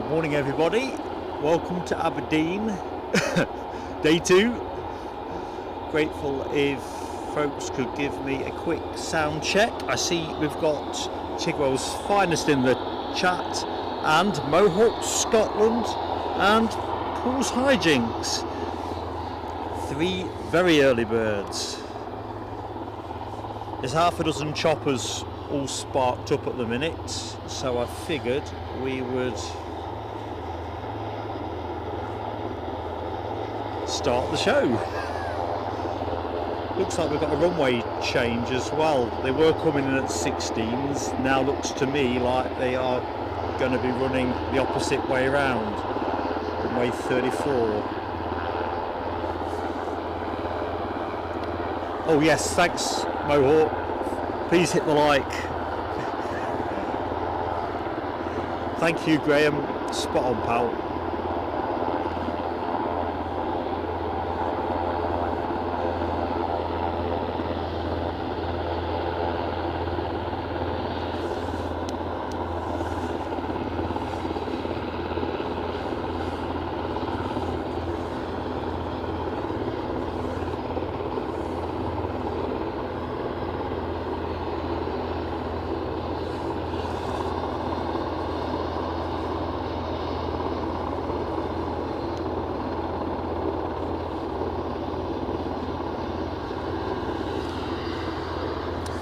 Morning everybody, welcome to Aberdeen, day 2. Grateful if folks could give me a quick sound check. I see we've got Chigwell's Finest in the chat, and Mohawk Scotland, and Paul's Hijinks. 3 very early birds. There's half a dozen choppers all sparked up at the minute, so I figured we would start the show. Looks like we've got a runway change as well. They were coming in at 16s, now looks to me like they are going to be running the opposite way around, runway 34. Oh yes, thanks Mohawk, please hit the like. Thank you Graham, spot on pal.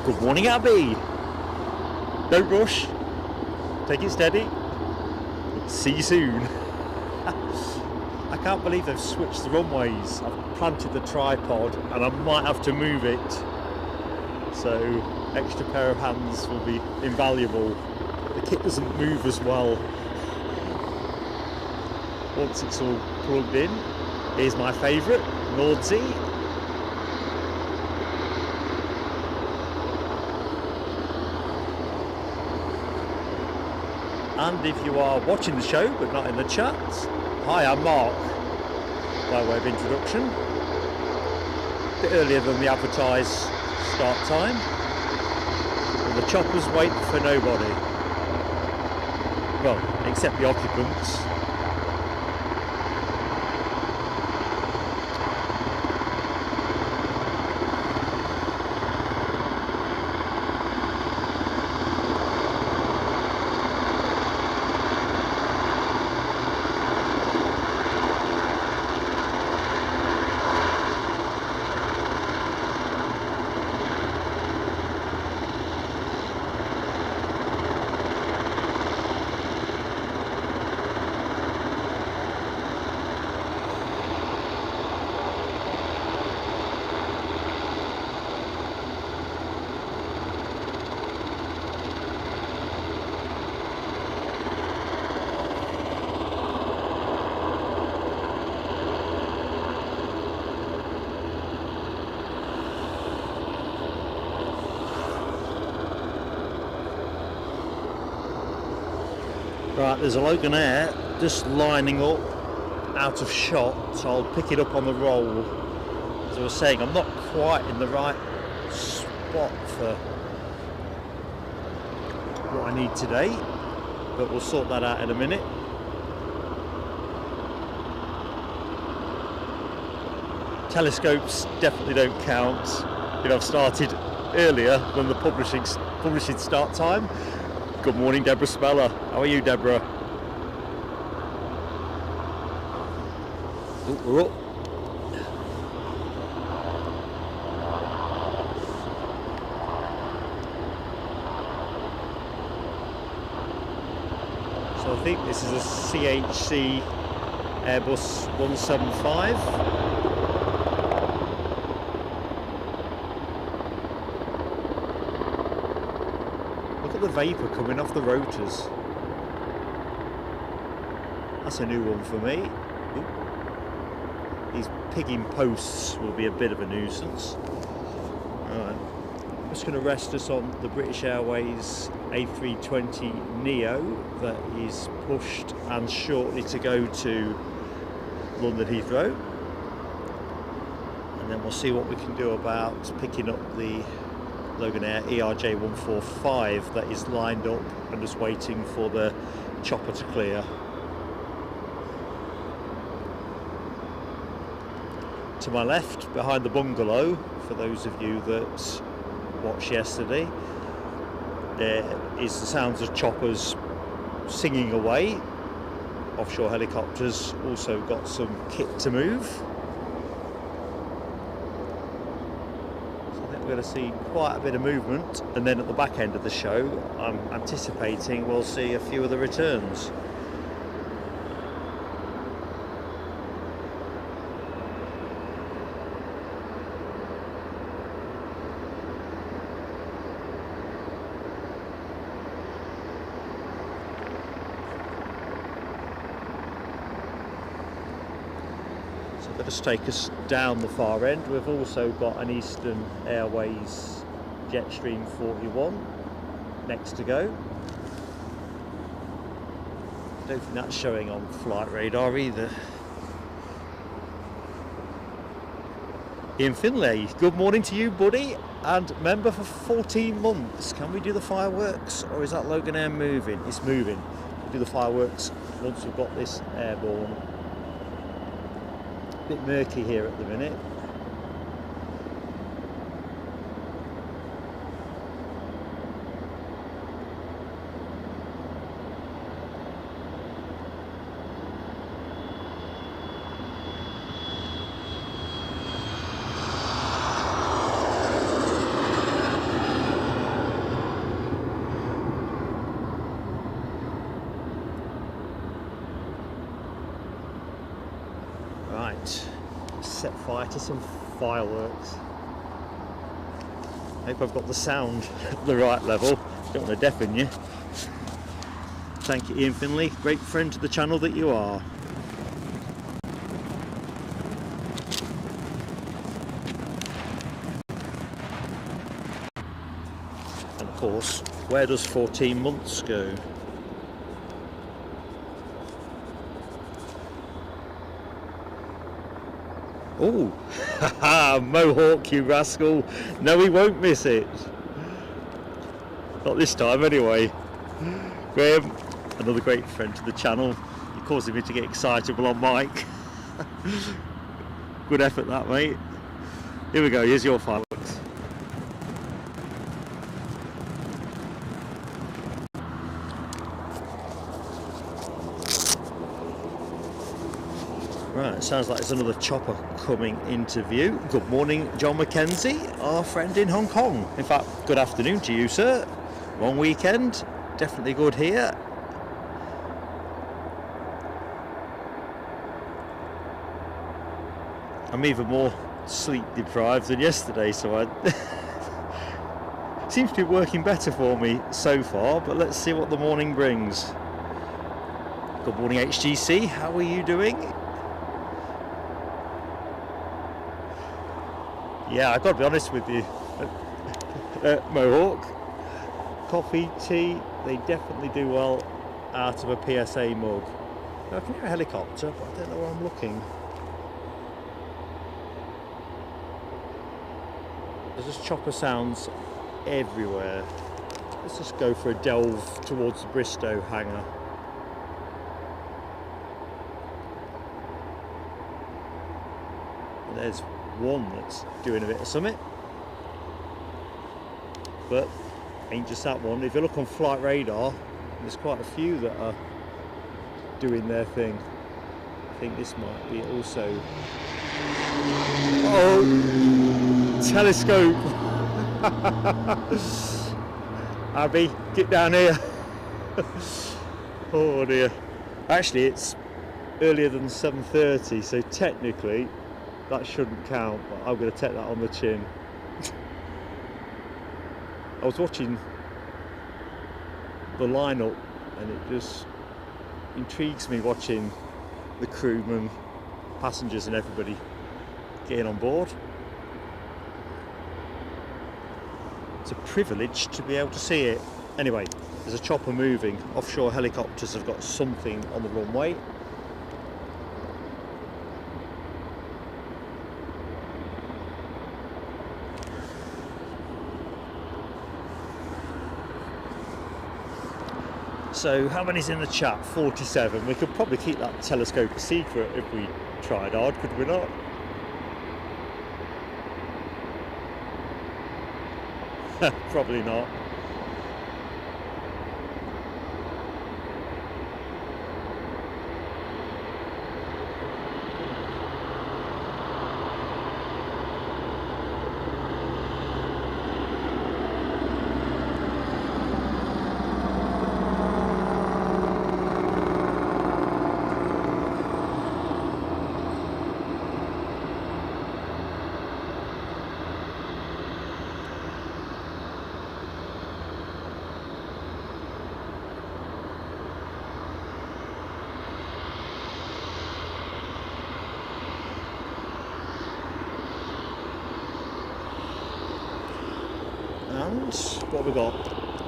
Good morning, Abby. Don't rush. Take it steady. See you soon. I can't believe they've switched the runways. I've planted the tripod and I might have to move it. So, extra pair of hands will be invaluable. The kit doesn't move as well. Once it's all plugged in, here's my favourite, Nordsee. And if you are watching the show but not in the chat, hi, I'm Mark, by way of introduction. A bit earlier than the advertised start time. And the choppers wait for nobody. Well, except the occupants. Right, there's a Loganair just lining up out of shot, so I'll pick it up on the roll. As I was saying, I'm not quite in the right spot for what I need today, but we'll sort that out in a minute. Telescopes definitely don't count. You know, I've started earlier than the publishing start time. Good morning, Deborah Speller. How are you, Deborah? Oh, we're up. So I think this is a CHC Airbus 175. The vapour coming off the rotors. That's a new one for me. Ooh. These pigging posts will be a bit of a nuisance. Alright, I'm just going to rest us on the British Airways A320neo that is pushed and shortly to go to London Heathrow, and then we'll see what we can do about picking up the Loganair ERJ145 that is lined up and just waiting for the chopper to clear. to my left, behind the bungalow, for those of you that watched yesterday, there is the sounds of choppers singing away. Offshore helicopters also got some kit to move. So I think we're going to see quite a bit of movement, and then at the back end of the show I'm anticipating we'll see a few of the returns. Let us take us down the far end. We've also got an Eastern Airways Jetstream 41 next to go. I don't think that's showing on flight radar either. Ian Finlay, good morning to you, buddy, and member for 14 months. Can we do the fireworks, or is that Loganair moving? It's moving. We'll do the fireworks once we've got this airborne. A bit murky here at the minute. Right, set fire to some fireworks. Hope I've got the sound at the right level. Don't want to deafen you. Thank you, Ian Finlay, great friend to the channel that you are. And of course, where does 14 months go? Oh, haha, Mohawk, you rascal. No, he won't miss it. Not this time, anyway. Graham, another great friend to the channel. You're causing me to get excitable on mic. Good effort, that, mate. Here we go, here's your fireworks. Right, sounds like there's another chopper coming into view. Good morning, John Mackenzie, our friend in Hong Kong. In fact, good afternoon to you, sir. Long weekend, definitely good here. I'm even more sleep deprived than yesterday, so I seems to be working better for me so far, but let's see what the morning brings. Good morning, HGC, how are you doing? Yeah, I've got to be honest with you, Mohawk, coffee, tea, they definitely do well out of a PSA mug. Now, I can hear a helicopter, but I don't know where I'm looking. There's just chopper sounds everywhere. Let's just go for a delve towards the Bristow hangar. And there's one that's doing a bit of something, but ain't just that one. If you look on flight radar, there's quite a few that are doing their thing. I think this might be also. Oh, telescope. Abby, get down here. Oh dear. Actually, it's earlier than 7:30, so technically that shouldn't count, but I'm going to take that on the chin. I was watching the lineup and it just intrigues me watching the crewmen, passengers and everybody getting on board. It's a privilege to be able to see it. Anyway, there's a chopper moving. Offshore helicopters have got something on the runway. So how many's in the chat? 47. We could probably keep that telescope a secret if we tried hard, could we not? Probably not. And what have we got?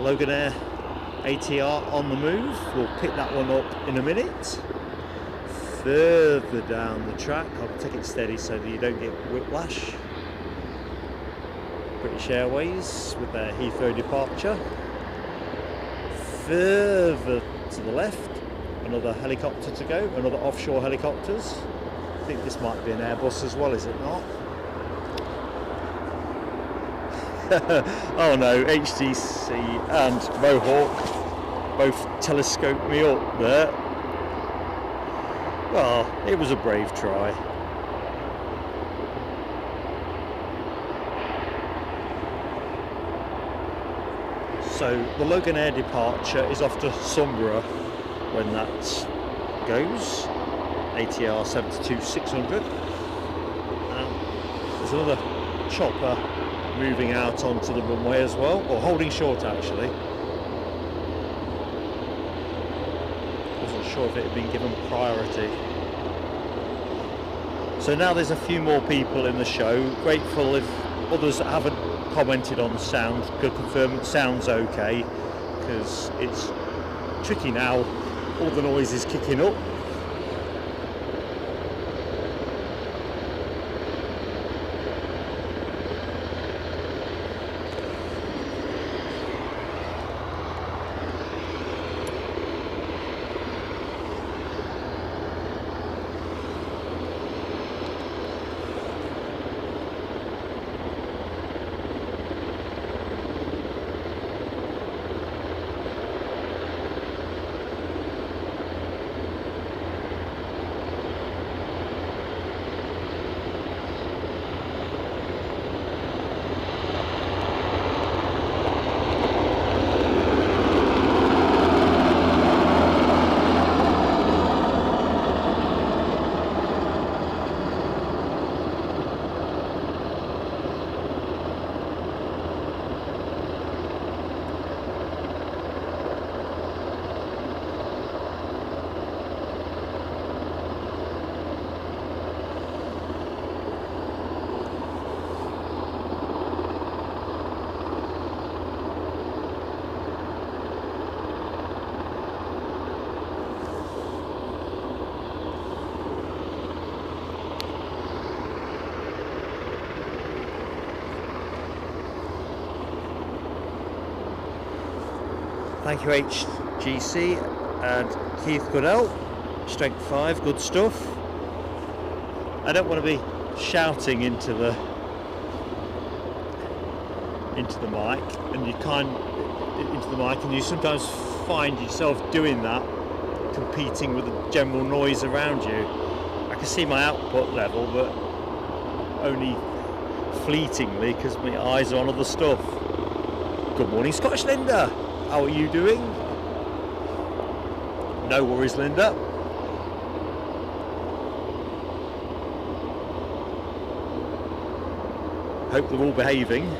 Loganair ATR on the move. We'll pick that one up in a minute. Further down the track, I'll take it steady so that you don't get whiplash. British Airways with their Heathrow departure. Further to the left, another helicopter to go, another offshore helicopters. I think this might be an Airbus as well, is it not? Oh no, HTC and Mohawk both telescope me up there. Well, it was a brave try. So the Loganair departure is off to Sombra when that goes. ATR 72-600. There's another chopper moving out onto the runway as well, or holding short actually. Wasn't sure if it had been given priority. So now there's a few more people in the show. Grateful if others that haven't commented on the sound could confirm it sounds okay, because it's tricky now, all the noise is kicking up. Thank you HGC and Keith Goodell, strength 5, good stuff. I don't want to be shouting into the mic, and you sometimes find yourself doing that, competing with the general noise around you. I can see my output level, but only fleetingly because my eyes are on other stuff. Good morning, Scottish Linda. How are you doing? No worries, Linda. Hope they're all behaving.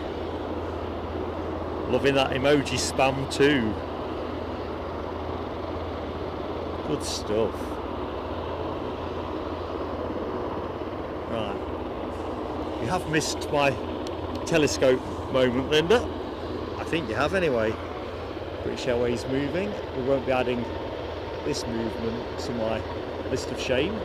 Loving that emoji spam too. Good stuff. Right. You have missed my telescope moment, Linda. I think you have anyway. British Airways moving. We won't be adding this movement to my list of shame.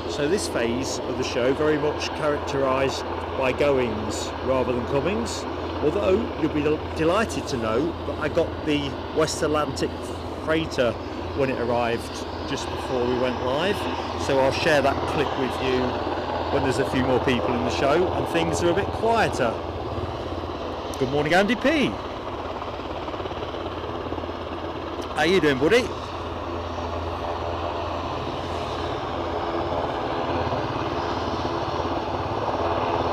So this phase of the show very much characterised by goings rather than comings, although you'll be delighted to know that I got the West Atlantic freighter when it arrived just before we went live, so I'll share that clip with you when there's a few more people in the show and things are a bit quieter. Good morning, Andy P. How you doing, buddy?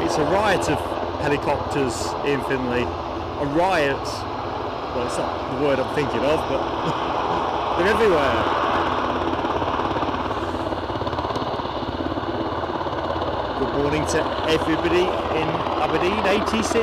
It's a riot of helicopters in Finley. A riot. Well, it's not the word I'm thinking of, but they're everywhere. Good morning to everybody in Aberdeen ATC.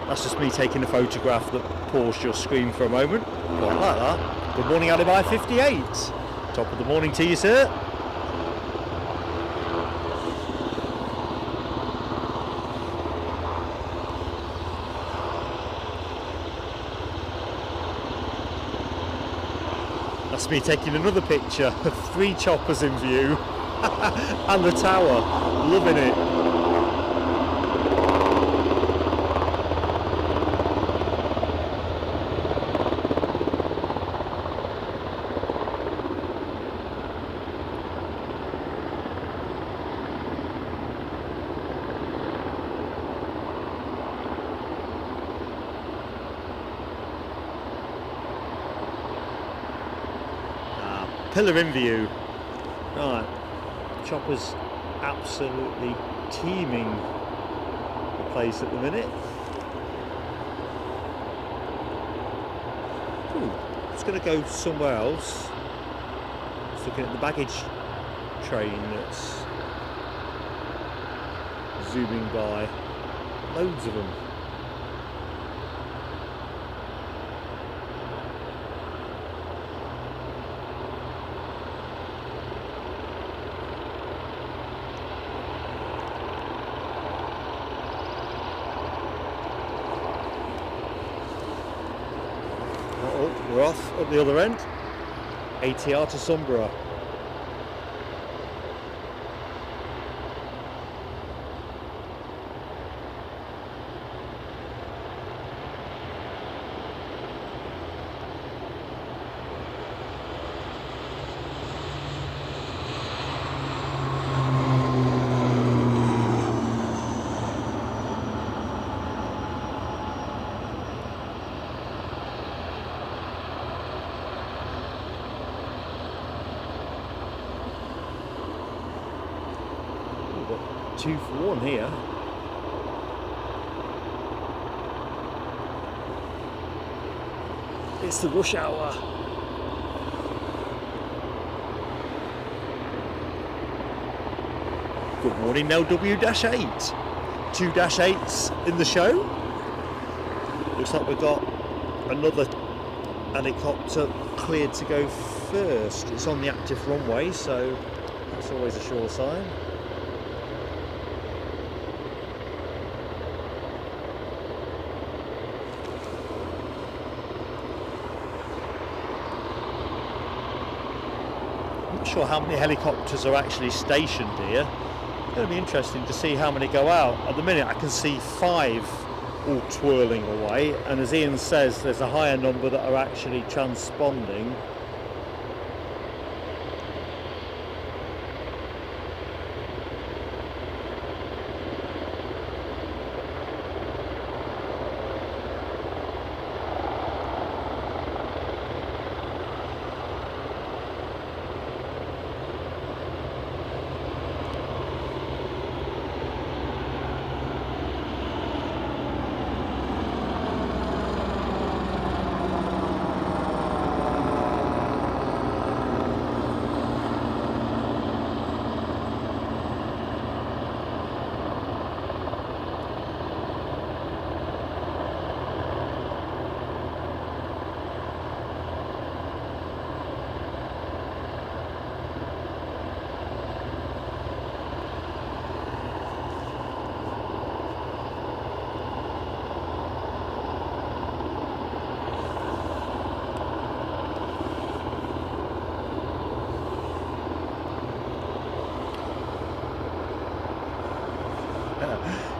That's just me taking a photograph that paused your screen for a moment. Quite like that. Good morning, Alibi 58. Top of the morning to you, sir. That's me taking another picture of 3 choppers in view and the tower. Loving it. Pillar in view. Right, chopper's absolutely teeming the place at the minute. Ooh, it's going to go somewhere else. Just looking at the baggage train that's zooming by. Loads of them. We're off at the other end, ATR to Sunborough. Got 2 for 1 here. It's the rush hour. Good morning, now W-8. 2 -8s in the show. Looks like we've got another helicopter cleared to go first. It's on the active runway, so that's always a sure sign. Not sure how many helicopters are actually stationed here. It's going to be interesting to see how many go out. At the minute I can see 5 all twirling away, and as Ian says, there's a higher number that are actually transponding.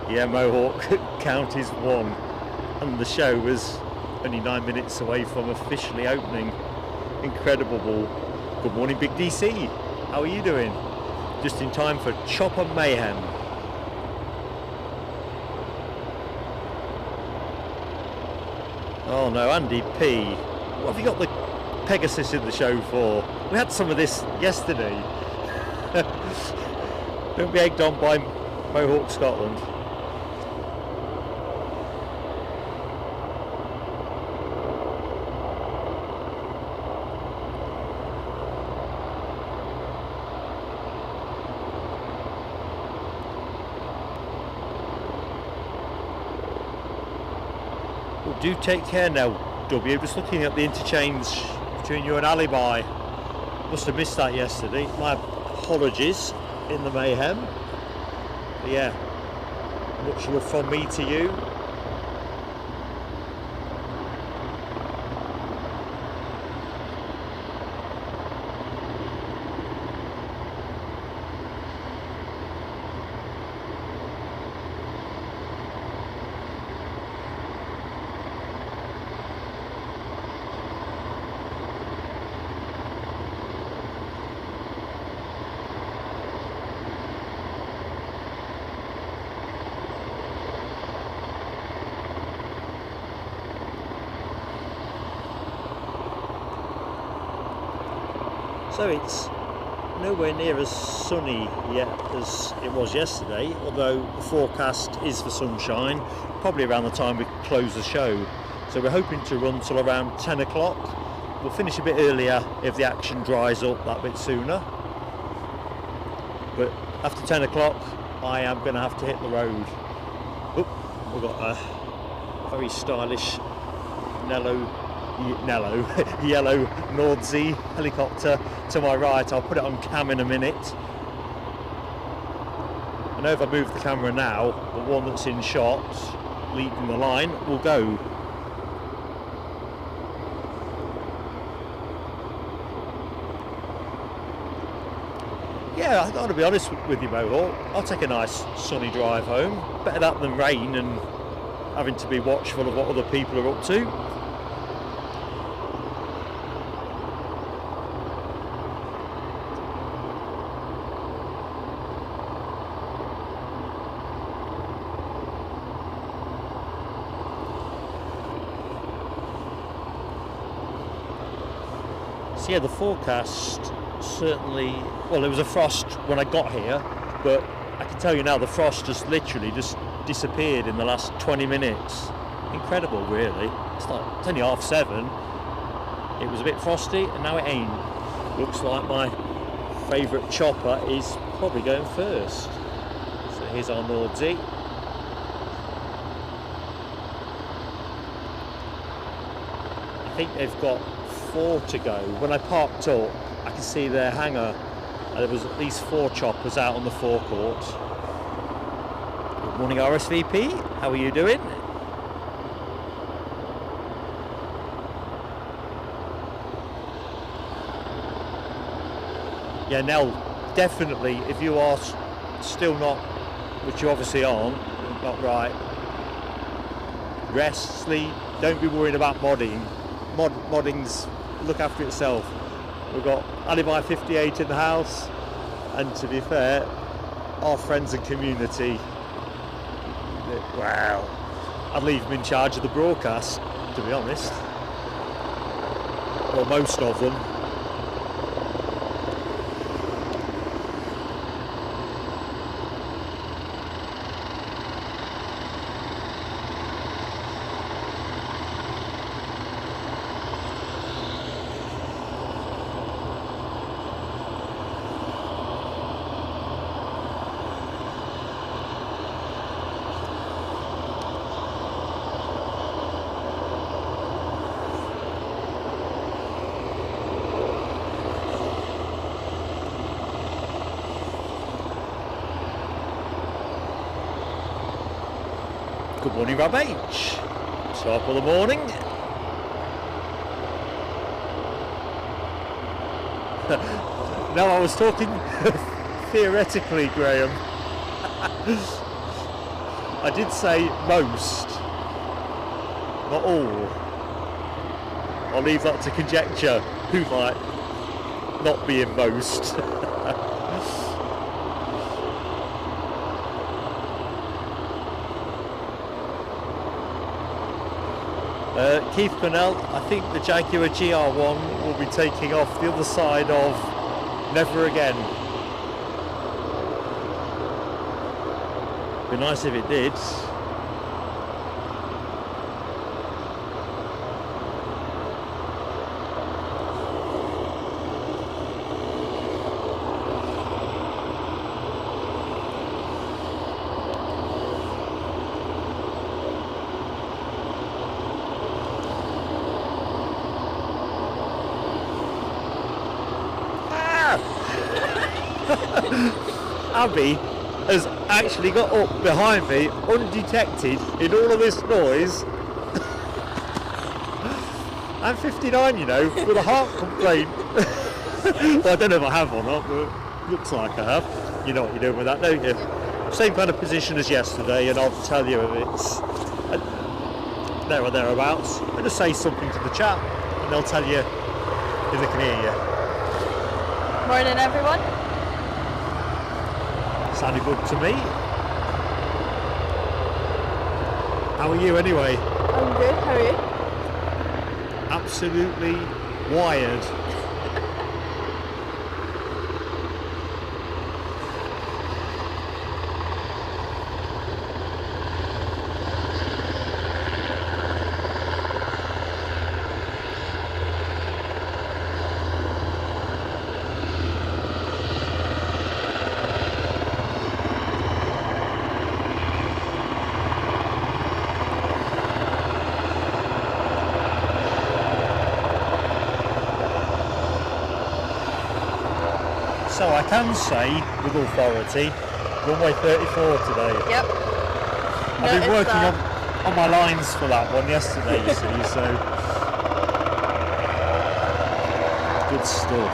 Yeah, Mohawk count is 1, and the show was only 9 minutes away from officially opening. Incredible. Good morning, Big DC. How are you doing? Just in time for Chopper Mayhem. Oh no, Andy P. What have you got the Pegasus in the show for? We had some of this yesterday. Don't be egged on by Mohawk Scotland. Well, do take care now, W. Just looking at the interchange between you and Alibi. Must have missed that yesterday. My apologies in the mayhem. But yeah, much love from me to you. So it's nowhere near as sunny yet as it was yesterday, although the forecast is for sunshine, probably around the time we close the show. So we're hoping to run till around 10 o'clock. We'll finish a bit earlier if the action dries up that bit sooner. But after 10 o'clock, I am going to have to hit the road. Oh, we've got a very stylish yellow Nordsee helicopter to my right. I'll put it on cam in a minute. I know if I move the camera now, the one that's in shot leading the line will go. Yeah, I got to be honest with you, Mohawk. I'll take a nice sunny drive home. Better that than rain and having to be watchful of what other people are up to. Yeah, the forecast certainly, well, there was a frost when I got here, but I can tell you now the frost just literally just disappeared in the last 20 minutes. Incredible, really. It's only 7:30. It was a bit frosty and now it ain't. Looks like my favourite chopper is probably going first. So here's our Nordsee. I think they've got 4 to go. When I parked up, I could see their hangar, and there was at least 4 choppers out on the forecourt. Good morning, RSVP. How are you doing? Yeah, Nell, definitely, if you are still not, which you obviously aren't, not right, rest, sleep, don't be worrying about modding. Modding's look after itself. We've got Alibi 58 in the house, and to be fair, our friends and community, wow, I'd leave them in charge of the broadcast, to be honest, or most of them. Good morning, Rob H. Top of the morning. No, I was talking theoretically, Graham. I did say most, not all. I'll leave that to conjecture who might not be in most. Keith Cornell, I think the Jaguar GR1 will be taking off the other side of Never Again. Be nice if it did. Abby has actually got up behind me undetected in all of this noise. I'm 59, you know, with a heart complaint. Well, I don't know if I have or not, but looks like I have. You know what you're doing with that, don't you? Same kind of position as yesterday, and I'll tell you if it's there or thereabouts. I'm going to say something to the chat, and they'll tell you if they can hear you. Morning, everyone. Sounded good to me. How are you anyway? I'm good, how are you? Absolutely wired. So I can say with authority, runway 34 today. Yep. I've been working on my lines for that one yesterday, you see, so good stuff.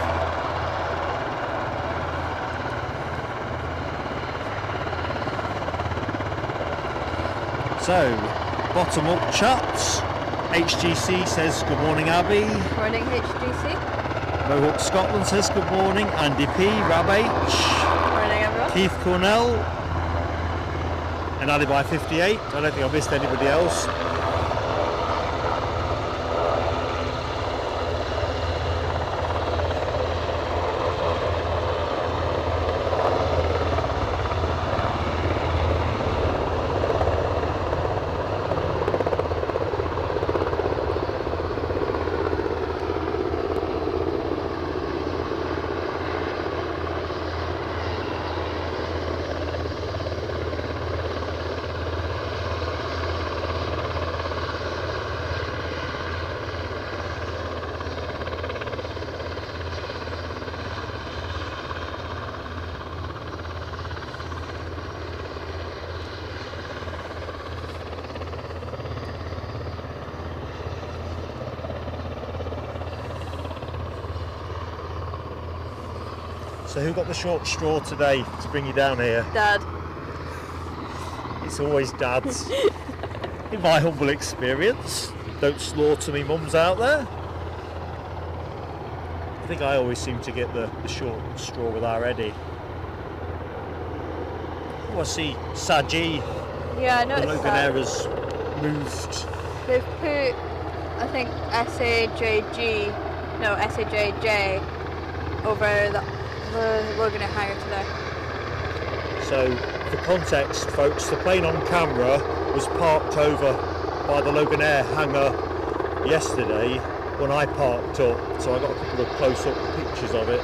So, bottom up chats. HGC says good morning, Abby. Morning, HGC. Mohawk Scotland says good morning. Andy P, Rab H. Morning, everyone. Keith Cornell. And Alibi 58. I don't think I missed anybody else. So who got the short straw today to bring you down here? Dad. It's always Dad's. In my humble experience. Don't slaughter me mums out there. I think I always seem to get the short straw with our Eddie. Oh, I see Saji. Yeah, I The noticed that. Loganair has moved. They've put, I think, SAJJ over the Loganair hangar today. So, for context, folks, the plane on camera was parked over by the Loganair hangar yesterday when I parked up, so I got a couple of close-up pictures of it.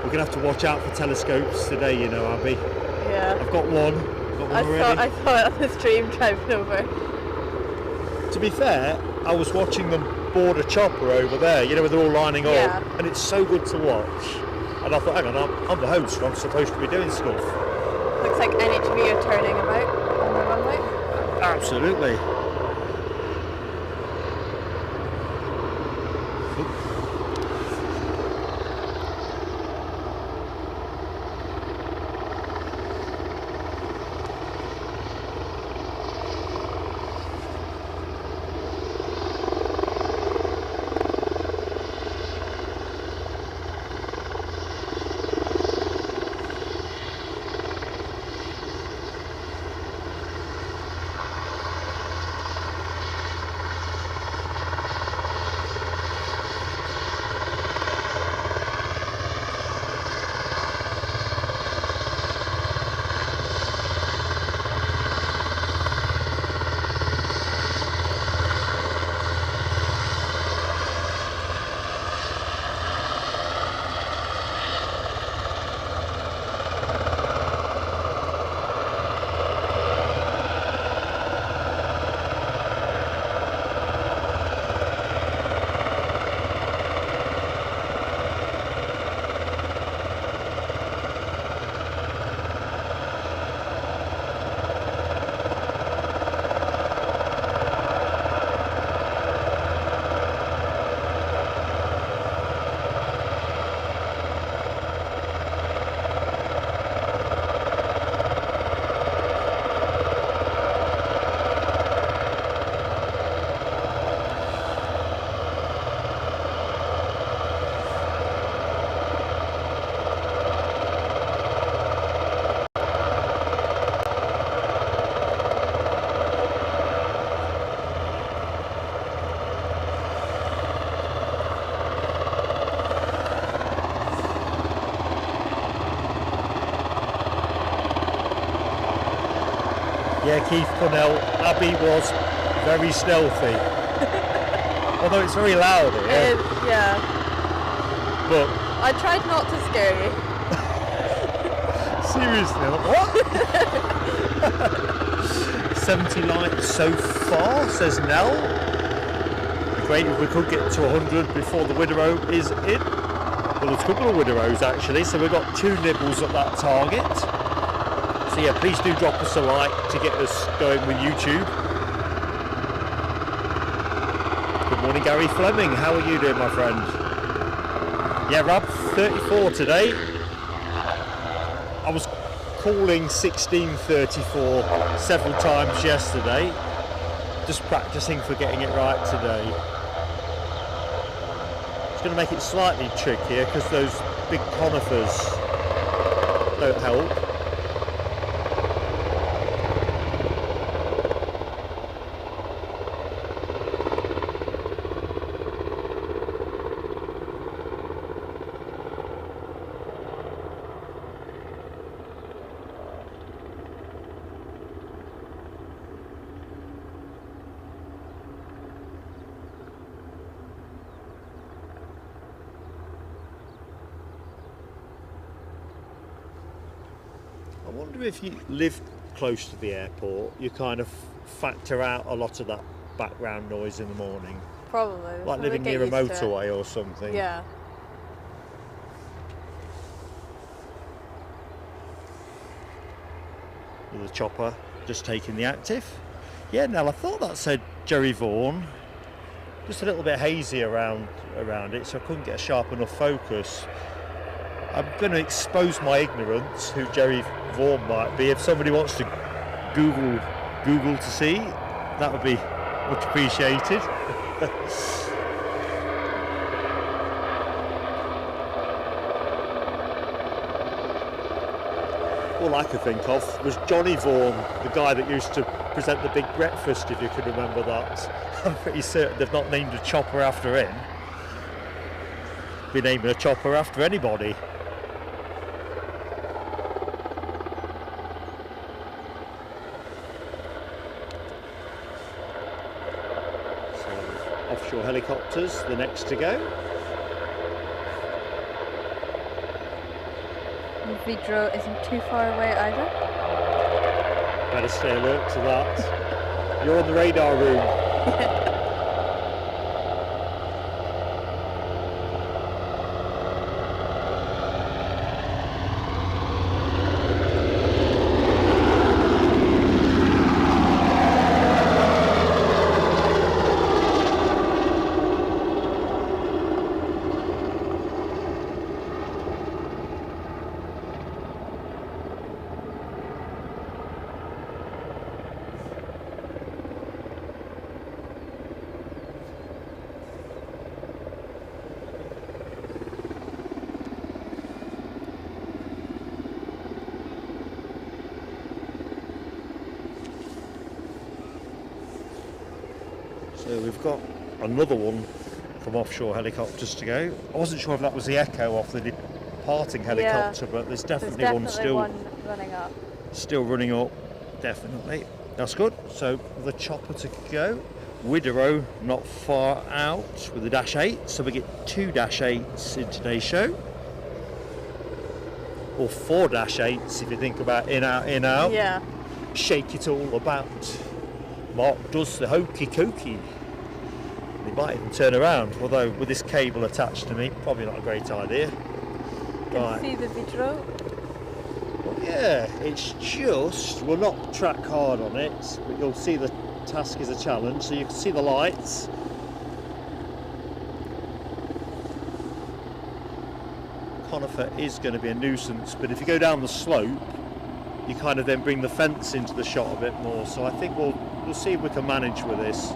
We're going to have to watch out for telescopes today, you know, Abby. Yeah. I've got one already. I saw it on the stream driving over. To be fair, I was watching them board a chopper over there, you know, where they're all lining Yeah. up, and it's so good to watch. And I thought, hang on, I'm the host, I'm supposed to be doing stuff. Looks like NHV are turning about on the runway. Absolutely. Yeah, Keith Cornell, Abbie was very stealthy. Although it's very loud here. Yeah. But I tried not to scare you. seriously, what? 70 likes so far, says Nell. Great if we could get to 100 before the Wideroe is in. Well, there's a couple of Wideroes actually, so we've got 2 nibbles at that target. So yeah, please do drop us a like to get us going with YouTube. Good morning, Gary Fleming. How are you doing, my friend? Yeah, Rab, 34 today. I was calling 16:34 several times yesterday, just practicing for getting it right today. It's going to make it slightly trickier because those big conifers don't help. I wonder if you live close to the airport, you kind of factor out a lot of that background noise in the morning. Probably. Like living near a motorway or something. Yeah. With the chopper just taking the active. Yeah, Nell, I thought that said Jerry Vaughan. Just a little bit hazy around it, so I couldn't get a sharp enough focus. I'm going to expose my ignorance who Jerry Vaughan might be. If somebody wants to Google to see, that would be much appreciated. All I could think of was Johnny Vaughan, the guy that used to present the Big Breakfast, if you can remember that. I'm pretty certain they've not named a chopper after him. Be naming a chopper after anybody. Offshore helicopters, the next to go. Wideroe isn't too far away either. Better stay alert to that. You're on the radar room. So we've got another one from Offshore helicopters to go. I wasn't sure if that was the echo off the departing helicopter, but there's definitely one still running up. Still running up, definitely. That's good. So the chopper to go. Wideroe not far out with the Dash 8, so we get 2 Dash 8s in today's show. Or 4 Dash 8s if you think about in, out, in, out. Yeah. Shake it all about. Mark does the hokey cokey. He might even turn around, although with this cable attached to me, probably not a great idea. Can you see the Wideroe? Well, yeah, it's just, we'll not track hard on it, but you'll see the task is a challenge, so you can see the lights. Conifer is going to be a nuisance, but if you go down the slope, you kind of then bring the fence into the shot a bit more, so I think we'll see if we can manage with this.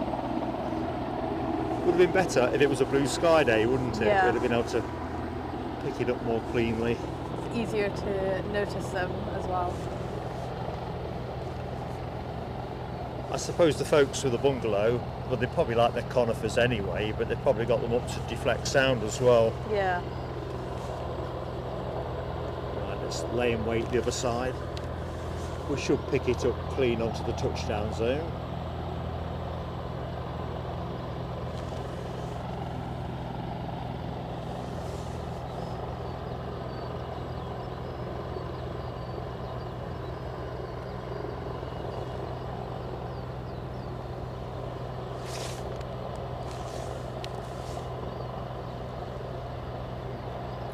Would have been better if it was a blue sky day, wouldn't it? Yeah. We'd have been able to pick it up more cleanly. It's easier to notice them as well. I suppose the folks with the bungalow, well, they probably like their conifers anyway, but they've probably got them up to deflect sound as well. Yeah. Right, let's lay and wait the other side. We should pick it up clean onto the touchdown zone.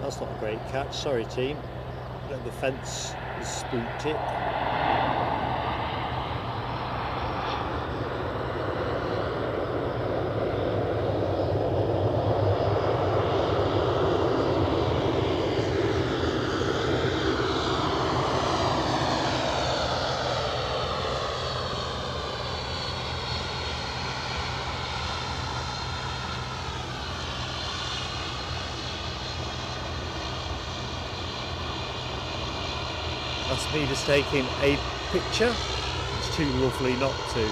That's not a great catch, sorry team. The fence has spooked it. That's me just taking a picture. It's too lovely not to.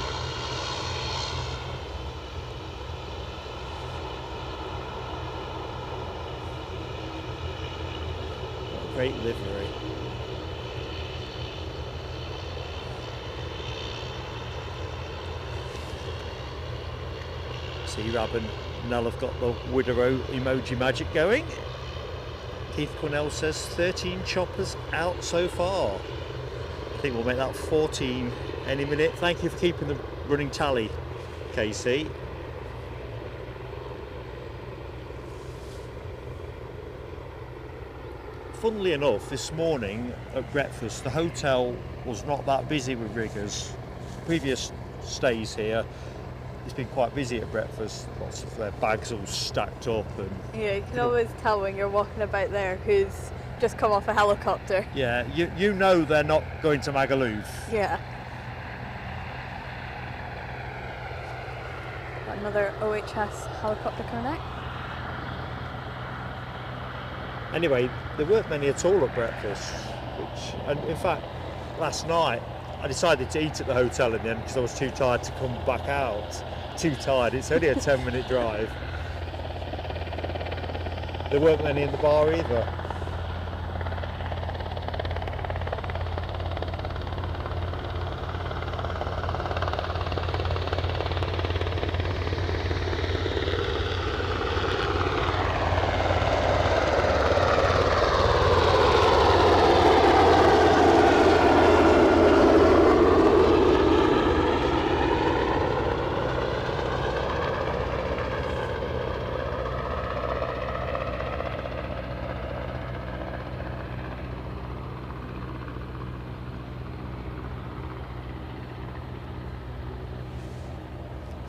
What a great livery. See, Rab and Nell have got the Wideroe emoji magic going. Keith Cornell says 13 choppers out so far. I think we'll make that 14 any minute. Thank you for keeping the running tally, Casey. Funnily enough, this morning at breakfast, the hotel was not that busy with riggers. Previous stays here, it's been quite busy at breakfast. Lots of their bags all stacked up, and Yeah, you can always tell when you're walking about there who's just come off a helicopter. yeah, you know they're not going to Magaluf. Yeah. Got another OHS helicopter coming out. Anyway, there weren't many at all at breakfast, and in fact, last night I decided to eat at the hotel in the end because I was too tired to come back out. Too tired, it's only a 10-minute drive. There weren't many in the bar either.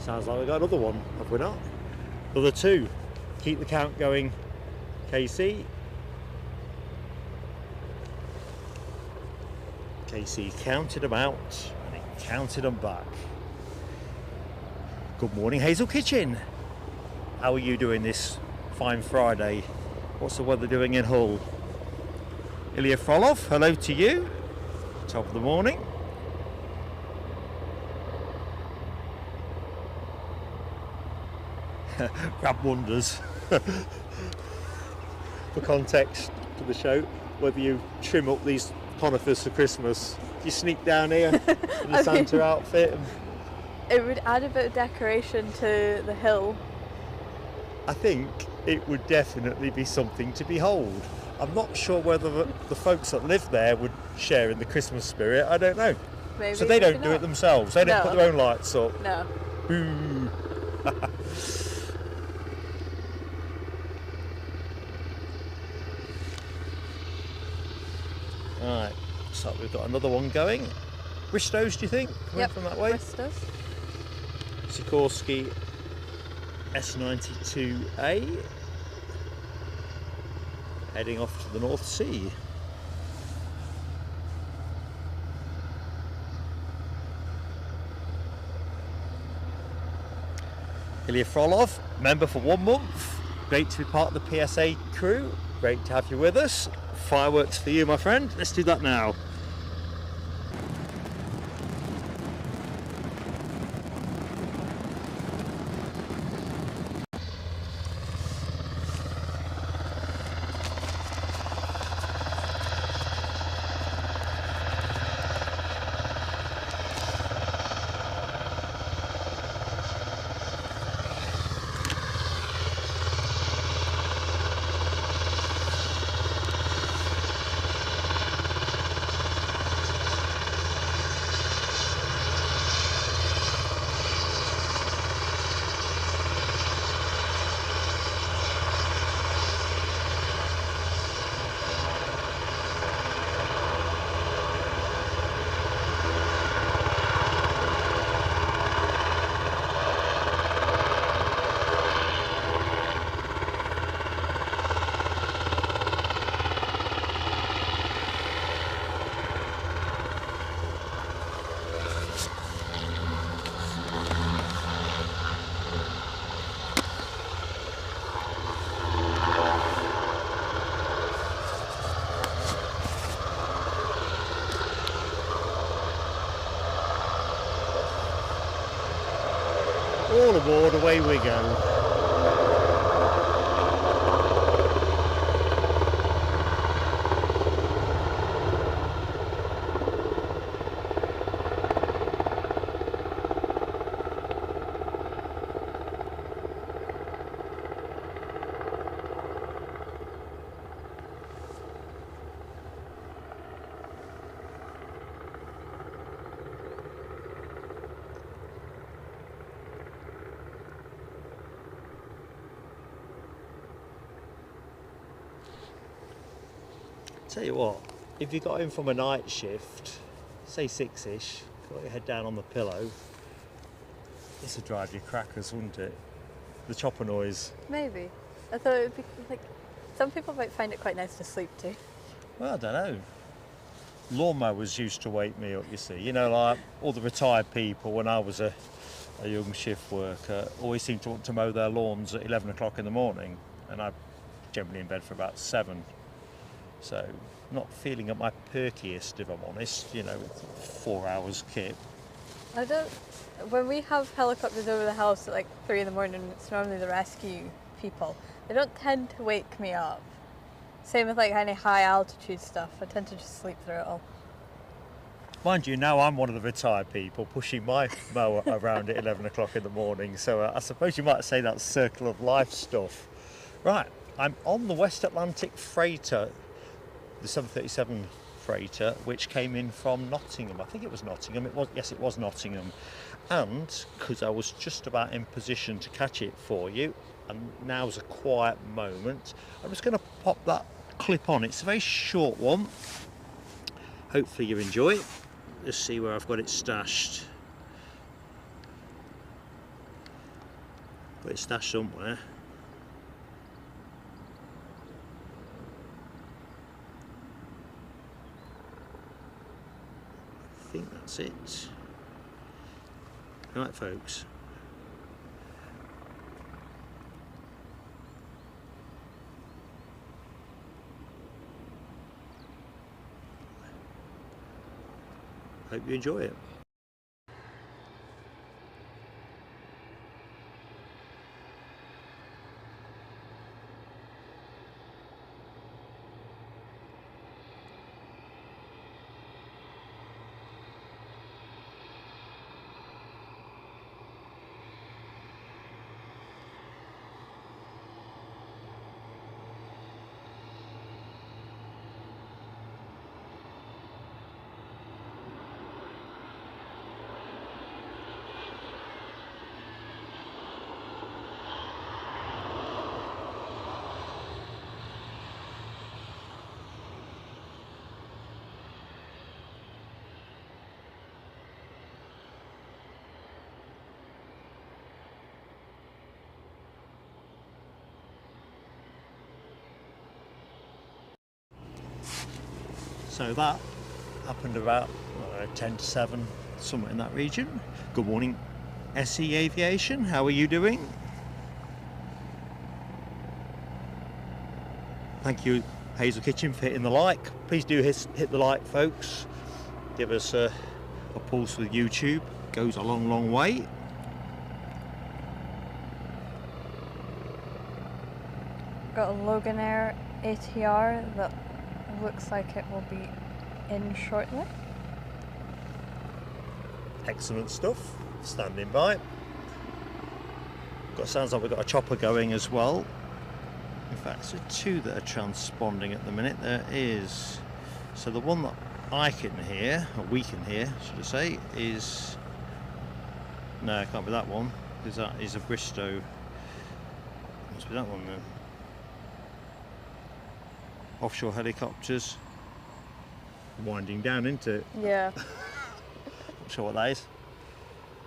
Sounds like we've got another one, have we not? Another two. Keep the count going, Casey. Casey counted them out and he counted them back. Good morning, Hazel Kitchen. How are you doing this fine Friday? What's the weather doing in Hull? Ilya Frolov, hello to you. Top of the morning. Rab wonders, for context to the show, whether you trim up these conifers for Christmas. You sneak down here in the Santa outfit. It would add a bit of decoration to the hill. I think it would definitely be something to behold. I'm not sure whether the folks that live there would share in the Christmas spirit. I don't know. Maybe, so they don't maybe do not. it themselves. They don't put their own lights up. No. Boo. Right, so we've got another one going. Bristows, do you think? Coming from that way? Bristows. Sikorsky S92A. Heading off to the North Sea. Ilya Frolov, member for 1 month. Great to be part of the PSA crew. Great to have you with us. Fireworks for you, my friend. Let's do that now. All aboard, away we go. Tell you what, if you got in from a night shift, say 6ish, got your head down on the pillow, this would drive you crackers, wouldn't it? The chopper noise. Maybe. I thought it would be like, some people might find it quite nice to sleep to. Well, I don't know. Lawnmowers used to wake me up, you see. You know, like all the retired people when I was a young shift worker always seemed to want to mow their lawns at 11 o'clock in the morning, and I'm generally in bed for about 7. So, not feeling at my perkiest, if I'm honest, you know, with 4 hours kit. I don't, when we have helicopters over the house at like 3 in the morning, it's normally the rescue people. They don't tend to wake me up. Same with like any high altitude stuff, I tend to just sleep through it all. Mind you, now I'm one of the retired people pushing my mower around at 11 o'clock in the morning, so I suppose you might say that's circle of life stuff. Right, I'm on the West Atlantic freighter, the 737 freighter, which came in from Nottingham. I think it was Nottingham. Yes, it was Nottingham. And because I was just about in position to catch it for you, and now's a quiet moment, I'm just going to pop that clip on. It's a very short one. Hopefully you enjoy it. Let's see where I've got it stashed. Got it stashed somewhere. I think that's it. Right, folks. Hope you enjoy it. So that happened about 10 to 7, somewhere in that region. Good morning, SE Aviation. How are you doing? Thank you, Hazel Kitchen, for hitting the like. Please do hit the like, folks. Give us a pulse with YouTube. Goes a long, long way. Got a Loganair ATR that looks like it will be in shortly. Excellent stuff. Standing by. Sounds like we've got a chopper going as well. In fact, there's 2 that are transponding at the minute. There is. So the one that I can hear, or we can hear, should I say, is. No, it can't be that one, because that is a Bristow. Must be that one then. Offshore helicopters. Winding down, isn't it? Yeah. Not sure what that is.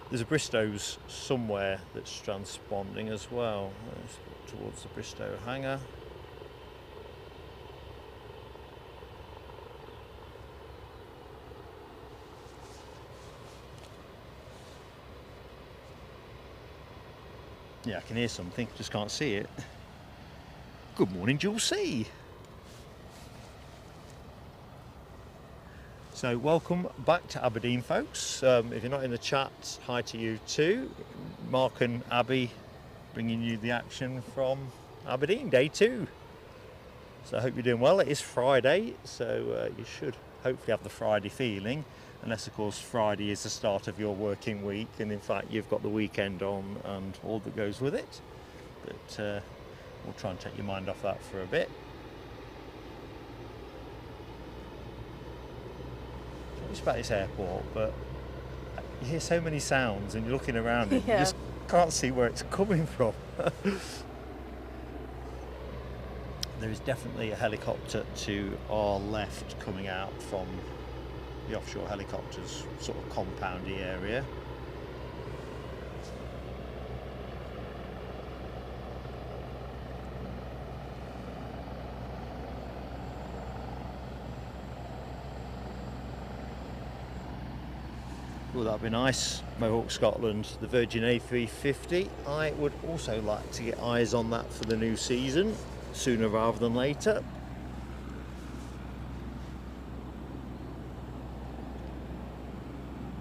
There's a Bristow's somewhere that's transponding as well. Towards the Bristow hangar. Yeah, I can hear something, just can't see it. Good morning, Jules C. So welcome back to Aberdeen, folks. If you're not in the chat, hi to you too. Mark and Abbie, bringing you the action from Aberdeen, day 2. So I hope you're doing well. It is Friday, so you should hopefully have the Friday feeling, unless of course Friday is the start of your working week, and in fact you've got the weekend on and all that goes with it. But we'll try and take your mind off that for a bit. It's about this airport, but you hear so many sounds and you're looking around and you just can't see where it's coming from. There is definitely a helicopter to our left coming out from the Offshore helicopters sort of compoundy area. Well, that'd be nice. Mohawk, Scotland, the Virgin A350. I would also like to get eyes on that for the new season, sooner rather than later.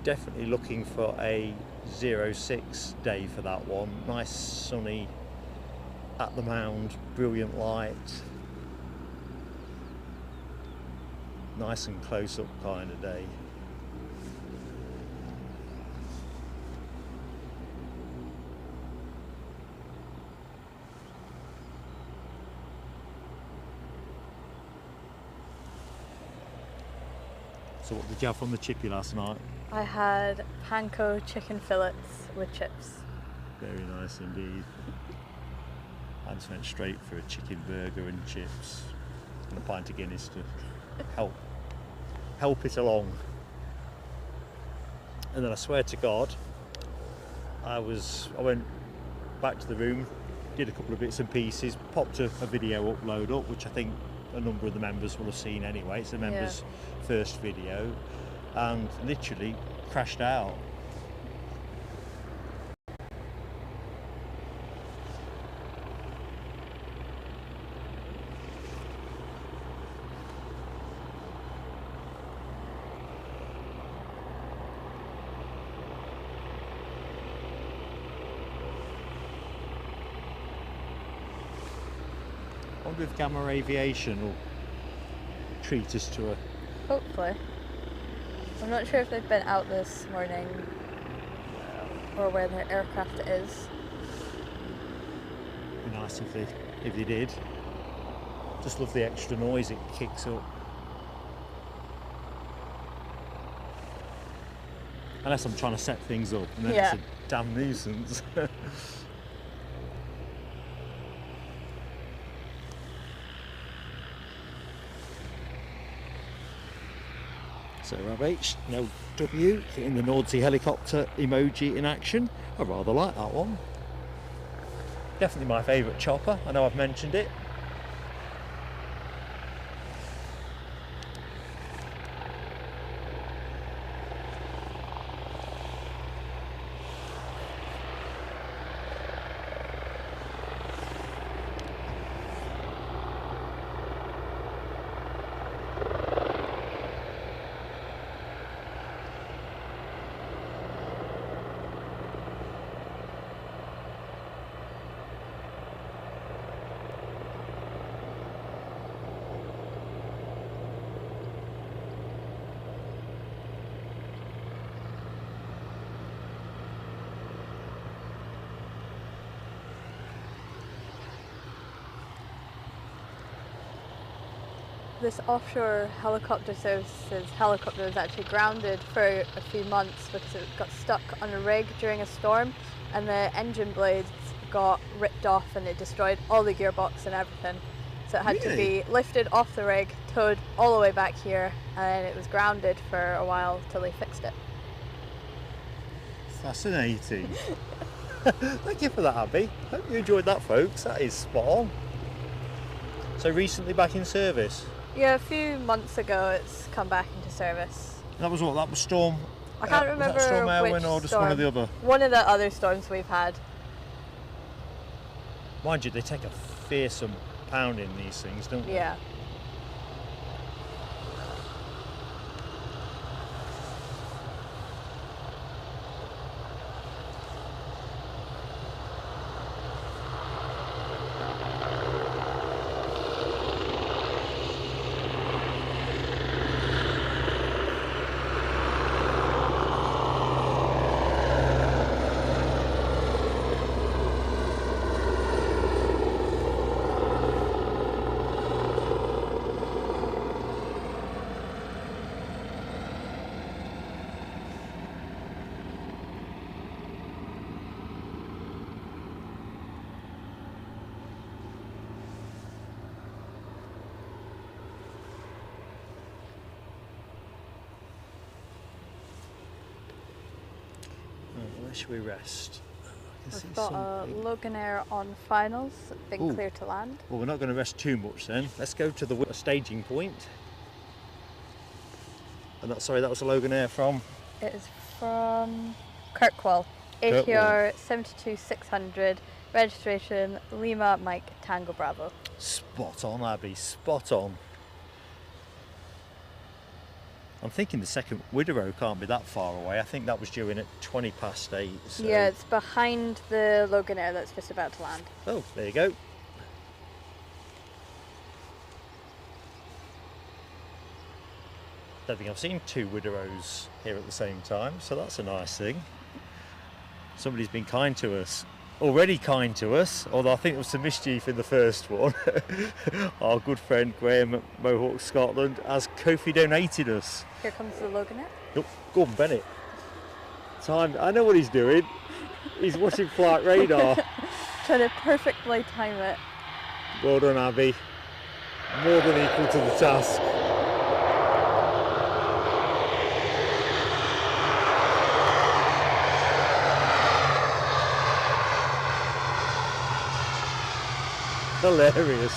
Definitely looking for a 06 day for that one. Nice sunny at the mound, brilliant light. Nice and close up kind of day. So what did you have from the chippy last night? I had panko chicken fillets with chips. Very nice indeed. I just went straight for a chicken burger and chips and a pint of Guinness to help it along. And then I swear to God, I went back to the room, did a couple of bits and pieces, popped a video upload up, which I think a number of the members will have seen anyway. It's the members' first video, and literally crashed out. I wonder if Gamma Aviation will treat us to a... Hopefully. I'm not sure if they've been out this morning or where their aircraft is. It'd be nice if they did. Just love the extra noise it kicks up. Unless I'm trying to set things up, and then it's a damn nuisance. So RH, no W, getting the Nordsee helicopter emoji in action. I rather like that one. Definitely my favourite chopper, I know I've mentioned it. This Offshore helicopter services helicopter was actually grounded for a few months because it got stuck on a rig during a storm, and the engine blades got ripped off and it destroyed all the gearbox and everything. So it had to be lifted off the rig, towed all the way back here, and it was grounded for a while till they fixed it. Fascinating. Thank you for that, Abby. Hope you enjoyed that, folks. That is spot on. So recently back in service? Yeah, a few months ago it's come back into service. That was what? That was Storm? I can't remember was that Storm Airwin which or just storm. one of the other? One of the other storms we've had. Mind you, they take a fearsome pounding, these things, don't they? Yeah. Where should we rest? We've got a Loganair on finals, been clear to land. Well, we're not going to rest too much then. Let's go to the staging point. And that was a Loganair from? It is from Kirkwall. ATR 72600, registration Lima Mike Tango Bravo. Spot on, Abby, spot on. I'm thinking the second Wideroe can't be that far away. I think that was due in at 20 past 8. So. Yeah, it's behind the Loganair that's just about to land. Oh, there you go. Don't think I've seen 2 Wideroes here at the same time, so that's a nice thing. Somebody's been kind to us. Already kind to us, although I think there was some mischief in the first one. Our good friend Graham at Mohawk Scotland has Kofi donated us. Here comes the Loganair. Oh, Gordon Bennett. I know what he's doing. He's watching flight radar. Trying to perfectly time it. Well done, Abby. More than equal to the task. Hilarious.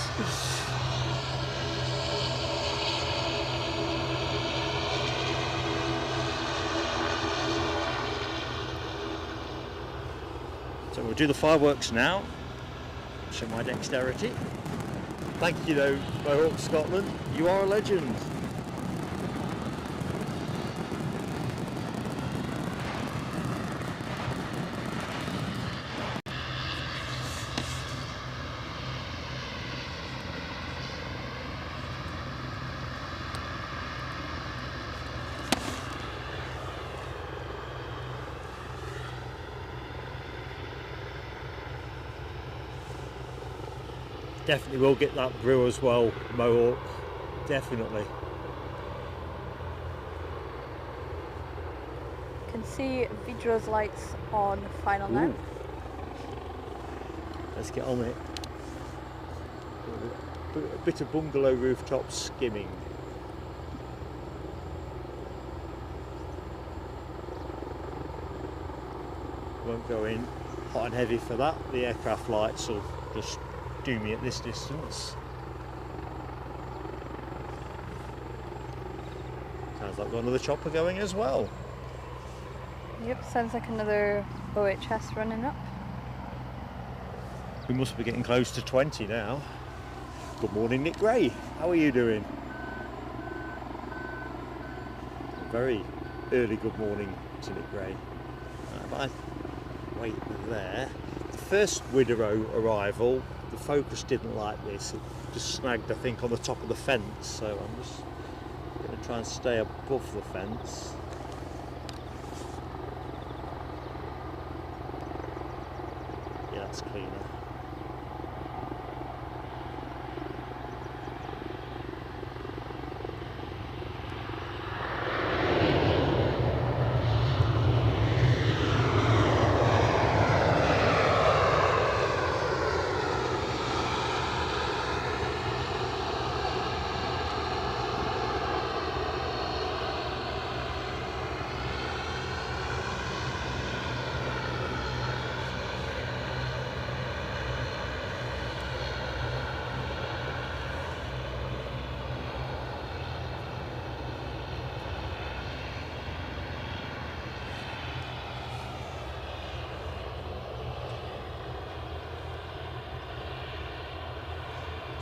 So we'll do the fireworks now. Show my dexterity. Thank you though, Mohawk Scotland. You are a legend. Definitely will get that brew as well, Mohawk. Definitely. Can see Wideroe's lights on final now. Let's get on it. A bit of bungalow rooftop skimming. Won't go in hot and heavy for that. The aircraft lights will just do me at this distance. Sounds like we've got another chopper going as well. Yep, sounds like another OHS running up. We must be getting close to 20 now. Good morning, Nick Gray. How are you doing? Very early good morning to Nick Gray. If I wait there. The first Wideroe arrival, the focus didn't like this. It just snagged, I think, on the top of the fence. So I'm just going to try and stay above the fence. Yeah, that's cleaner.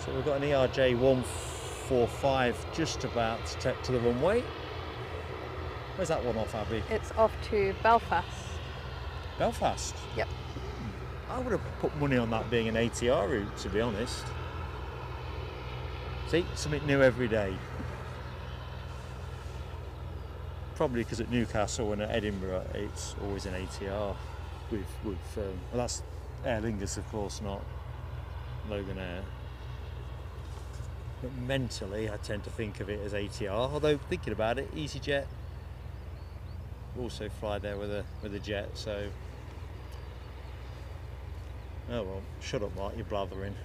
So we've got an ERJ 145 just about to take to the runway. Where's that one off, Abby? It's off to Belfast. Belfast? Yep. I would have put money on that being an ATR route, to be honest. See, something new every day. Probably because at Newcastle and at Edinburgh it's always an ATR with well, that's Aer Lingus, of course, not Loganair. But mentally I tend to think of it as ATR, although thinking about it, easyJet also fly there with a jet, so oh well, shut up Mark, you're blathering.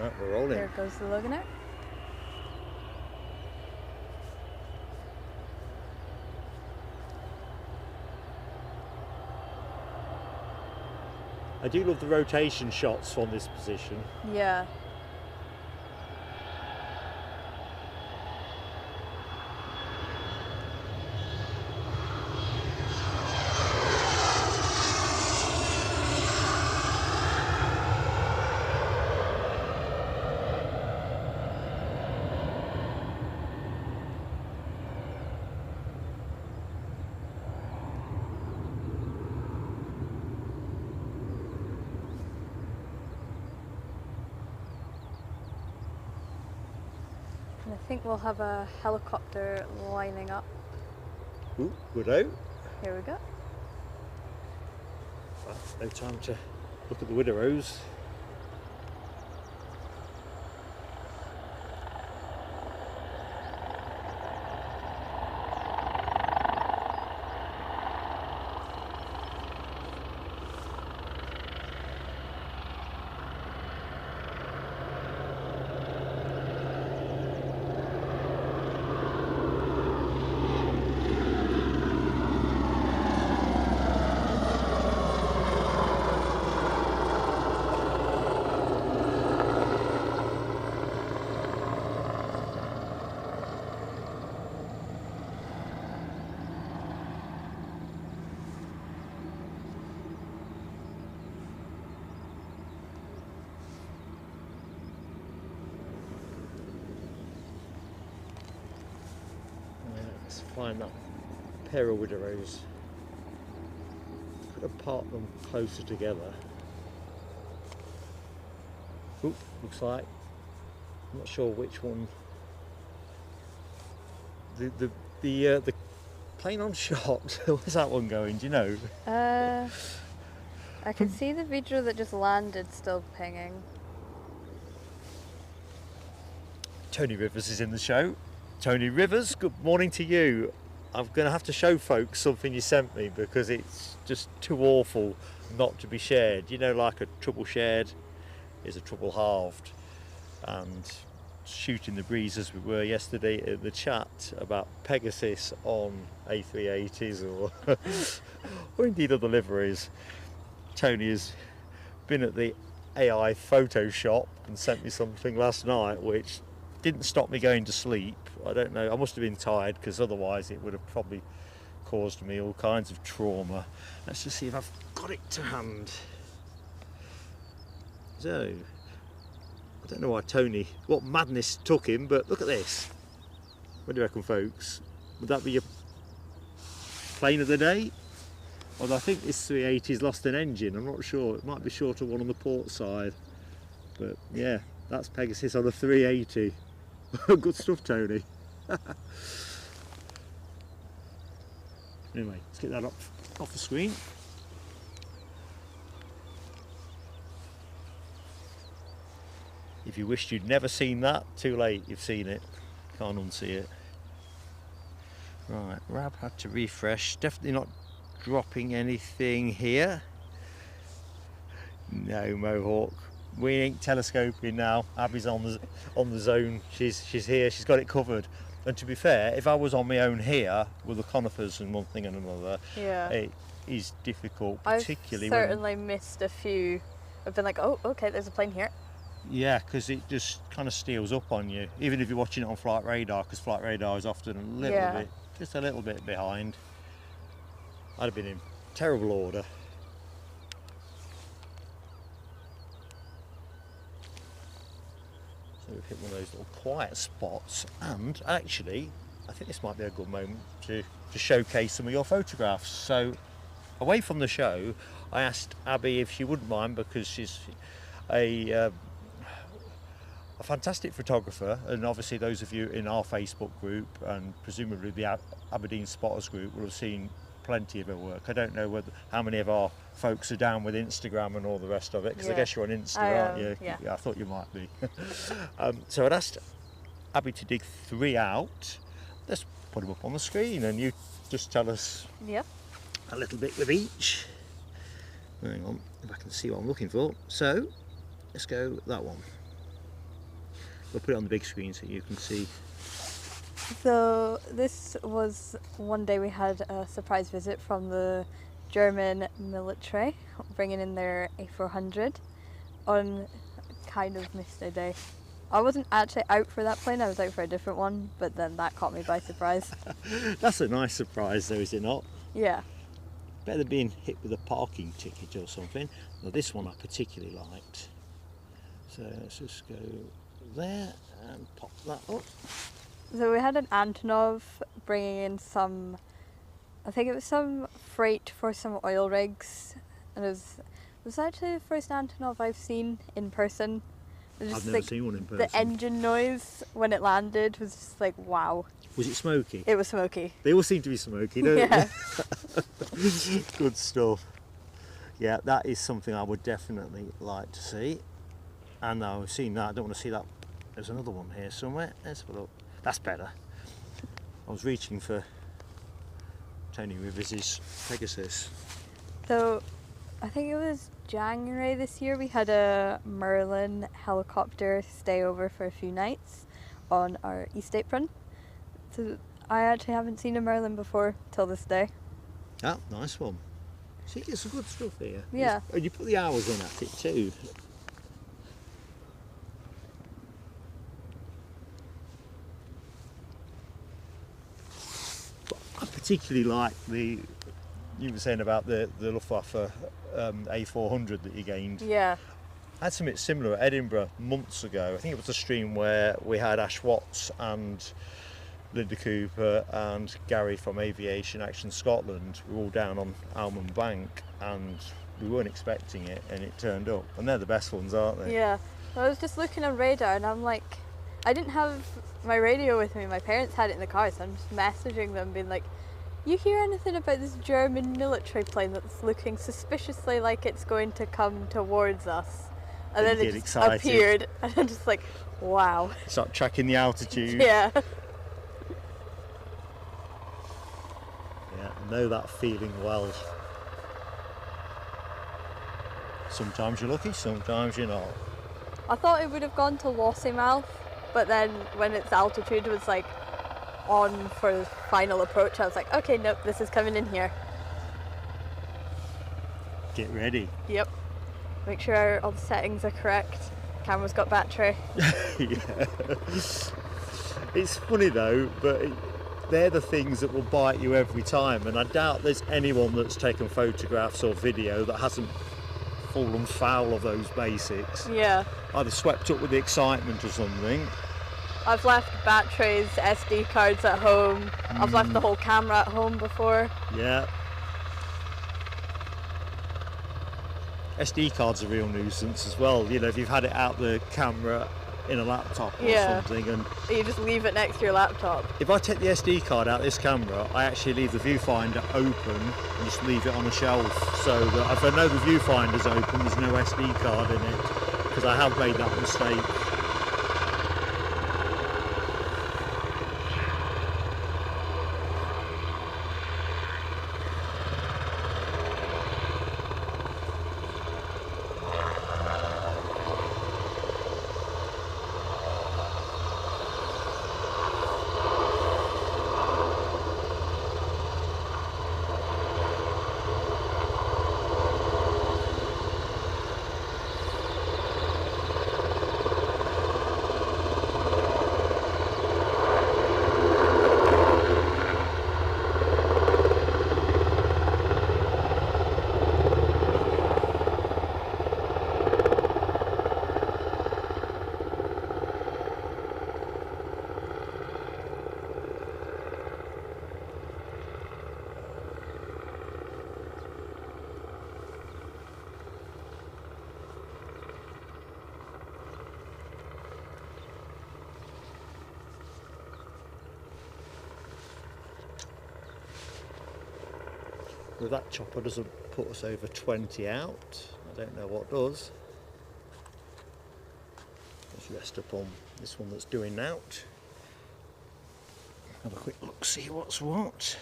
Right, we're rolling. There goes the Loganair. I do love the rotation shots from this position. Yeah. And I think we'll have a helicopter lining up. Ooh, Wideroe. Here we go. Well, no time to look at the Wideroes. Let's find that pair of Wideroes. Could have parked them closer together. Oop, looks like, I'm not sure which one. The plane on shot. Where's that one going? Do you know? I can see the Wideroe that just landed still pinging. Tony Rivers is in the show. Tony Rivers, good morning to you. I'm going to have to show folks something you sent me because it's just too awful not to be shared. You know, like a trouble shared is a trouble halved. And shooting the breeze as we were yesterday in the chat about Pegasus on A380s or indeed other liveries. Tony has been at the AI photo shop and sent me something last night which didn't stop me going to sleep. I don't know, I must have been tired because otherwise it would have probably caused me all kinds of trauma. Let's just see if I've got it to hand. So, I don't know why Tony, what madness took him, but look at this. What do you reckon, folks? Would that be your plane of the day? Although I think this 380's lost an engine, I'm not sure. It might be shorter one on the port side. But yeah, that's Pegasus on a 380. Good stuff, Tony. Anyway, let's get that off the screen. If you wished you'd never seen that, too late, you've seen it. Can't unsee it. Right, Rab had to refresh. Definitely not dropping anything here. No, Mohawk. We ain't telescoping now. Abby's on the zone. She's here. She's got it covered. And to be fair, if I was on my own here with the conifers and one thing and another, Yeah. it is difficult, particularly I've certainly missed a few. I've been like, oh, okay, there's a plane here. Yeah, because it just kind of steals up on you, even if you're watching it on flight radar, because flight radar is often a little bit, just a little bit behind. I'd have been in terrible order. So we've hit one of those little quiet spots, and actually, I think this might be a good moment to showcase some of your photographs. So, away from the show, I asked Abby if she wouldn't mind, because she's a fantastic photographer, and obviously those of you in our Facebook group and presumably the Aberdeen Spotters group will have seen plenty of her work. I don't know how many of our folks are down with Instagram and all the rest of it, because I guess you're on Insta, aren't you? Yeah. I thought you might be. So I'd asked Abby to dig 3 out. Let's put them up on the screen and you just tell us a little bit with each. Hang on, if I can see what I'm looking for. So let's go that one. We'll put it on the big screen so you can see. So this was one day we had a surprise visit from the German military bringing in their A400 on kind of misty day. I wasn't actually out for that plane, I was out for a different one, but then that caught me by surprise. That's a nice surprise though, is it not? Yeah. Better than being hit with a parking ticket or something. Now this one I particularly liked. So let's just go there and pop that up. So we had an Antonov bringing in some, I think it was some freight for some oil rigs, and it was actually the first Antonov I've seen in person. I've never seen one in person. The engine noise when it landed was just like, wow. Was it smoky? It was smoky. They all seem to be smoky, don't Yeah. they? Good stuff. Yeah, that is something I would definitely like to see. And now I've seen that, I don't want to see that. There's another one here somewhere. Let's have a look. That's better. I was reaching for Tony Rivers' Pegasus. So I think it was January this year we had a Merlin helicopter stay over for a few nights on our East Apron. So I actually haven't seen a Merlin before till this day. Ah, nice one. See, it's some good stuff here. Yeah. And you put the hours in at it too. I particularly like you were saying about the Luftwaffe A400 that you gained. Yeah. I had something similar at Edinburgh months ago. I think it was a stream where we had Ash Watts and Linda Cooper and Gary from Aviation Action Scotland. We were all down on Almond Bank and we weren't expecting it and it turned up. And they're the best ones, aren't they? Yeah. I was just looking on radar and I'm like, I didn't have my radio with me. My parents had it in the car, so I'm just messaging them being like, you hear anything about this German military plane that's looking suspiciously like it's going to come towards us? And then it just excited. appeared and I'm just like, wow. Start tracking the altitude. Yeah. Yeah, I know that feeling well. Sometimes you're lucky, sometimes you're not. I thought it would have gone to Lossiemouth, but then when its altitude was like on for the final approach, I was like, okay, nope, this is coming in here. Get ready. Yep. Make sure all the settings are correct. Camera's got battery. Yeah. It's funny though, but they're the things that will bite you every time, and I doubt there's anyone that's taken photographs or video that hasn't fallen foul of those basics. Yeah. Either swept up with the excitement or something. I've left batteries, SD cards at home. I've left the whole camera at home before. Yeah. SD cards are a real nuisance as well. You know, if you've had it out the camera in a laptop or something, and you just leave it next to your laptop. if I take the SD card out of this camera, I actually leave the viewfinder open and just leave it on a shelf, so that if I know the viewfinder's open, there's no SD card in it, because I have made that mistake. If that chopper doesn't put us over 20 out, I don't know what does. Let's rest up on this one that's doing out. Have a quick look, see what's what.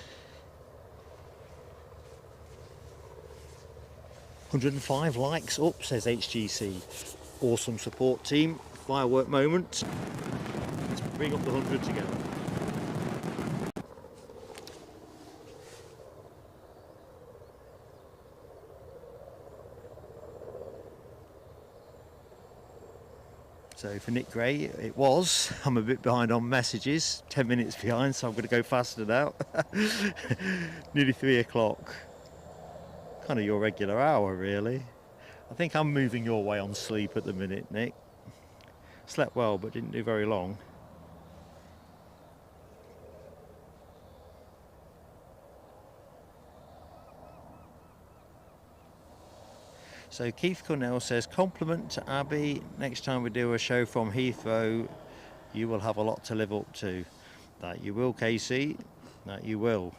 105 likes up, says HGC. Awesome support team. Firework moment. Let's bring up the 100 together. So for Nick Gray, it was. I'm a bit behind on messages, 10 minutes behind, so I'm going to go faster now. Nearly 3 o'clock. Kind of your regular hour, really. I think I'm moving your way on sleep at the minute, Nick. Slept well, but didn't do very long. So Keith Cornell says, compliment to Abbie. Next time we do a show from Heathrow, you will have a lot to live up to. That you will, Casey. That you will.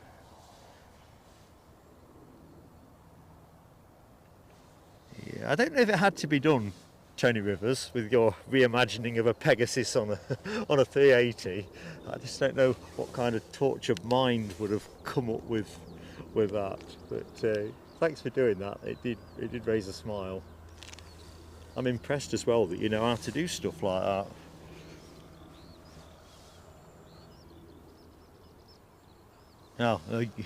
Yeah, I don't know if it had to be done, Tony Rivers, with your reimagining of a Pegasus on a on a 380. I just don't know what kind of tortured mind would have come up with that. But thanks for doing that. It did raise a smile. I'm impressed as well that you know how to do stuff like that. Oh,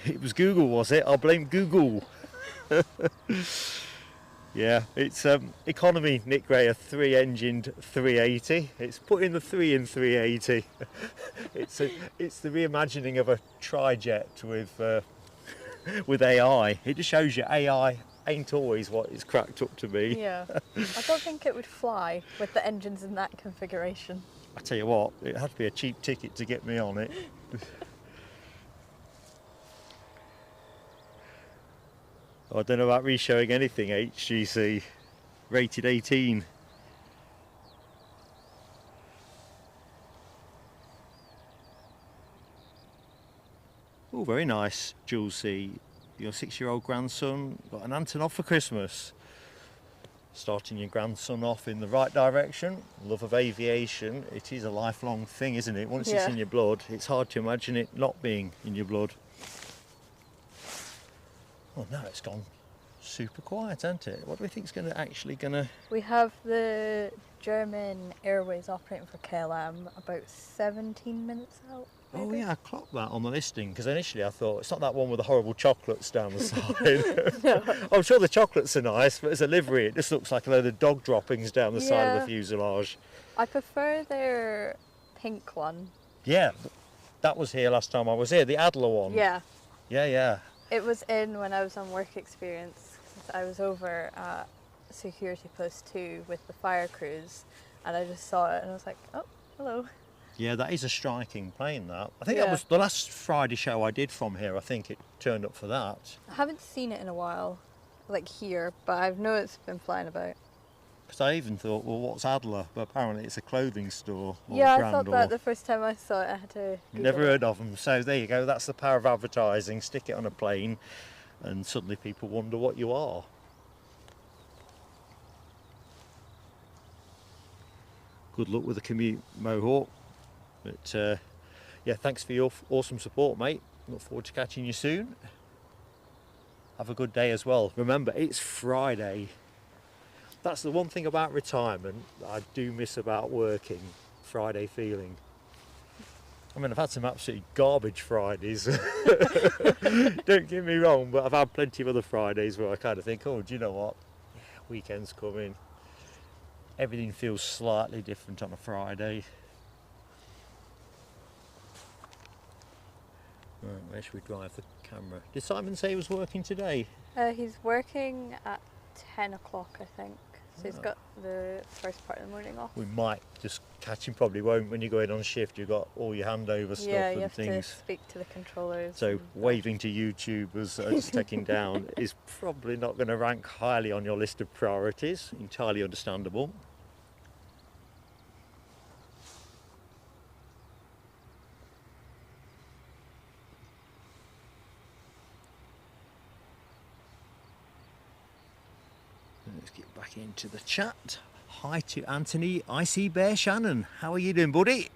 it was Google, was it? I'll blame Google. Yeah, it's economy Nick Gray, a 3-engined 380. It's putting the 3 in 380. It's the reimagining of a trijet with AI. It just shows you AI ain't always what it's cracked up to be. Yeah. I don't think it would fly with the engines in that configuration. I tell you what, it had to be a cheap ticket to get me on it. I don't know about re-showing anything HGC. Rated 18. Oh, very nice, Jules C. Your 6-year-old grandson got an Antonov for Christmas. Starting your grandson off in the right direction. Love of aviation. It is a lifelong thing, isn't it? Once it's in your blood, it's hard to imagine it not being in your blood. Oh, now it's gone super quiet, hasn't it? What do we think is actually going to... We have the German Airways operating for KLM about 17 minutes out. Oh yeah, I clocked that on the listing, because initially I thought, it's not that one with the horrible chocolates down the side. No. I'm sure the chocolates are nice, but as a livery it just looks like a load of dog droppings down the side of the fuselage. I prefer their pink one. Yeah, that was here last time I was here, the Adler one. Yeah. Yeah. It was in when I was on work experience. I was over at Security Post 2 with the fire crews, and I just saw it and I was like, oh, hello. Yeah, that is a striking plane, that. I think that was the last Friday show I did from here. I think it turned up for that. I haven't seen it in a while, like here, but I know it's been flying about. Because I even thought, well, what's Adler? But apparently it's a clothing store. Or Yeah, brand, I thought that the first time I saw it. I had to Google never it. heard of them. So there you go. That's the power of advertising. Stick it on a plane, and suddenly people wonder what you are. Good luck with the commute, Mohawk. But yeah, thanks for your awesome support, mate. Look forward to catching you soon. Have a good day as well. Remember, it's Friday. That's the one thing about retirement that I do miss about working. Friday feeling. I mean, I've had some absolutely garbage Fridays. Don't get me wrong, but I've had plenty of other Fridays where I kind of think, oh, do you know what? Yeah, weekend's coming. Everything feels slightly different on a Friday. Right, where should we drive the camera? Did Simon say he was working today? He's working at 10 o'clock, I think. So he's got the first part of the morning off. We might just catch him, probably won't, when you go in on shift. You've got all your handover stuff Yeah, you and have things. to speak to the controllers. So waving to YouTubers just taking down is probably not going to rank highly on your list of priorities. Entirely understandable. Let's get back into the chat. Hi to Anthony Icy Bear Shannon. How are you doing, buddy?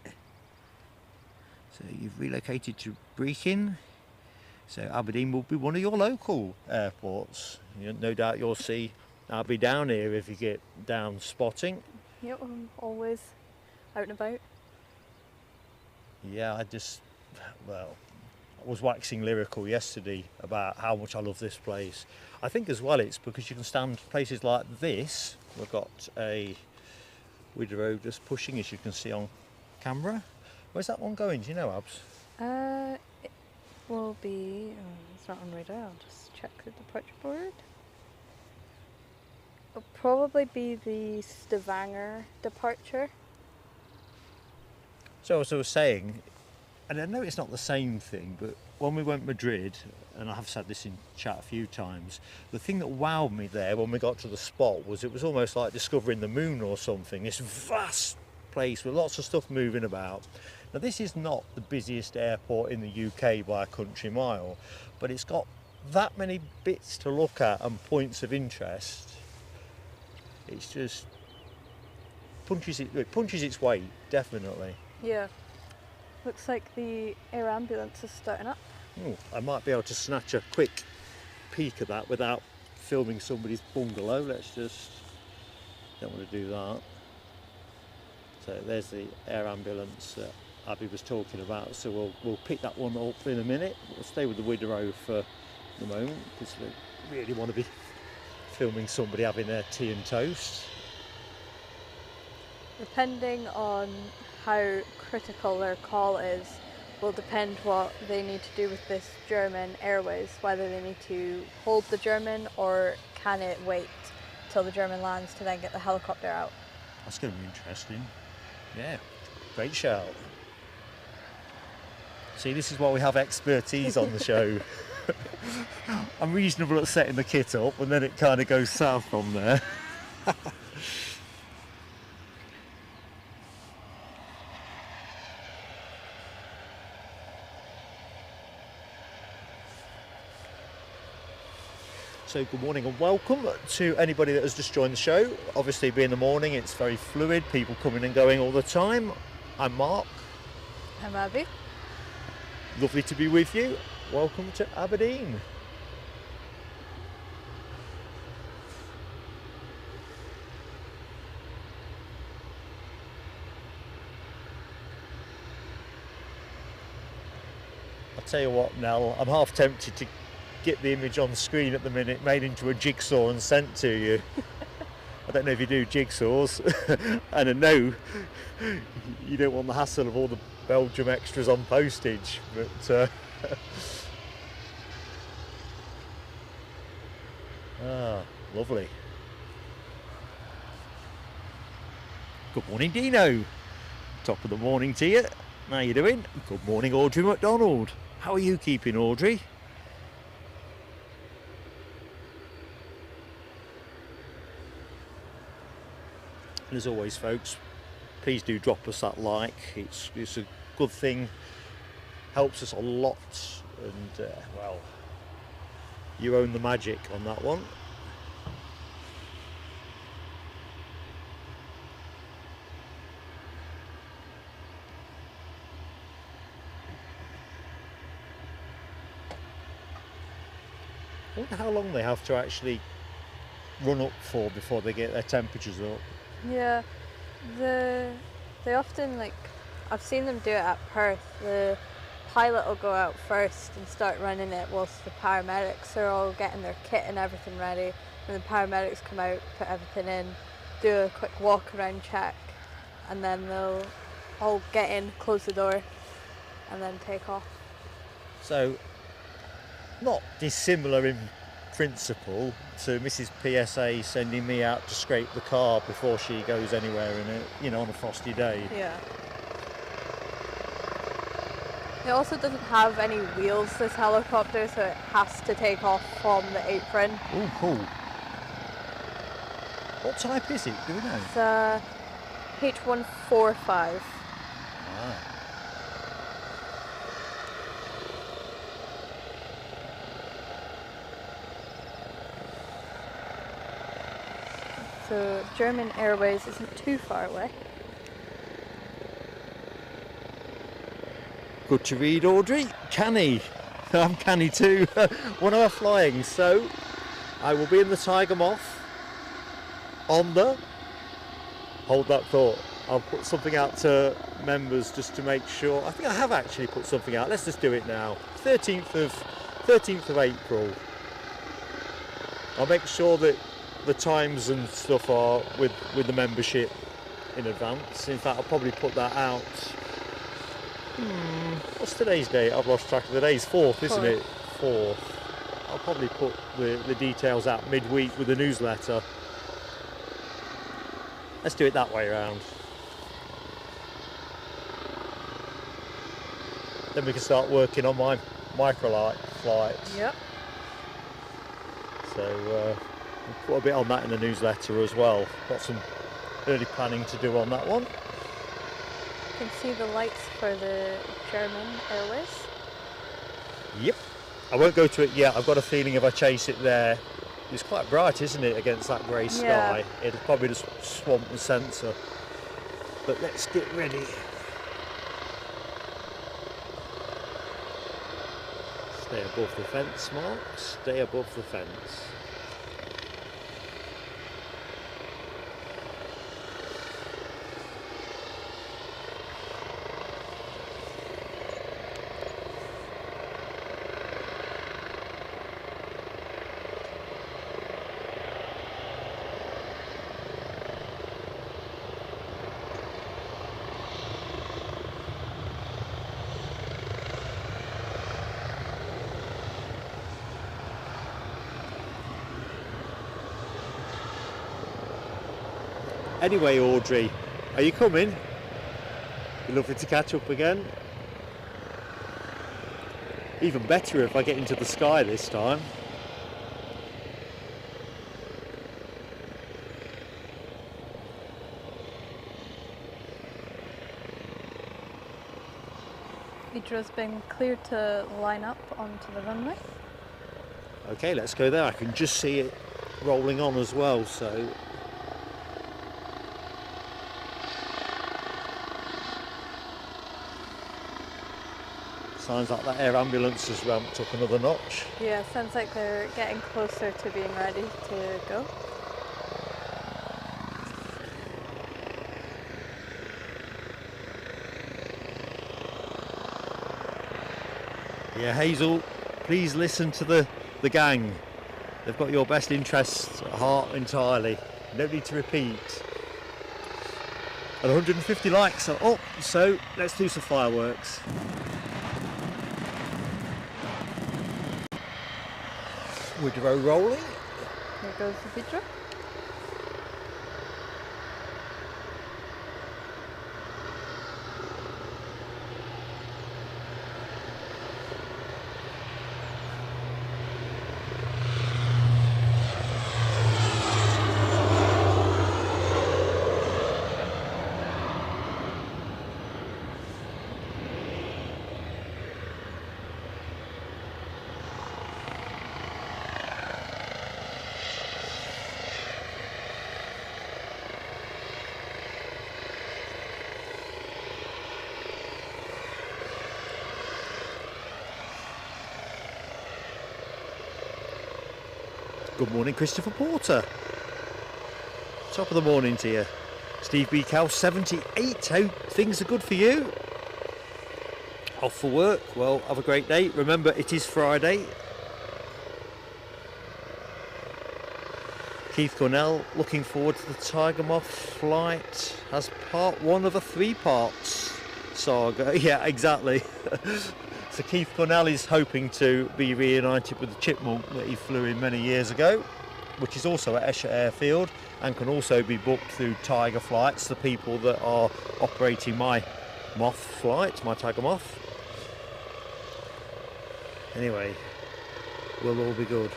So you've relocated to Brechin. So Aberdeen will be one of your local airports. No doubt you'll see Abbie down here if you get down spotting. Yep, I'm always out and about. Yeah, I was waxing lyrical yesterday about how much I love this place. I think as well it's because you can stand places like this. We've got a Wideroe just pushing, as you can see on camera. Where's that one going? Do you know, Abs? It will be. Oh, it's not on radar. I'll just check the departure board. It'll probably be the Stavanger departure. So as I was saying, and I know it's not the same thing, but when we went Madrid, and I have said this in chat a few times, the thing that wowed me there when we got to the spot was it was almost like discovering the moon or something. This vast place with lots of stuff moving about. Now this is not the busiest airport in the UK by a country mile, but it's got that many bits to look at and points of interest. It's just it punches its weight, definitely. Yeah. Looks like the air ambulance is starting up. Oh, I might be able to snatch a quick peek at that without filming somebody's bungalow. Let's just, don't want to do that. So there's the air ambulance that Abby was talking about. So we'll pick that one up in a minute. We'll stay with the Wideroe for the moment because we really want to be filming somebody having their tea and toast. Depending on how critical their call is, will depend what they need to do with this German Airways, whether they need to hold the German or can it wait till the German lands to then get the helicopter out. That's going to be interesting. Yeah, great shout. See, this is why we have expertise on the show. I'm reasonable at setting the kit up and then it kind of goes south from there. So good morning and welcome to anybody that has just joined the show. Obviously being the morning, it's very fluid, people coming and going all the time. I'm Mark. I'm Abbie. Lovely to be with you. Welcome to Aberdeen. I'll tell you what, Nell, I'm half tempted to get the image on screen at the minute made into a jigsaw and sent to you. I don't know if you do jigsaws, and I know you don't want the hassle of all the Belgium extras on postage, but lovely. Good morning, Dino. Top of the morning to you. How you doing? Good morning, Audrey McDonald. How are you keeping, Audrey? And as always, folks, please do drop us that like. It's a good thing, helps us a lot, and well, you own the magic on that one. I wonder how long they have to actually run up for before they get their temperatures up. Yeah, they often, like, I've seen them do it at Perth. The pilot will go out first and start running it whilst the paramedics are all getting their kit and everything ready. And the paramedics come out, put everything in, do a quick walk around check, and then they'll all get in, close the door, and then take off. So, not dissimilar in principle to Mrs. PSA sending me out to scrape the car before she goes anywhere in it, you know, on a frosty day. Yeah. It also doesn't have any wheels, this helicopter, so it has to take off from the apron. Oh, cool. What type is it? Do we know? It's a H145. Ah. So German Airways isn't too far away. Good to read, Audrey. Canny. I'm canny too. When am I flying? So I will be in the Tiger Moth on the... Hold that thought. I'll put something out to members just to make sure. I think I have actually put something out. Let's just do it now. 13th of April. I'll make sure that the times and stuff are with the membership in advance. In fact, I'll probably put that out. What's today's date? I've lost track of the days. 4th, isn't it? 4th. I'll probably put the details out midweek with the newsletter. Let's do it that way around. Then we can start working on my microlight flights. Yep. So we'll put a bit on that in the newsletter as well. Got some early planning to do on that one. You can see the lights for the German Airways. Yep. I won't go to it yet. I've got a feeling if I chase it there, it's quite bright, isn't it, against that grey sky? Yeah. It'll probably just swamp the sensor. But let's get ready. Stay above the fence, Mark. Stay above the fence. Anyway, Audrey, are you coming? Be lovely to catch up again. Even better if I get into the sky this time. Wideroe's been cleared to line up onto the runway. Okay, let's go there. I can just see it rolling on as well, so sounds like that air ambulance has ramped up another notch. Yeah, sounds like they're getting closer to being ready to go. Yeah, Hazel, please listen to the gang. They've got your best interests at heart entirely. No need to repeat. And 150 likes are up, so let's do some fireworks. Wideroe rolling. Here goes the Wideroe. Good morning, Christopher Porter. Top of the morning to you. Steve B. Cow, 78. How things are good for you? Off for work? Well, have a great day. Remember, it is Friday. Keith Cornell, looking forward to the Tiger Moth flight as part one of a 3-parts saga. Yeah, exactly. So Keith Cornell is hoping to be reunited with the Chipmunk that he flew in many years ago, which is also at Esher Airfield and can also be booked through Tiger Flights, the people that are operating my Moth flight, my Tiger Moth. Anyway, we'll all be good.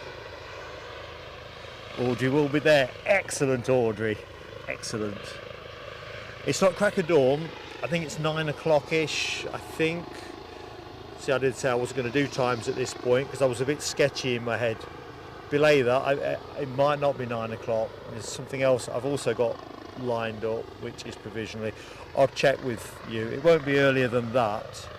Audrey will be there. Excellent, Audrey. Excellent. It's not crack of dawn. I think it's 9 o'clock-ish, I think. See, I did say I wasn't going to do times at this point because I was a bit sketchy in my head. Belay that, it might not be 9 o'clock. There's something else I've also got lined up, which is provisionally. I'll check with you. It won't be earlier than that.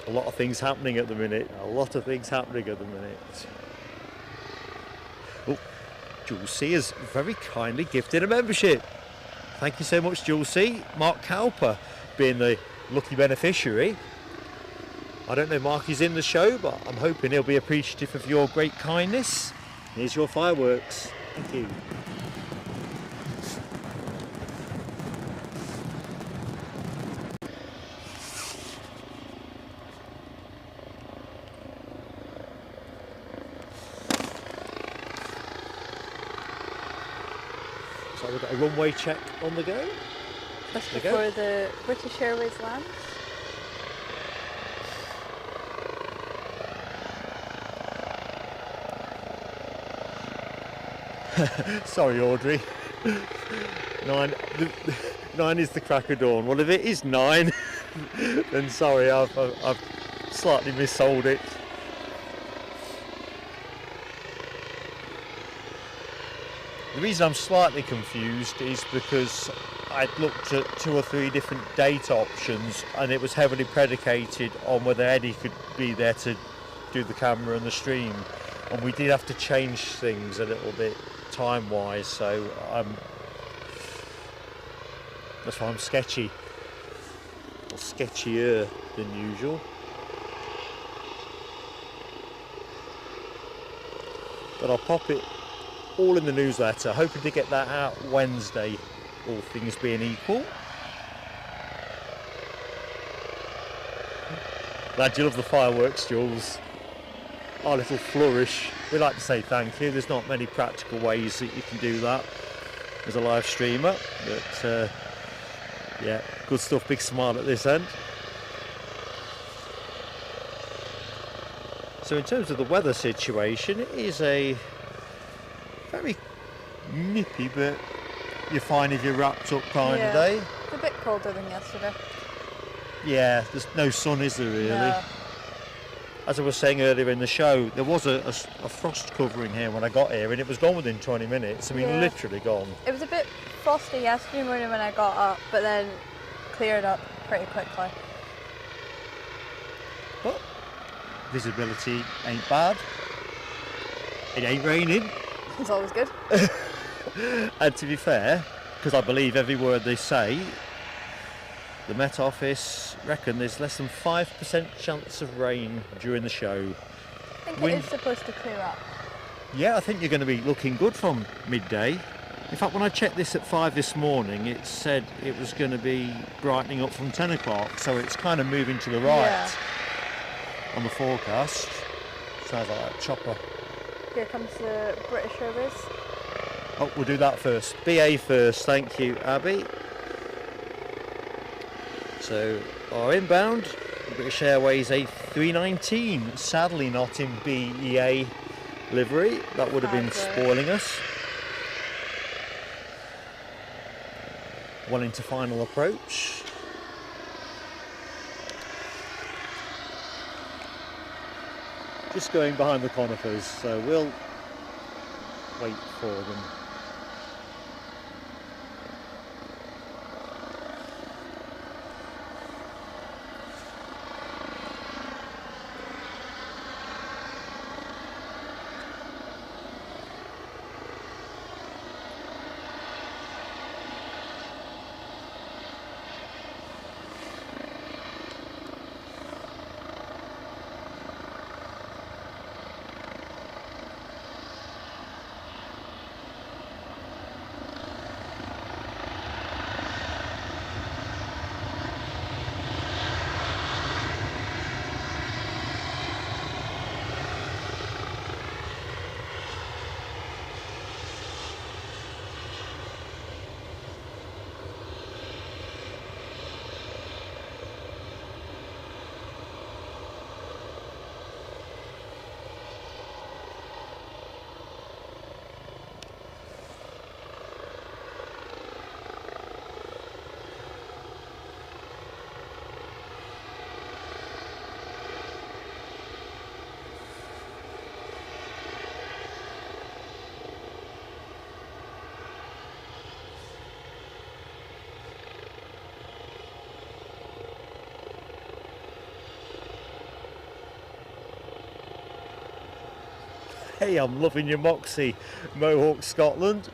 A lot of things happening at the minute. A lot of things happening at the minute. Oh, Jules C has very kindly gifted a membership. Thank you so much, Jules C. Mark Cowper being the lucky beneficiary. I don't know if Mark is in the show, but I'm hoping he'll be appreciative of your great kindness. Here's your fireworks. Thank you. So we've got a runway check on the go. Just before the British Airways lands. Sorry, Audrey. 9 is the crack of dawn. Well, if it is 9, then sorry, I've slightly missold it. The reason I'm slightly confused is because I'd looked at 2 or 3 different date options, and it was heavily predicated on whether Eddie could be there to do the camera and the stream, and we did have to change things a little bit time-wise, so that's why I'm sketchy, or sketchier than usual. But I'll pop it all in the newsletter, hoping to get that out Wednesday, all things being equal. Glad you love the fireworks, Jules. Our little flourish. We like to say thank you. There's not many practical ways that you can do that as a live streamer, but yeah, good stuff. Big smile at this end. So in terms of the weather situation, it is a very nippy, but you're fine if you're wrapped up kind of day. It's a bit colder than yesterday. Yeah, there's no sun, is there really? No. As I was saying earlier in the show, there was a frost covering here when I got here, and it was gone within 20 minutes. I mean, literally gone. It was a bit frosty yesterday morning when I got up, but then cleared up pretty quickly. But visibility ain't bad. It ain't raining. It's always good. And to be fair, because I believe every word they say, the Met Office reckon there's less than 5% chance of rain during the show. I think it is supposed to clear up. Yeah, I think you're going to be looking good from midday. In fact, when I checked this at 5 this morning, it said it was going to be brightening up from 10 o'clock, so it's kind of moving to the right on the forecast. Sounds like that chopper. Here comes the British Airways. Oh, we'll do that first. BA first, thank you, Abby. So, our inbound, British Airways A319, sadly not in BEA livery. That would have been spoiling us. Well into final approach. Just going behind the conifers, so we'll wait for them. Hey, I'm loving your Moxie, Mohawk, Scotland.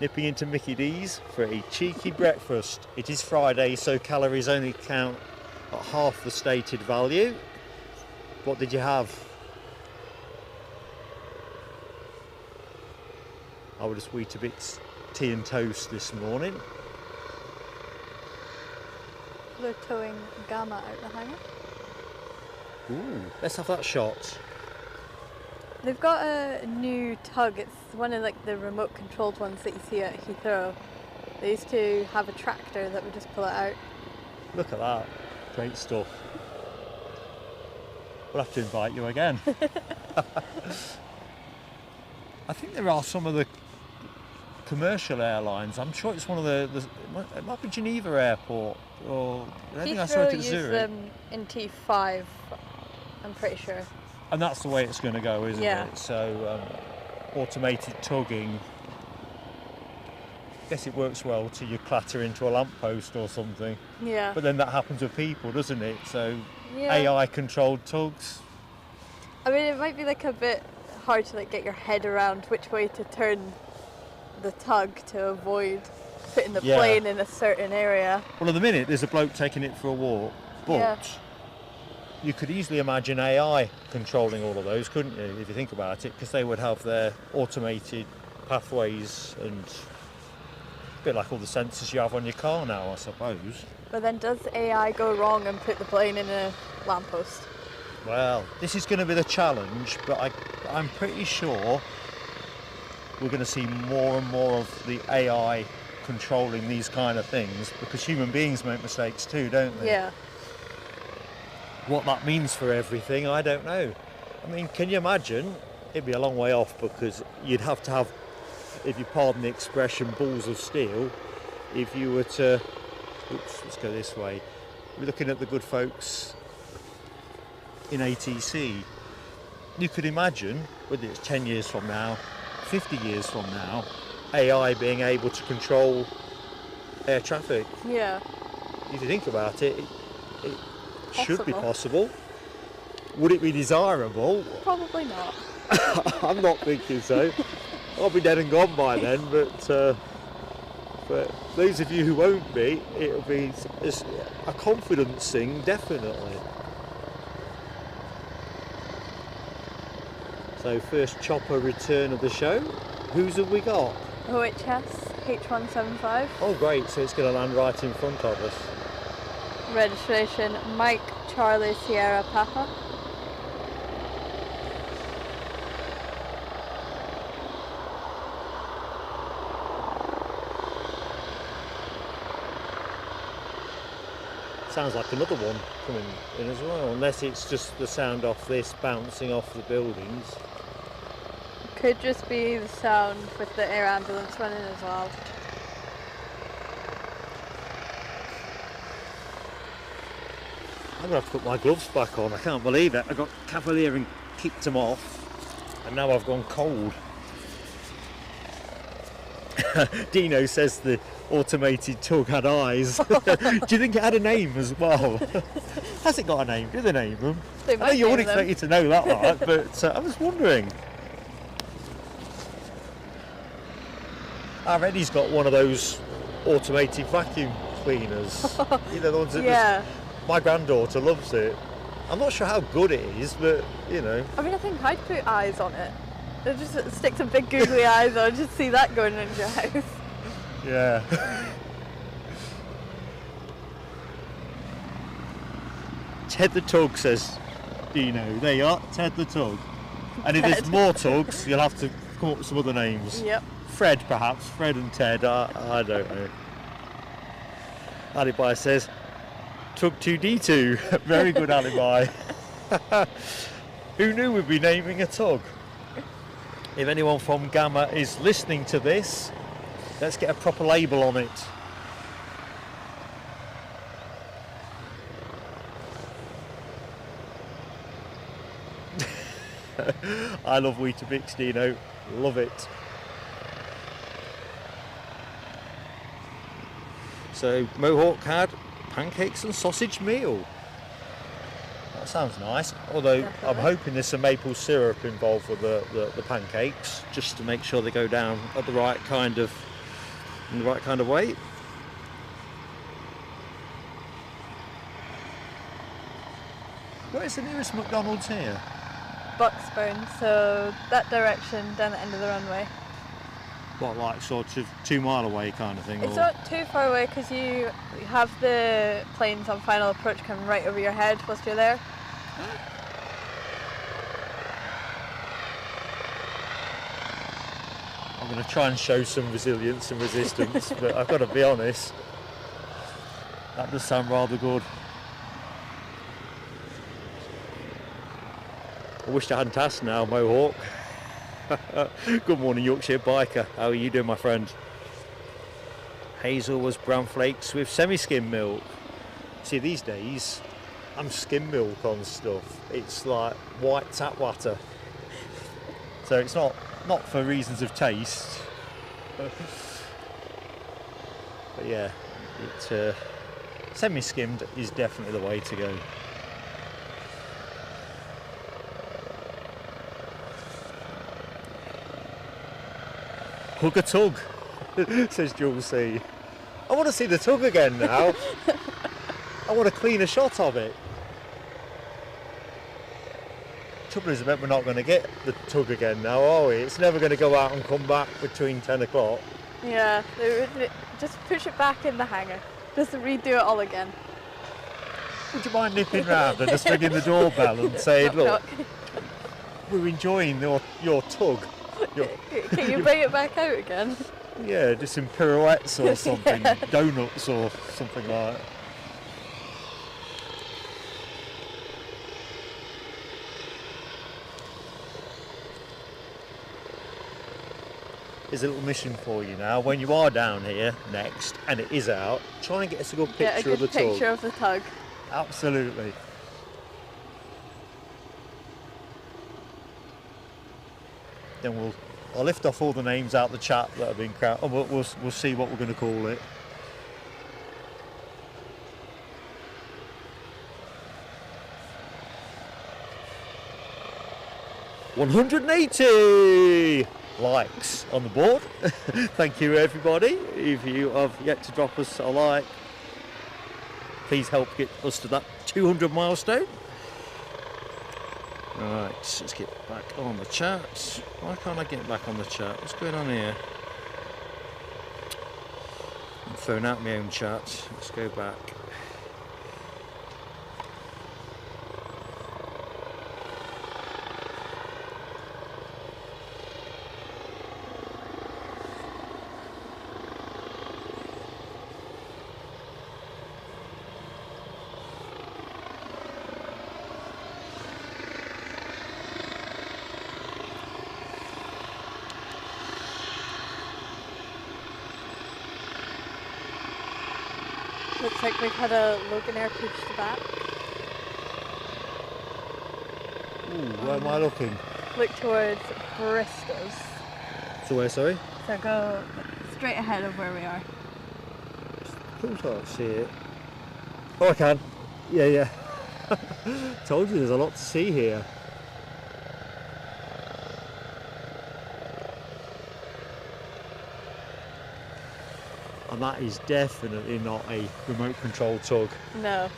Nipping into Mickey D's for a cheeky breakfast. It is Friday, so calories only count at half the stated value. What did you have? I would just Weetabix tea and toast this morning. They're towing Gamma out the hangar. Ooh, let's have that shot. They've got a new tug. It's one of like the remote controlled ones that you see at Heathrow. They used to have a tractor that would just pull it out. Look at that. Great stuff. We'll have to invite you again. I think there are some of the commercial airlines. I'm sure it's one of it might be Geneva Airport, or I think I saw it at Heathrow Zurich. use them in T5, I'm pretty sure. And that's the way it's going to go, isn't Yeah. it? So automated tugging. I guess it works well till you clatter into a lamppost or something. Yeah. But then that happens with people, doesn't it? So Yeah. AI controlled tugs. I mean, it might be like a bit hard to like get your head around which way to turn the tug to avoid putting the Yeah. plane in a certain area. Well, at the minute there's a bloke taking it for a walk, but Yeah. you could easily imagine AI controlling all of those, couldn't you, if you think about it? Because they would have their automated pathways and a bit like all the sensors you have on your car now, I suppose. But then does AI go wrong and put the plane in a lamppost? Well, this is going to be the challenge, but I'm pretty sure we're going to see more and more of the AI controlling these kind of things, because human beings make mistakes too, don't they? Yeah. What that means for everything, I don't know. I mean, can you imagine? It'd be a long way off, because you'd have to have, if you pardon the expression, balls of steel, if you were to, oops, let's go this way. We're looking at the good folks in ATC. You could imagine, whether it's 10 years from now, 50 years from now, AI being able to control air traffic. Yeah. If you think about it, it should be Possible. possible. Would it be desirable? Probably not. I'm not thinking so. I'll be dead and gone by then, but those of you who won't be, it'll be a confidence thing, definitely. So first chopper return of the show. Whose have we got? OHS H175. Oh great, so it's going to land right in front of us. Registration Mike Charlie Sierra Papa. Sounds like another one coming in as well, unless it's just the sound off this bouncing off the buildings. Could just be the sound with the air ambulance running as well. I'm going to have to put my gloves back on, I can't believe it. I got cavalier and kicked them off, and now I've gone cold. Dino says the automated tug had eyes. Do you think it had a name as well? Has it got a name? Do they name them? They I know might you wouldn't name them. expect you to know that, right? But I was wondering. I read he's got one of those automated vacuum cleaners. You know, the ones that Yeah. my granddaughter loves it. I'm not sure how good it is, but you know. I mean, I think I'd put eyes on it. I'd just stick some big googly eyes on, just see that going into your house. Yeah. Ted the Tug, says Dino. There you are, Ted the Tug. And if there's Ted. more tugs, you'll have to come up with some other names. Yep. Fred, perhaps. Fred and Ted. I don't know. Alibi says, Tug 2D2. Very good alibi. Who knew we'd be naming a tug? If anyone from Gamma is listening to this, let's get a proper label on it. I love Weetabix, Dino. Love it. So Mohawk had pancakes and sausage meal. That sounds nice. Although Definitely. I'm hoping there's some maple syrup involved with the pancakes, just to make sure they go down at the right kind of way. Where's the nearest McDonald's here? Bucksburn, so that direction down the end of the runway. What, like sort of 2 mile away kind of thing? It's or? not too far away because you have the planes on final approach coming right over your head whilst you're there. I'm going to try and show some resilience and resistance, but I've got to be honest, that does sound rather good. I wish I hadn't asked now, Mohawk. Good morning, Yorkshire biker. How are you doing, my friend? Hazel was brown flakes with semi-skim milk. See, these days, I'm skim milk on stuff. It's like white tap water. So it's not for reasons of taste. But yeah, semi-skimmed is definitely the way to go. Hug a tug, says Jules C. I want to see the tug again now. I want a cleaner shot of it. Trouble is, I bet we're not going to get the tug again now, are we? It's never going to go out and come back between 10 o'clock. Yeah, just push it back in the hangar. Just redo it all again. Would you mind nipping round and just ringing the doorbell and saying, look, we're enjoying your tug. Can you bring it back out again? Yeah, just some pirouettes or something, Yeah. donuts or something like that. Here's a little mission for you now. When you are down here next, and it is out, try and get us a good picture of the tug. Picture of the tug. Absolutely. Then I'll lift off all the names out the chat that have been crowded, and we'll see what we're going to call it. $180 likes on the board. Thank you, everybody. If you have yet to drop us a like, please help get us to that 200 milestone. Right, let's get back on the chat. Why can't I get back on the chat? What's going on here? I'm throwing out my own chat. Let's go back. Looks like we've had a Loganair pushed back. Ooh, where am I looking? Look towards Bristol's. So where, sorry? So go straight ahead of where we are. I can't see it. Oh, I can. Yeah. Told you there's a lot to see here. And that is definitely not a remote control tug. No.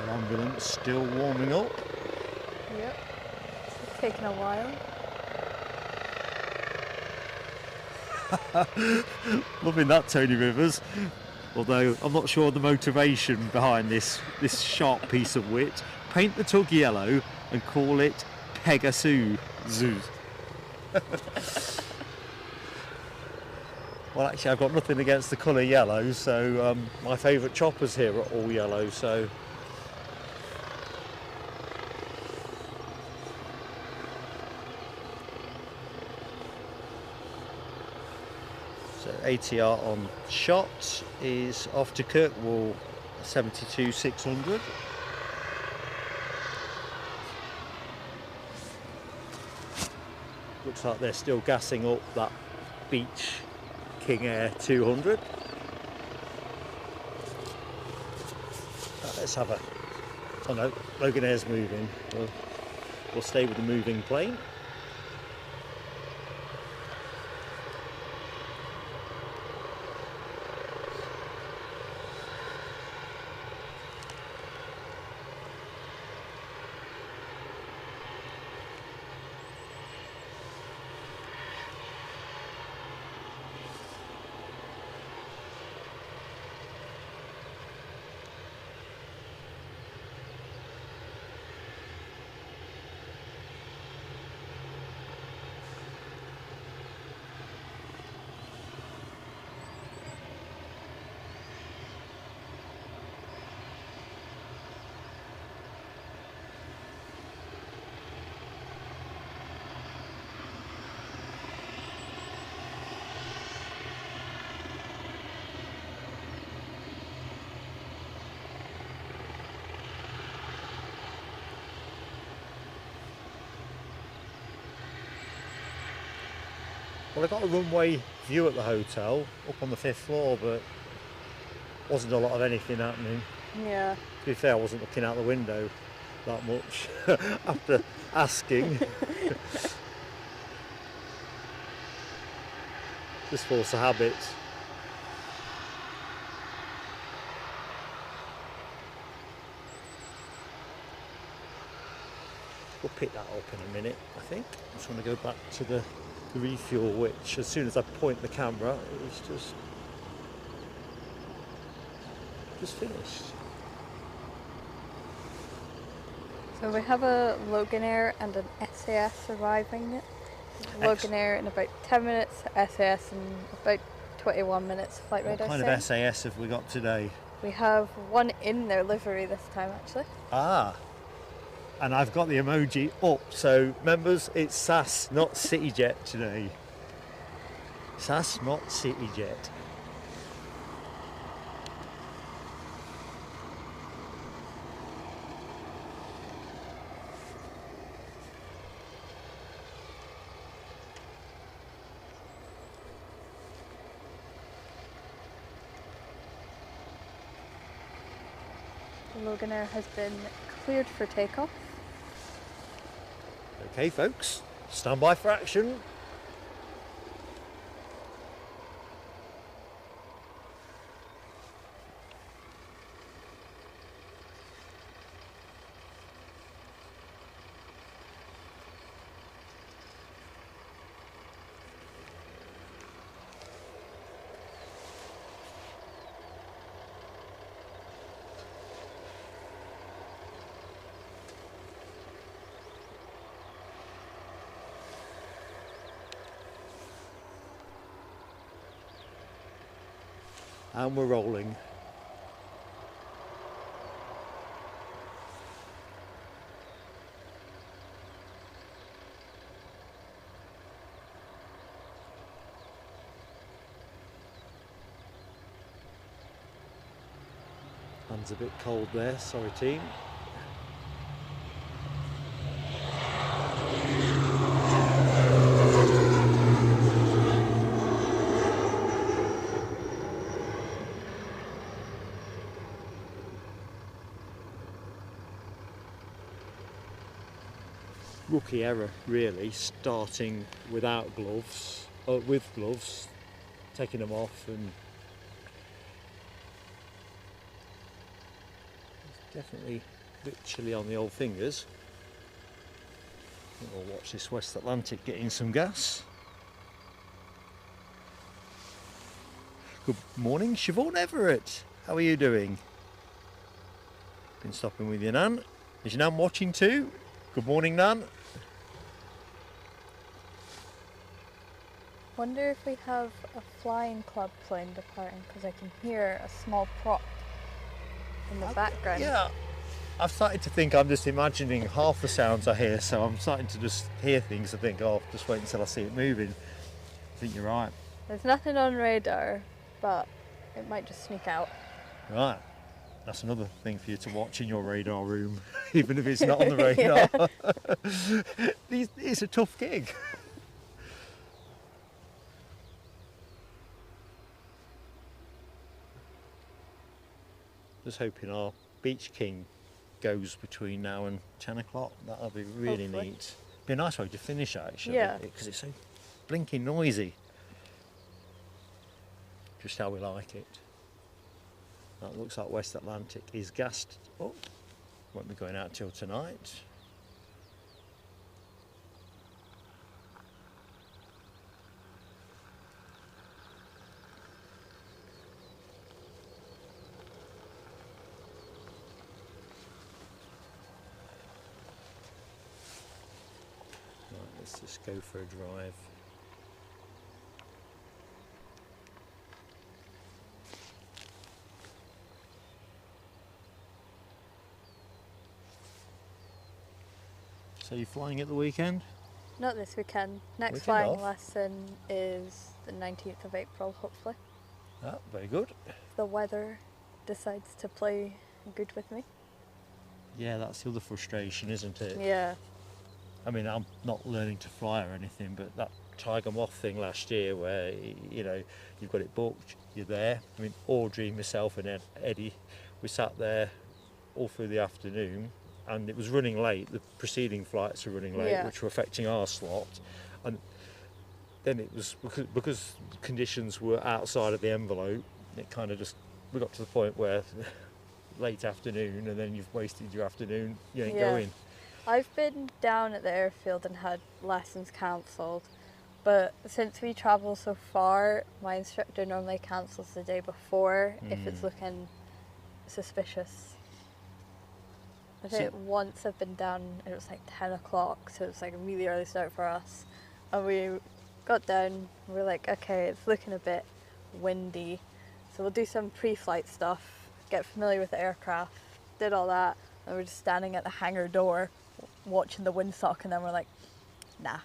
Ambulance still warming up. Yep. It's taken a while. Loving that, Tony Rivers. Although I'm not sure the motivation behind this sharp piece of wit. Paint the tug yellow and call it Pegasus. Well, actually, I've got nothing against the colour yellow, so my favourite choppers here are all yellow, so... So ATR on shot is off to Kirkwall 72,600. Looks like they're still gassing up that Beach King Air 200. Let's have a... Oh no, Loganair's moving. We'll stay with the moving plane. Well, I got a runway view at the hotel up on the 5th floor, but wasn't a lot of anything happening. Yeah. To be fair, I wasn't looking out the window that much after asking. Just force a habit. We'll pick that up in a minute, I think. I just want to go back to the refuel, which as soon as I point the camera, it's just finished. So we have a Loganair and an SAS arriving. Loganair in about 10 minutes, SAS in about 21 minutes flight radar. What kind of SAS have we got today? We have one in their livery this time, actually. Ah, and I've got the emoji up, so members, it's SAS, not easyJet today. SAS, not easyJet. The Loganair has been cleared for takeoff. Okay, folks, stand by for action. And we're rolling. Hands a bit cold there, sorry team. Rookie error really, starting without gloves, with gloves, taking them off, and it's definitely a bit chilly on the old fingers. We'll watch this West Atlantic getting some gas. Good morning, Siobhan Everett. How are you doing? Been stopping with your Nan. Is your Nan watching too? Good morning, Nan. Wonder if we have a flying club plane departing, because I can hear a small prop in the background. Yeah, I've started to think I'm just imagining half the sounds I hear, so I'm starting to just hear things. I think, oh, just wait until I see it moving. I think you're right. There's nothing on radar, but it might just sneak out. Right. That's another thing for you to watch in your radar room, even if it's not on the radar. It's a tough gig. Just hoping our Beach King goes between now and 10 o'clock. That'll be really Hopefully. neat. Be a nice way to finish, actually, Yeah. because it's so blinking noisy. Just how we like it. That looks like West Atlantic is gassed up. Won't be going out till tonight. Right, let's just go for a drive. So you're flying at the weekend? Not this weekend. Next Weekend flying off. lesson is the 19th of April, hopefully. Ah, very good. If the weather decides to play good with me. Yeah, that's the other frustration, isn't it? Yeah. I mean, I'm not learning to fly or anything, but that Tiger Moth thing last year where, you know, you've got it booked, you're there. I mean, Audrey, myself and Eddie, we sat there all through the afternoon and it was running late. The preceding flights were running late, Yeah. which were affecting our slot. And then it was, because conditions were outside of the envelope, it kind of just, we got to the point where late afternoon and then you've wasted your afternoon, you ain't Yeah. going. I've been down at the airfield and had lessons cancelled, but since we travel so far, my instructor normally cancels the day before if it's looking suspicious. I think once I've been down, it was like 10 o'clock, so it was like a really early start for us. And we got down, we were like, okay, it's looking a bit windy, so we'll do some pre-flight stuff, get familiar with the aircraft, did all that, and we're just standing at the hangar door watching the windsock, and then we're like, nah,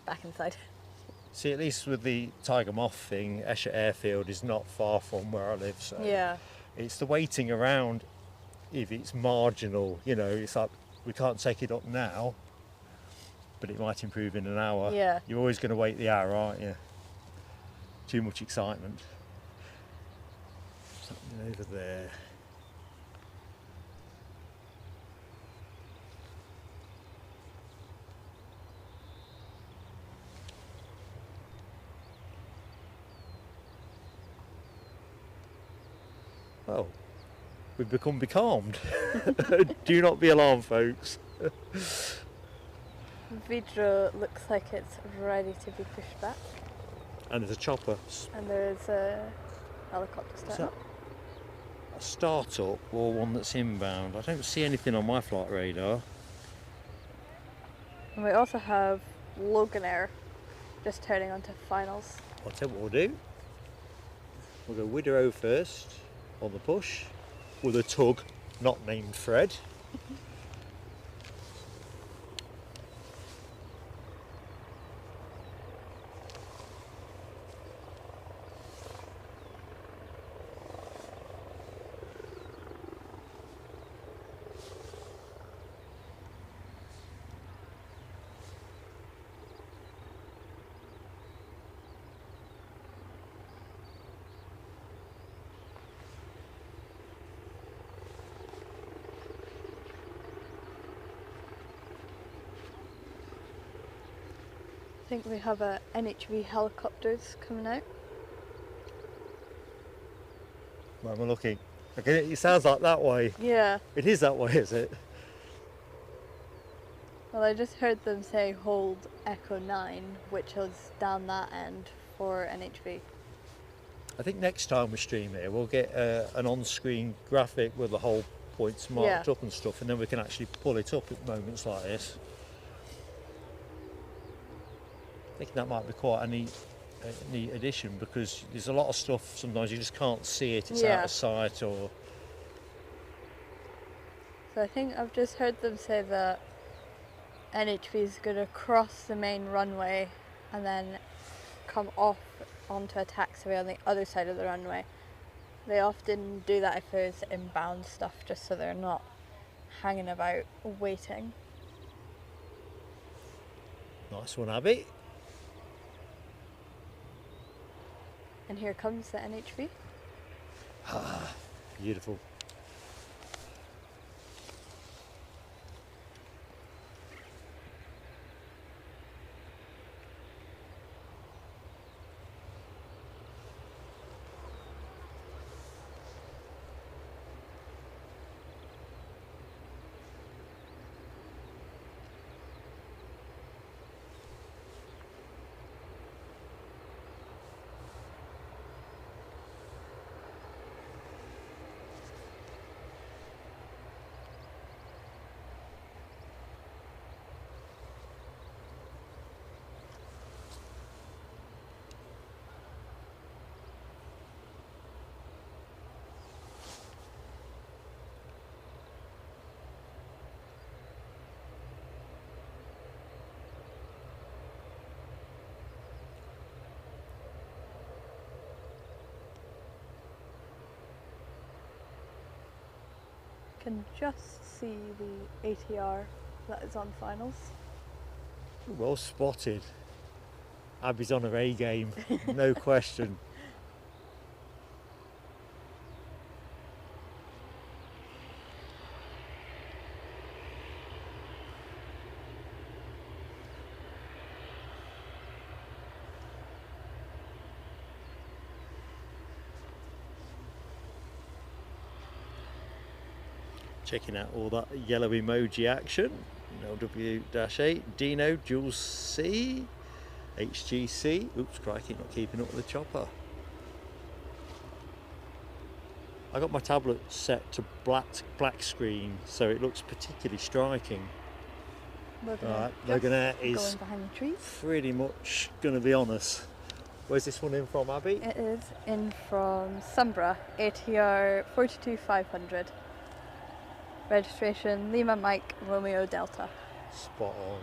back inside. See, at least with the Tiger Moth thing, Esher Airfield is not far from where I live, so Yeah, it's the waiting around. If it's marginal, you know, it's like we can't take it up now, but it might improve in an hour. Yeah. You're always going to wait the hour, aren't you? Too much excitement. Something over there. Oh, we've become becalmed. Do not be alarmed, folks. Wideroe looks like it's ready to be pushed back, And there's a chopper. and there's a helicopter Is starting that up. a start-up or one that's inbound? I don't see anything on my flight radar. And we also have Loganair just turning onto finals. I'll tell you what we'll do. We'll go Wideroe first on the push with a tug not named Fred. I think we have a NHV helicopters coming out. Where am I looking? Okay, it sounds like that way. Yeah, It is that way, is it? well, I just heard them say hold Echo 9, which is down that end for NHV. I think next time we stream here, we'll get an on-screen graphic with the whole points marked Yeah. up and stuff, and then we can actually pull it up at moments like this. I think that might be quite a neat a neat addition, because there's a lot of stuff sometimes you just can't see it, it's Yeah. out of sight. Or So I think I've just heard them say that NHV is going to cross the main runway and then come off onto a taxiway on the other side of the runway. They often do that if there's inbound stuff, just so they're not hanging about waiting. nice one, Abby. And here comes the NHV. Beautiful. Can just see the ATR that is on finals. Well spotted. Abby's on her A game, no question. Checking out all that yellow emoji action. LW-8, Dino, Jules C, HGC. Oops, crikey, not keeping up with the chopper. I got my tablet set to black screen, so it looks particularly striking. Right, Loganair is going behind the trees. pretty much going to be on us. Where's this one in from, Abby? It is in from Sunborough, ATR 42500. Registration Lima Mike Romeo Delta. Spot on.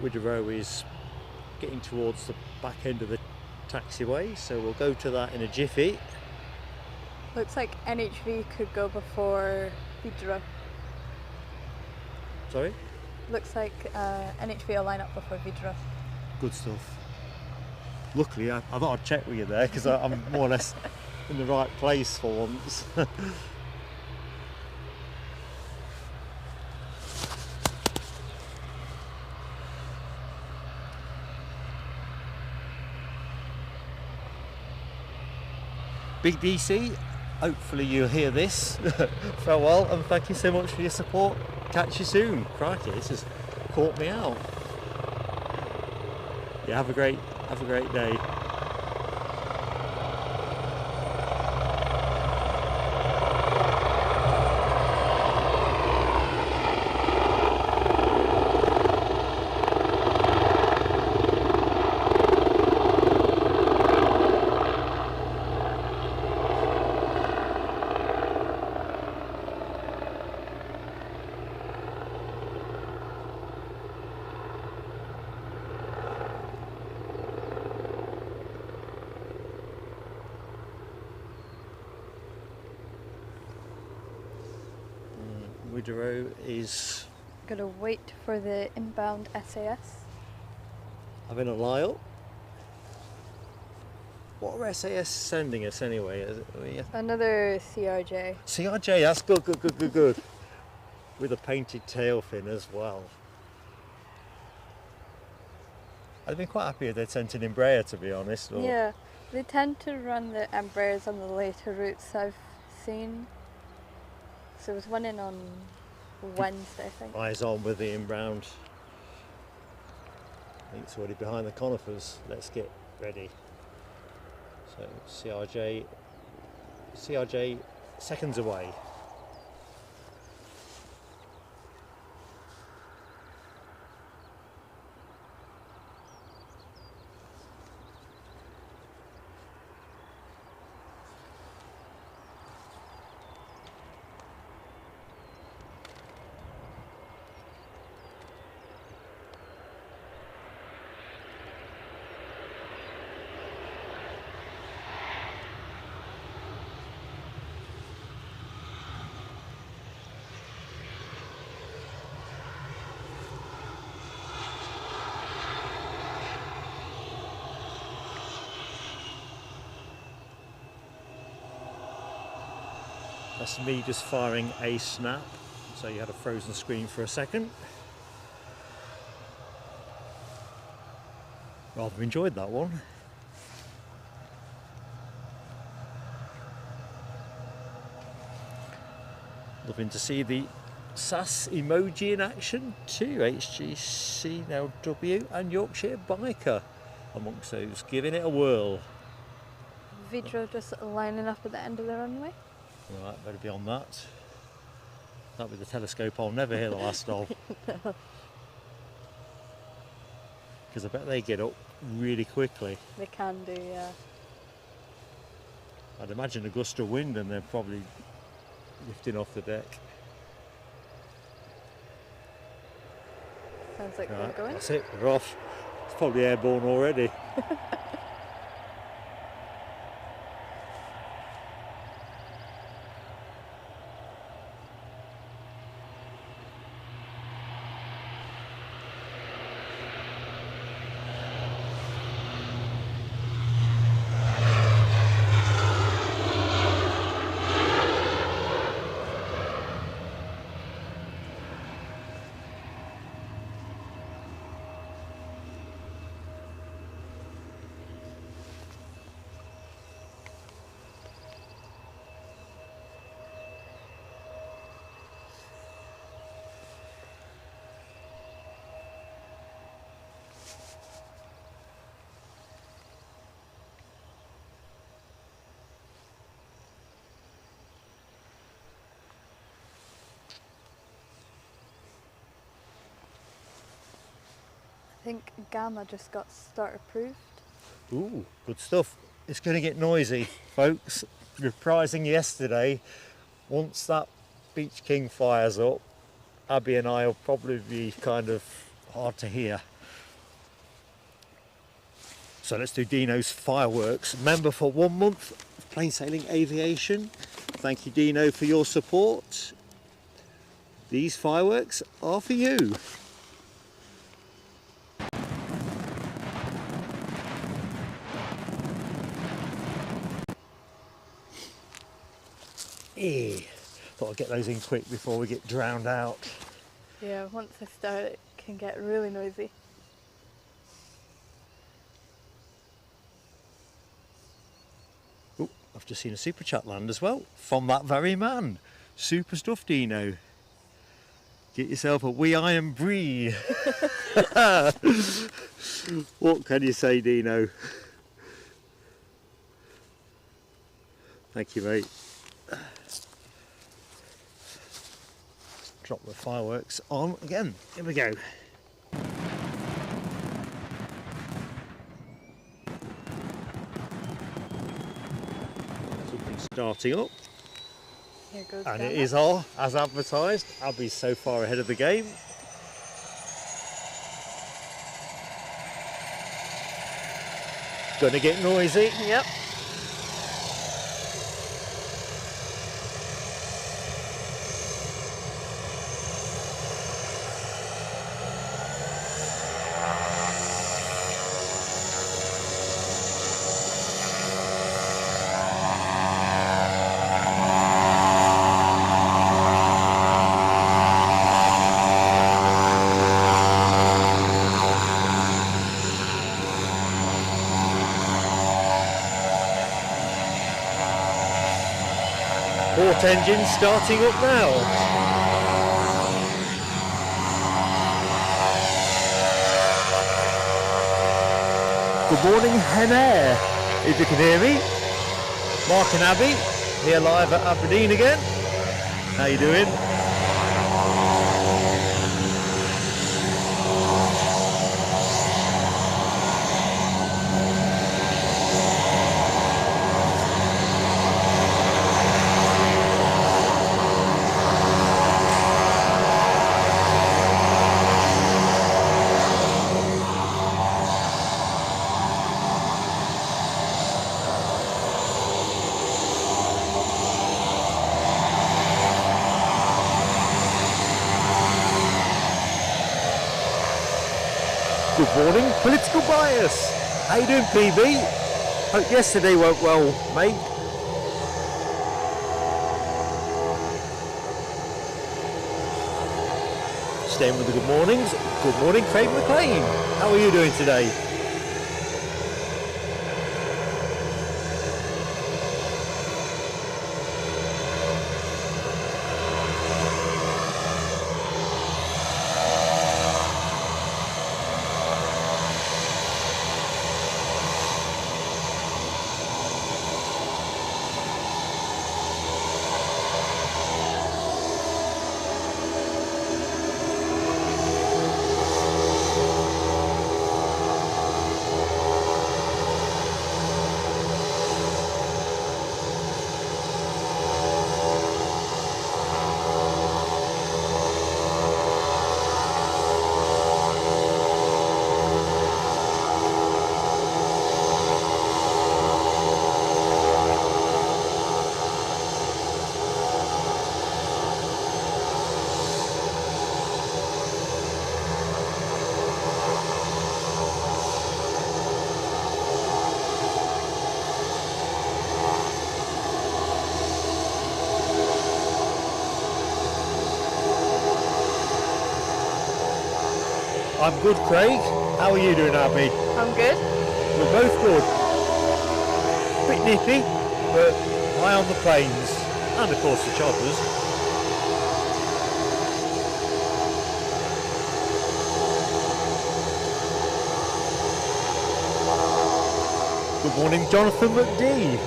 Wideroe is getting towards the back end of the taxiway, so we'll go to that in a jiffy. Looks like NHV could go before Wideroe. Sorry? Looks like NHV will line up before Wideroe. Good stuff. Luckily, I thought I'd check with you there, because I'm more or less in the right place for once. Big DC, hopefully you'll hear this. Farewell, and thank you so much for your support. Catch you soon. Crikey, this has caught me out. Yeah, have a great day. Wideroe is Gonna wait for the inbound SAS. having a lie up. What are SAS sending us anyway? Another CRJ. CRJ, that's good, good, good, good, good. With a painted tail fin as well. I'd been quite happy if they'd sent an Embraer, to be honest. Or... Yeah, they tend to run the Embraers on the later routes I've seen. So there was one in on Wednesday, I think. Eyes on with the inbound. I think it's already behind the conifers. Let's get ready. So CRJ seconds away. That's me just firing a snap, so you had a frozen screen for a second. Rather enjoyed that one. Loving to see the SAS emoji in action too. HGC, now W, and Yorkshire Biker amongst those, giving it a whirl. Wideroe just lining up at the end of the runway. Right, better be on that. That with the telescope, I'll never hear the last of. Because I bet they get up really quickly. They can do, yeah. I'd imagine a gust of wind and they're probably lifting off the deck. Sounds like Right, they're going. that's it, we're off. It's probably airborne already. I think Gamma just got start approved. Ooh, good stuff. It's going to get noisy, folks. Reprising yesterday, once that Beach King fires up, Abbie and I will probably be kind of hard to hear. So let's do Dino's fireworks. Member for 1 month of Plane Sailing Aviation. Thank you, Dino, for your support. These fireworks are for you. Thought I'd get those in quick before we get drowned out. Yeah, once they start it can get really noisy. Oh, I've just seen a super chat land as well from that very man. Super stuff, Dino. Get yourself a wee iron brie. What can you say, Dino? Thank you, mate. Drop the fireworks on again. Here we go. Something starting up. Here goes And Gamma. it is all as advertised. Abbie's so far ahead of the game. Gonna get noisy. Yep. Front engine starting up now. Good morning, Air, if you can hear me. Mark and Abbie, here live at Aberdeen again. How you doing? Good morning, political bias. How you doing, PB? Hope yesterday went well, mate. Staying with the good mornings. Good morning, Craig McLean. How are you doing today? I'm good, Craig. How are you doing, Abby? I'm good. We're both good. Bit nippy, but high on the planes. And of course the choppers. Good morning, Jonathan McD.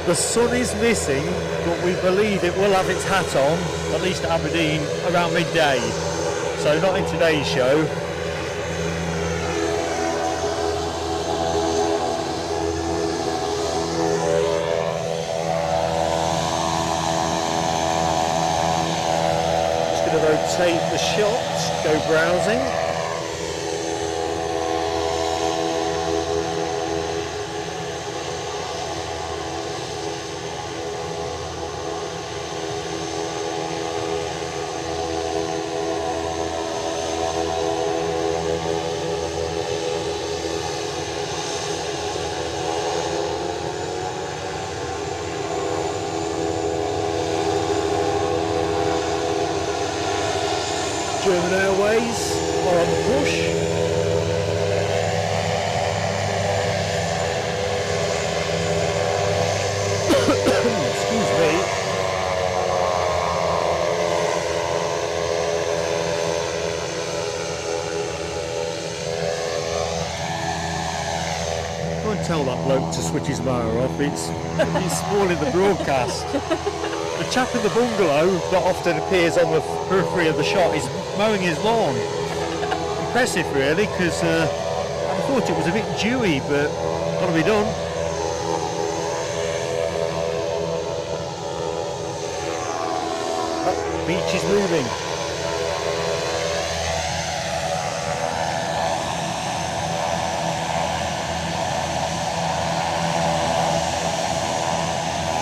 The sun is missing, but we believe it will have its hat on, at least at Aberdeen, around midday. So not in today's show. Rotate the shots, go browsing. German Airways are on the push. Excuse me. Go and tell that bloke to switch his mower off. He's spoiling the broadcast. The chap in the bungalow that often appears on the periphery of the shot is mowing his lawn. Impressive really, because I thought it was a bit dewy, but gotta be done. Oh, the beach is moving.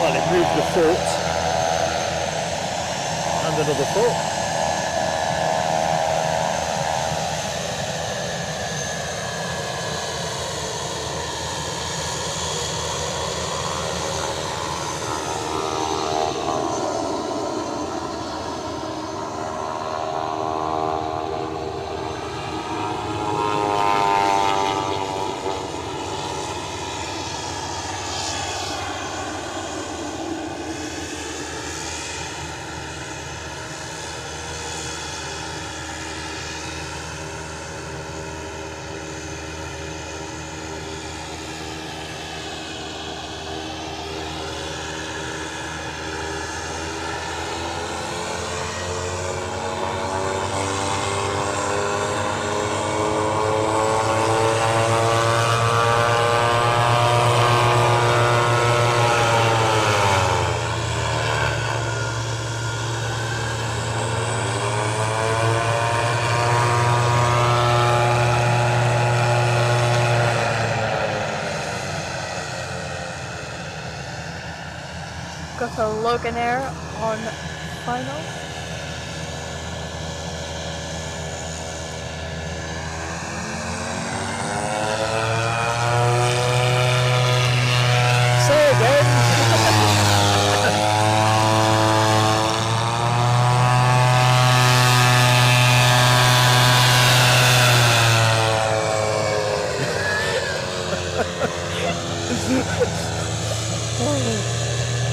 Well, it moved the foot. And another foot. So Loganair on final. Say again.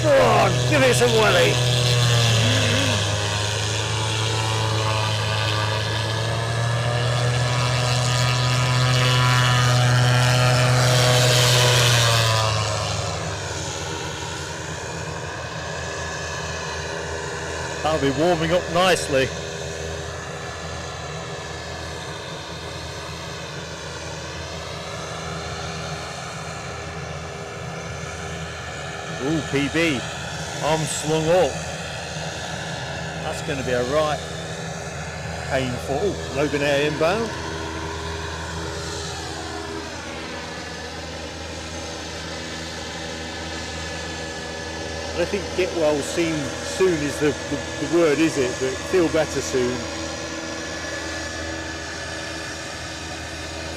Go on, give it some welly. That'll be warming up nicely. Ooh, PB, arms slung up. That's going to be a right painful. Ooh, Loganair inbound. I think get well seen soon is the word, is it? But feel better soon.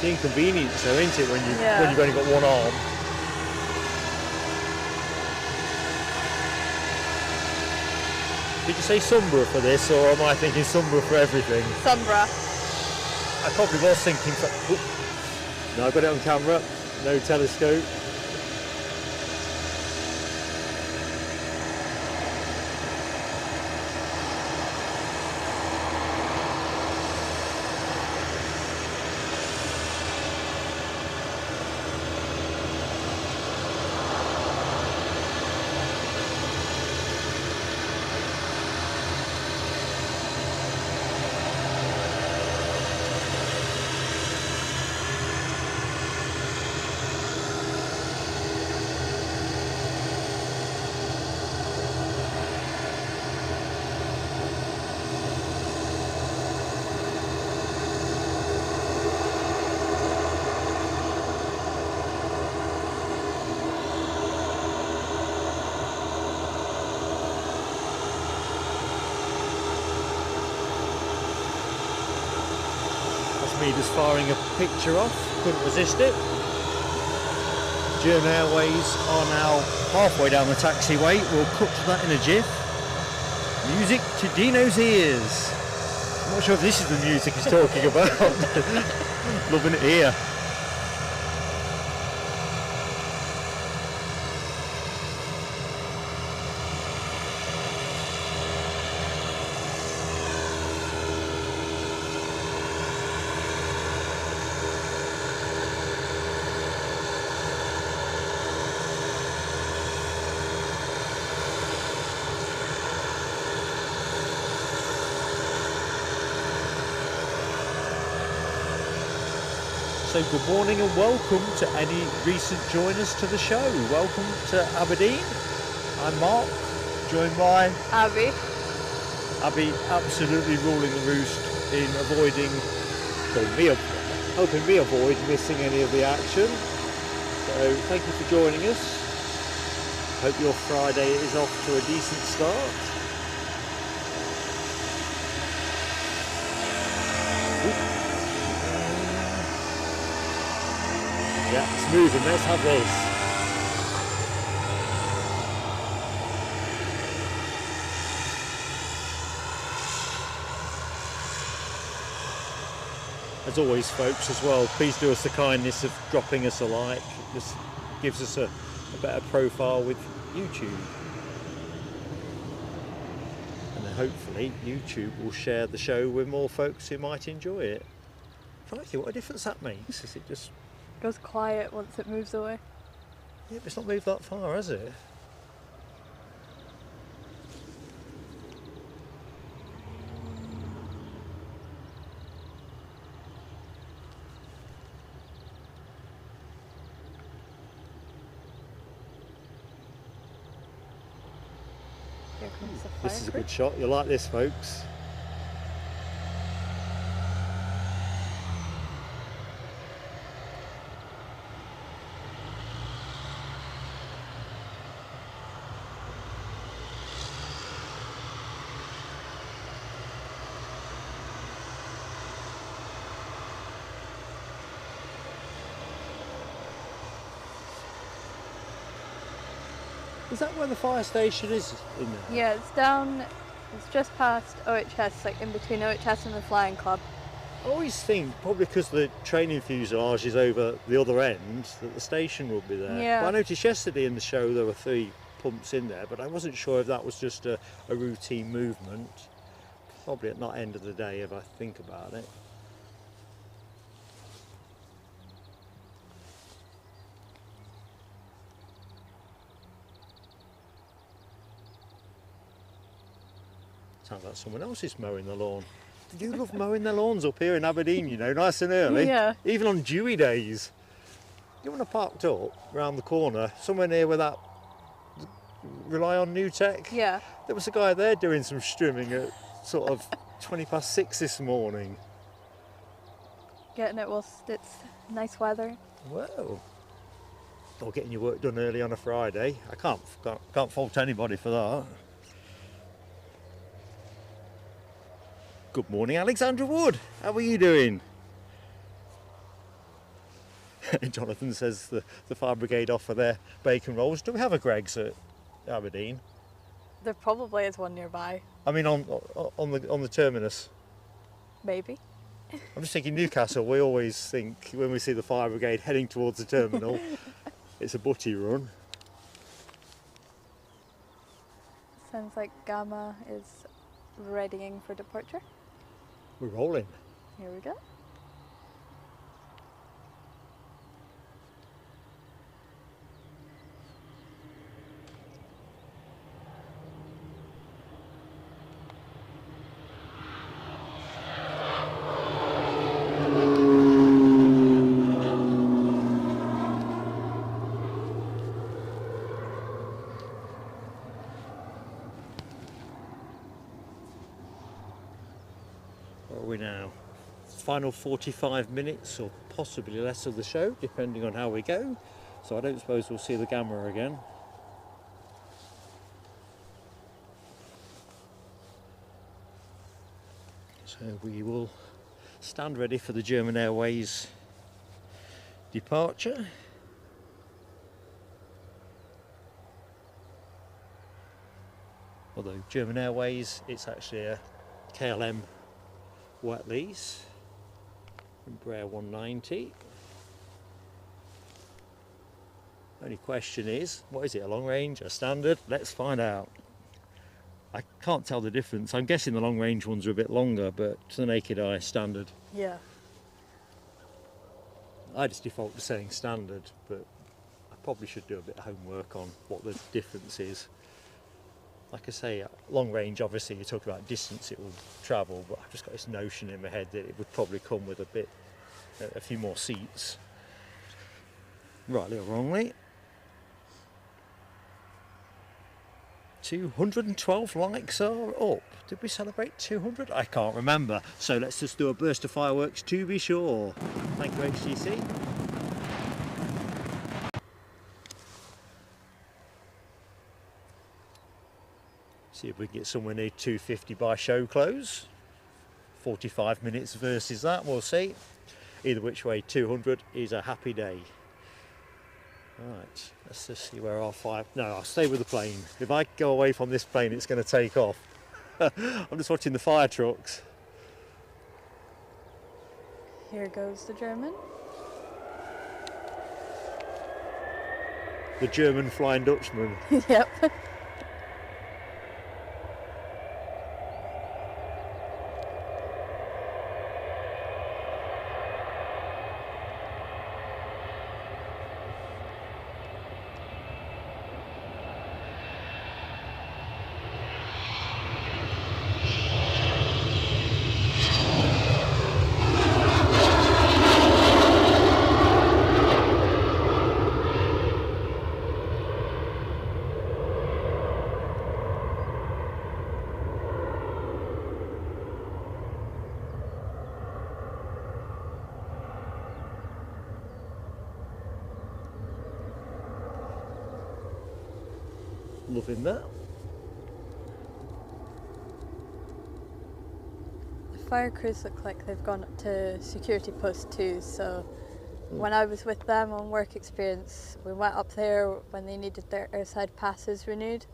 The inconvenience though, ain't it, when you've only got one arm. Did you say Sombra for this, or am I thinking Sombra for everything? Sombra. I probably was thinking for... No, I got it on camera. No telescope. Me just firing a picture off, couldn't resist it. German Airways are now halfway down the taxiway. We'll cut to that in a jiff. Music to Dino's ears. I'm not sure if this is the music he's talking about. Loving it here. So good morning and welcome to any recent joiners to the show. Welcome to Aberdeen. I'm Mark, joined by Abbie. Abbie absolutely ruling the roost in avoiding, helping me avoid missing any of the action. So thank you for joining us. Hope your Friday is off to a decent start. Yeah, it's moving, let's have this. As always folks as well, please do us the kindness of dropping us a like. This gives us a better profile with YouTube. And then hopefully YouTube will share the show with more folks who might enjoy it. Crikey, what a difference that makes. Is it just... goes quiet once it moves away. Yeah, but it's not moved that far, has it? Here comes the fire. This is a good shot. You'll like this, folks. Is that where the fire station is in there? Yeah, it's down, it's just past OHS, like in between OHS and the Flying Club. I always think, probably because the training fuselage is over the other end, that the station would be there. Yeah. But I noticed yesterday in the show there were 3 pumps in there, but I wasn't sure if that was just a routine movement. Probably at not end of the day if I think about it. Sounds like someone else is mowing the lawn. You love mowing the lawns up here in Aberdeen, you know, nice and early. Yeah. Even on dewy days. You want to parked up round the corner, somewhere near where that Rely on New Tech? Yeah. There was a guy there doing some strimming at sort of 6:20 this morning. Getting it whilst it's nice weather. Well, or getting your work done early on a Friday. I can't fault anybody for that. Good morning, Alexandra Wood. How are you doing? Jonathan says the fire brigade offer their bacon rolls. Do we have a Greggs at Aberdeen? There probably is one nearby. I mean, on the terminus. Maybe. I'm just thinking Newcastle. We always think when we see the fire brigade heading towards the terminal, it's a butty run. Sounds like Gamma is readying for departure. We're rolling. Here we go. What are we now? Final 45 minutes or possibly less of the show, depending on how we go. So I don't suppose we'll see the Gamma again. So we will stand ready for the German Airways departure. Although German Airways, it's actually a KLM wet lease, Embraer 190. Only question is, what is it, a long range, a standard? Let's find out. I can't tell the difference. I'm guessing the long range ones are a bit longer, but to the naked eye, standard. Yeah. I just default to saying standard, but I probably should do a bit of homework on what the difference is. Like I say, long range, obviously you talk about distance it will travel, but I've just got this notion in my head that it would probably come with a few more seats. Rightly or wrongly. 212 likes are up. Did we celebrate 200? I can't remember. So let's just do a burst of fireworks to be sure. Thank you, HTC. See if we can get somewhere near 250 by show close. 45 minutes versus that, we'll see. Either which way, 200 is a happy day. Right, let's just see where our fire... No, I'll stay with the plane. If I go away from this plane, it's going to take off. I'm just watching the fire trucks. Here goes the German. The German Flying Dutchman. Yep. Loving that. The fire crews look like they've gone up to security post 2, so when I was with them on work experience, we went up there when they needed their airside passes renewed.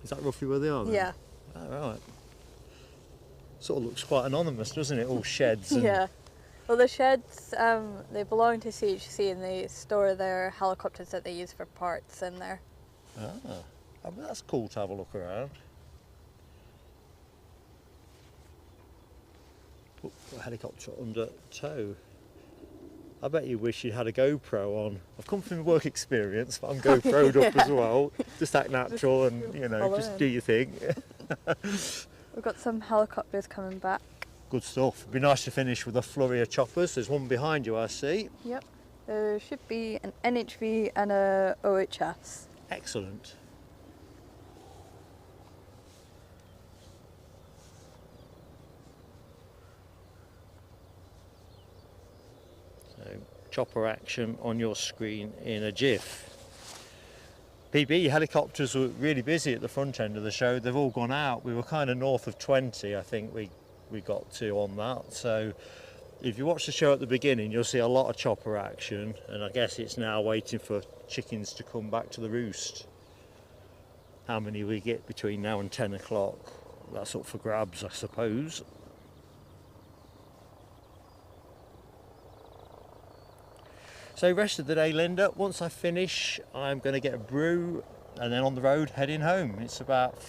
Is that roughly where they are then? Yeah. Oh, right. Sort of looks quite anonymous, doesn't it? All sheds. And... Yeah. Well, the sheds, they belong to CHC and they store their helicopters that they use for parts in there. Ah, I mean, that's cool to have a look around. Put a helicopter under tow. I bet you wish you had a GoPro on. I've come from work experience, but I'm GoPro'd up as well. Just act natural and, you know, just do your thing. We've got some helicopters coming back. Good stuff. It'd be nice to finish with a flurry of choppers. There's one behind you, I see. Yep. There should be an NHV and a OHS. Excellent. So, chopper action on your screen in a jiff. PB helicopters were really busy at the front end of the show. They've all gone out. We were kind of north of 20, I think we got to on that. So if you watch the show at the beginning, you'll see a lot of chopper action, and I guess it's now waiting for chickens to come back to the roost. How many we get between now and 10 o'clock, that's up for grabs, I suppose. So rest of the day, Linda, once I finish, I'm going to get a brew and then on the road heading home. It's about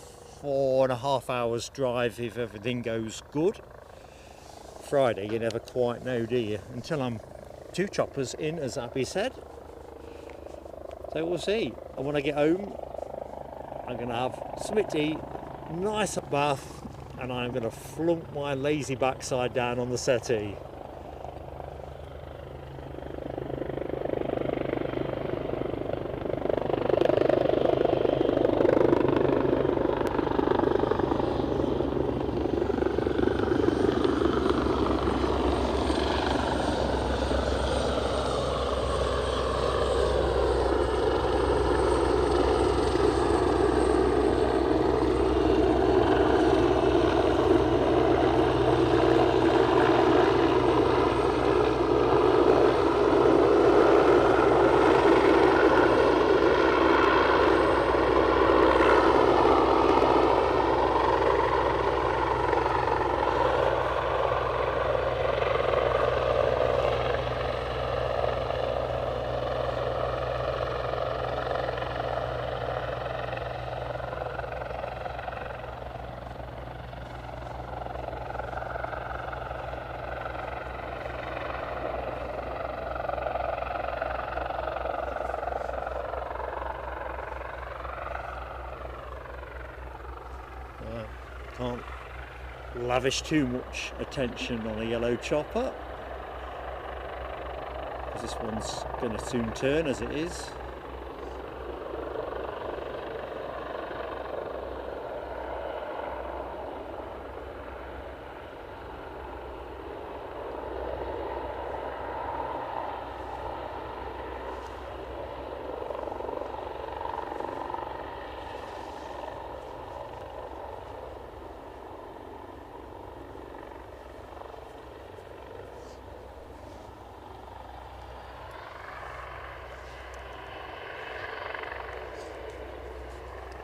4.5 hours drive if everything goes good. Friday, you never quite know, do you? Until I'm 2 choppers in, as Abbie said. So we'll see. And when I get home, I'm going to have something to eat, nice bath, and I'm going to flunk my lazy backside down on the settee. Can't lavish too much attention on a yellow chopper, because this one's going to soon turn as it is.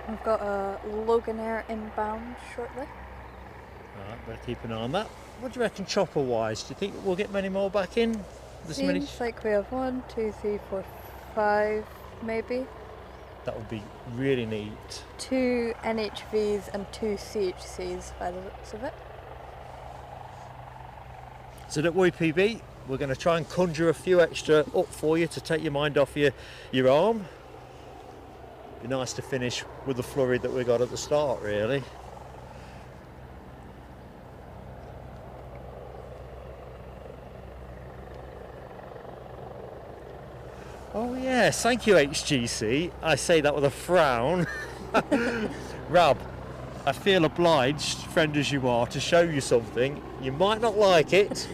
We've got a Loganair inbound shortly. Alright, better keep an eye on that. What do you reckon chopper wise? Do you think we'll get many more back in? Seems like we have 1, 2, 3, 4, 5 maybe. That would be really neat. 2 NHVs and 2 CHCs by the looks of it. So don't worry, PB, we're going to try and conjure a few extra up for you to take your mind off your arm. Be nice to finish with the flurry that we got at the start, really. Oh yes, thank you HGC. I say that with a frown. Rab, I feel obliged, friend as you are, to show you something. You might not like it.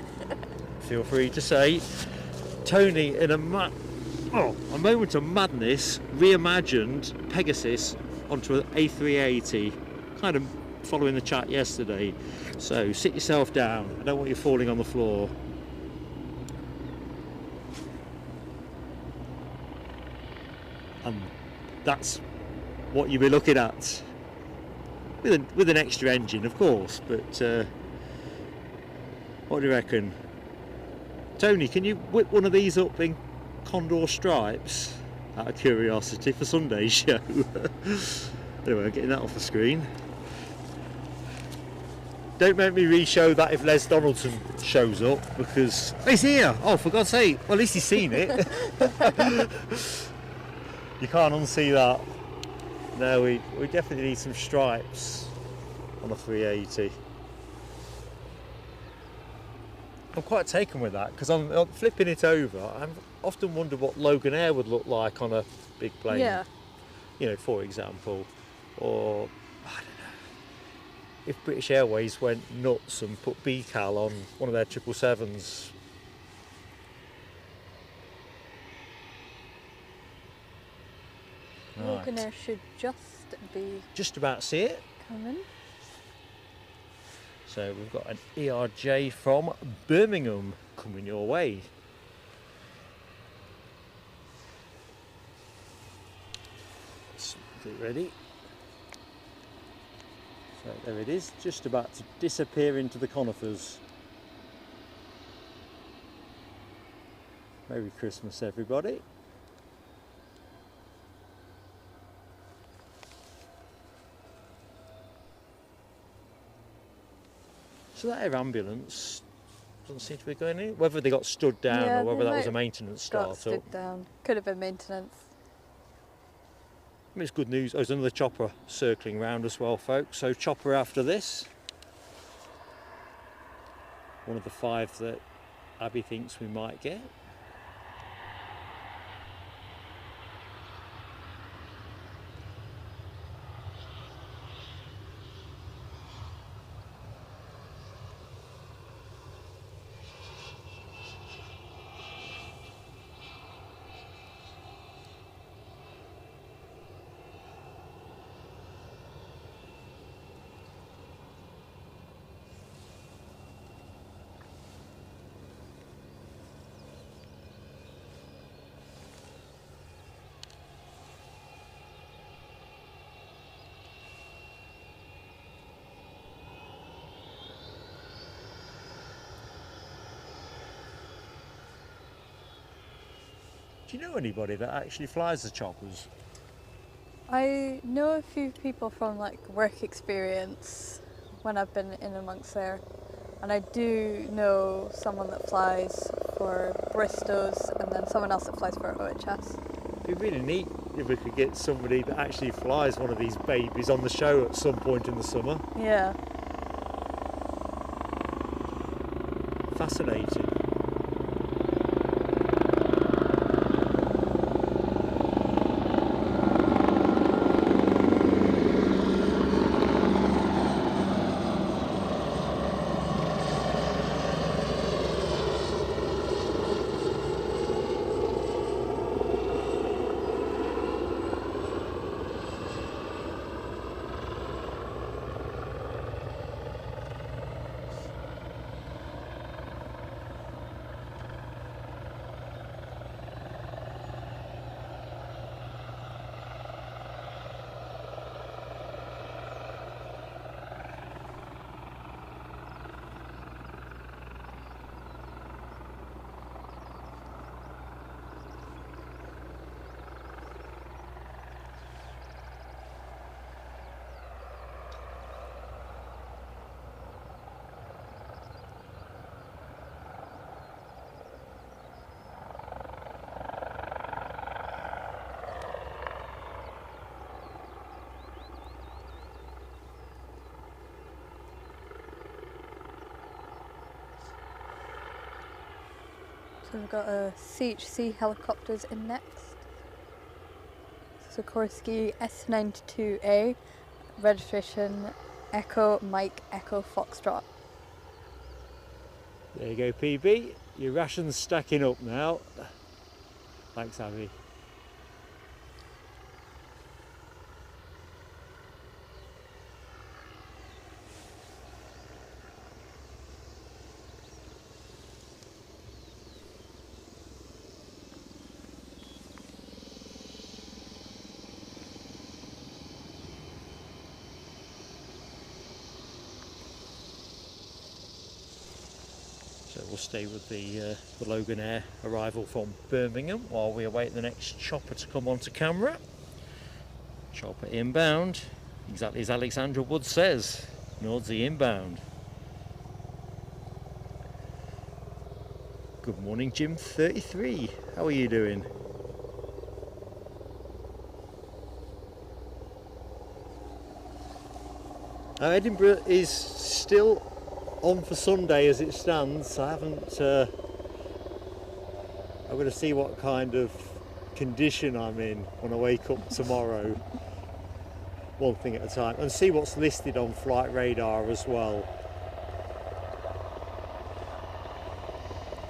Feel free to say. Tony, in a moment of madness, reimagined Pegasus onto an A380, kind of following the chat yesterday. So sit yourself down. I don't want you falling on the floor. and that's what you'll be looking at with an extra engine, of course. But what do you reckon, Tony? Can you whip one of these up in Condor stripes, out of curiosity, for Sunday's show? Anyway, I'm getting that off the screen. Don't make me re-show that if Les Donaldson shows up, because he's here. Oh, for God's sake! Well, at least he's seen it. You can't unsee that. No, we definitely need some stripes on a 380. I'm quite taken with that, because I'm flipping it over. I've often wondered what Loganair would look like on a big plane. Yeah. You know, for example, or I don't know, if British Airways went nuts and put Becal on one of their 777s. Right. Loganair should just be Just about see it. coming. So we've got an ERJ from Birmingham coming your way. Let's get it ready. So there it is, just about to disappear into the conifers. Merry Christmas, everybody. So that air ambulance doesn't seem to be going in. Whether they got stood down Yeah, or whether they that was a might maintenance Got start-up. stood down. Could have been maintenance. I mean, it's good news. There's another chopper circling round as well, folks. So chopper after this. One of the 5 that Abby thinks we might get. Do you know anybody that actually flies the choppers? I know a few people from like work experience when I've been in amongst there, and I do know someone that flies for Bristow's and then someone else that flies for OHS. It'd be really neat if we could get somebody that actually flies one of these babies on the show at some point in the summer. Yeah. Fascinating. So we've got a CHC helicopters in next. Sikorsky S92A, registration Echo Mike Echo Foxtrot. There you go, PB. Your ration's stacking up now. Thanks, Abby. So we'll stay with the Loganair arrival from Birmingham while we await the next chopper to come onto camera. Chopper inbound, exactly as Alexandra Wood says, Nordsee inbound. Good morning, Jim 33. How are you doing? Edinburgh is still on for Sunday as it stands. I haven't. I'm going to see what kind of condition I'm in when I wake up tomorrow. One thing at a time, and see what's listed on flight radar as well.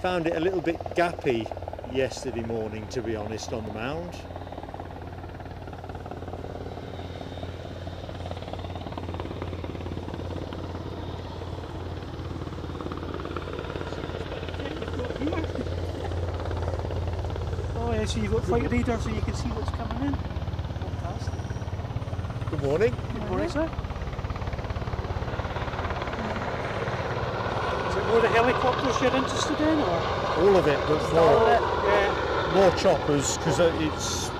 Found it a little bit gappy yesterday morning, to be honest, on the mound. So you've got flight radar so you can see what's coming in. Fantastic. Good morning. Good morning, sir. Is it more the helicopters you're interested in, or? All of it, but All of it. Yeah. more choppers, because it's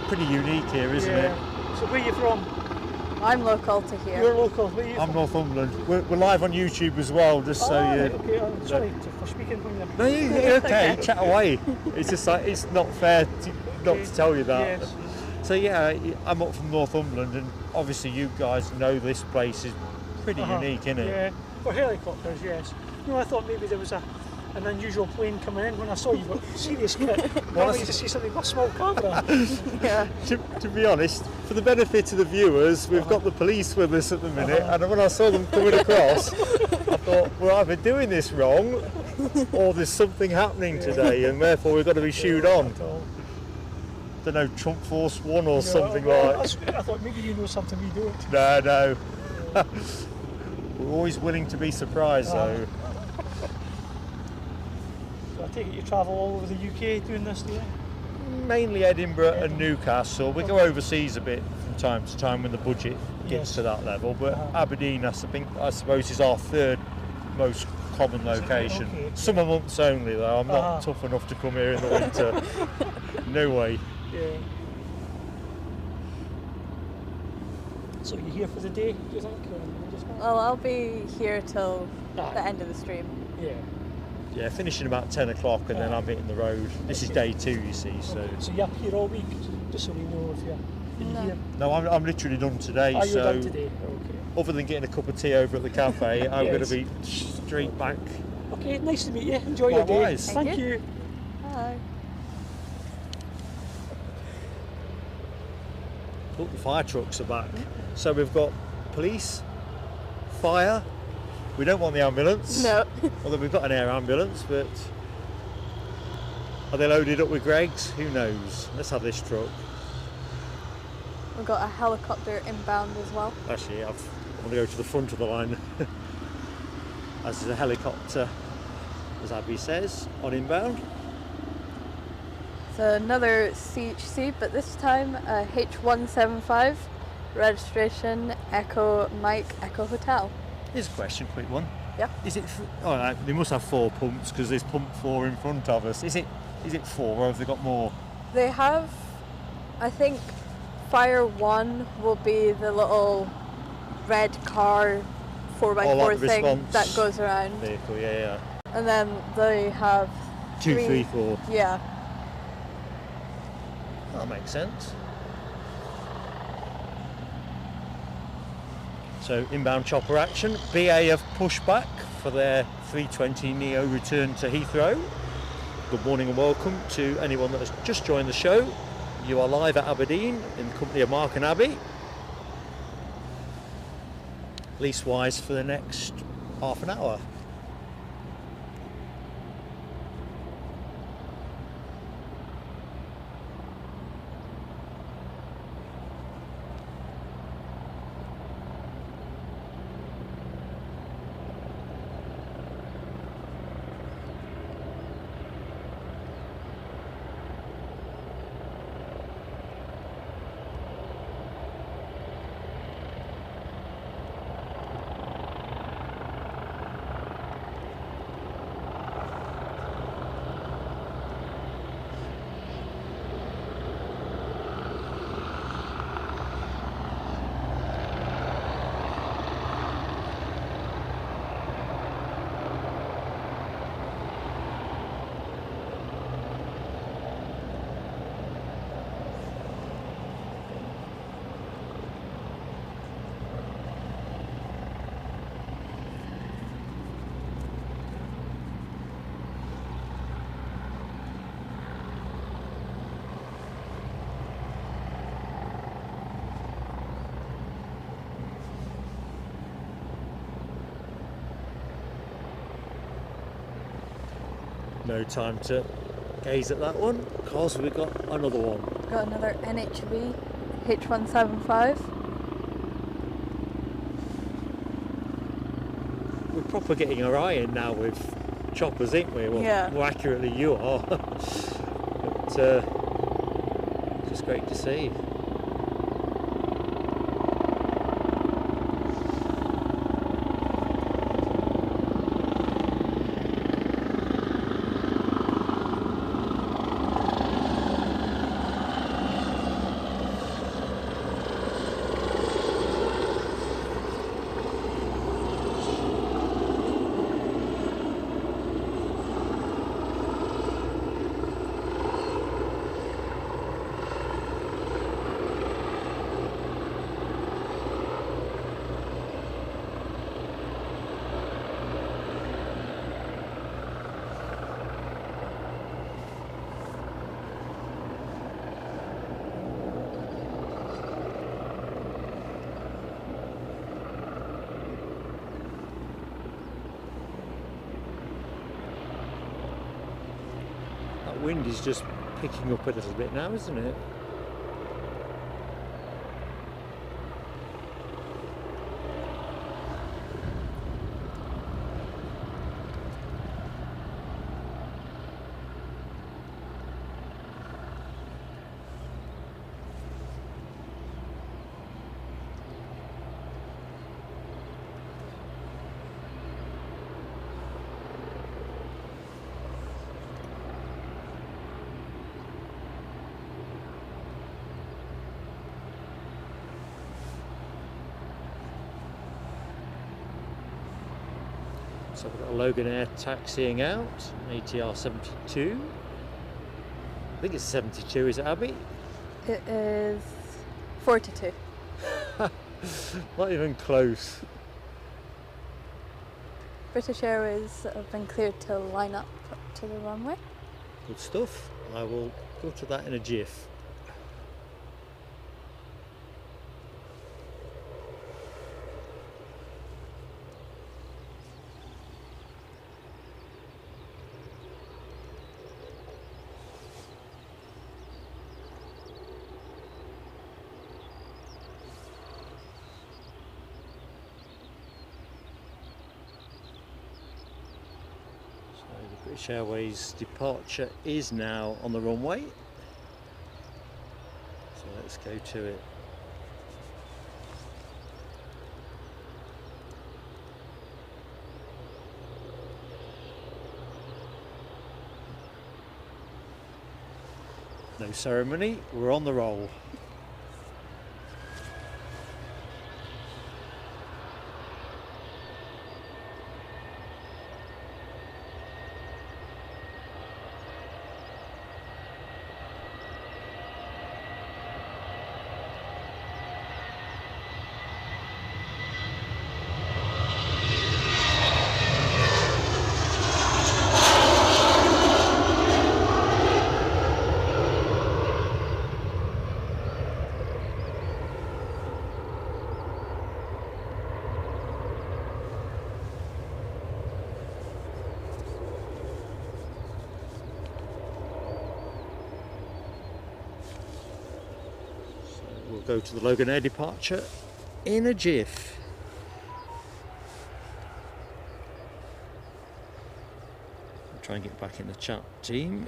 pretty unique here, isn't it? So where are you from? I'm local to here. You're local. Where are you I'm from? Northumberland. We're live on YouTube as well, just so you... Right, okay. I'm sorry for speaking from there. No, you're okay, chat away. It's just like, it's not fair not to tell you that. Yes. So yeah, I'm up from Northumberland, and obviously you guys know this place is pretty unique, isn't it? Yeah. For helicopters, yes. No, I thought maybe there was an unusual plane coming in when I saw you got serious kit. Normally to see something with a small camera. Yeah. To be honest, for the benefit of the viewers, we've got the police with us at the minute, and when I saw them coming across, I thought we're either doing this wrong or there's something happening today, and therefore we've got to be shooed on. Don't know, Trump Force One or something like. I thought maybe you know something we don't. No. We're always willing to be surprised though. So I take it you travel all over the UK doing this, do you? Mainly Edinburgh and Newcastle. We go overseas a bit from time to time when the budget gets to that level, but Aberdeen, I suppose, is our third most common location. Okay. Summer months only though. I'm not tough enough to come here in the winter. No way. Yeah. So you're here for the day, do you think? Well, I'll be here till the end of the stream. Yeah. Yeah, finishing about 10 o'clock and then I'm hitting the road. This is day 2, you see, so... So you're up here all week, just so we know if you're here? No, I'm literally done today, You're so... done today? Okay. Other than getting a cup of tea over at the cafe, I'm going to be straight back. Okay, nice to meet you. Enjoy your day. Likewise. Thank you. Bye. Look, the fire trucks are back. So we've got police, fire. We don't want the ambulance. No. Although we've got an air ambulance, but are they loaded up with Greggs? Who knows? Let's have this truck. We've got a helicopter inbound as well. Actually, I want to go to the front of the line. As is a helicopter, as Abbie says, on inbound. So another CHC, but this time a H175, registration Echo Mike Echo Hotel. Here's a question, quick one. Yeah. Is it? They must have 4 pumps because there's pump 4 in front of us. Is it 4 or have they got more? They have, I think, Fire 1 will be the little red car 4x4 like the thing response that goes around. Vehicle, yeah. And then they have 2, 3, 4. Yeah. That makes sense. So inbound chopper action. BA have pushed back for their 320neo return to Heathrow. Good morning and welcome to anyone that has just joined the show. You are live at Aberdeen in the company of Mark and Abbie. Leasewise for the next half an hour. No time to gaze at that one, because we've got another one. Got another NHV H175. We're proper getting our eye in now with choppers, ain't we? Well, Yeah. more accurately you are. But just great to see. That wind is just picking up a little bit now, isn't it? So we've got a Loganair taxiing out, ATR 72. I think it's 72, is it, Abby? It is 42. Not even close. British Airways have been cleared to line up to the runway. Good stuff. I will go to that in a jiff. British Airways departure is now on the runway, so let's go to it. No ceremony, we're on the roll. We'll go to the Loganair departure in a jiff. I'll try and get back in the chat team.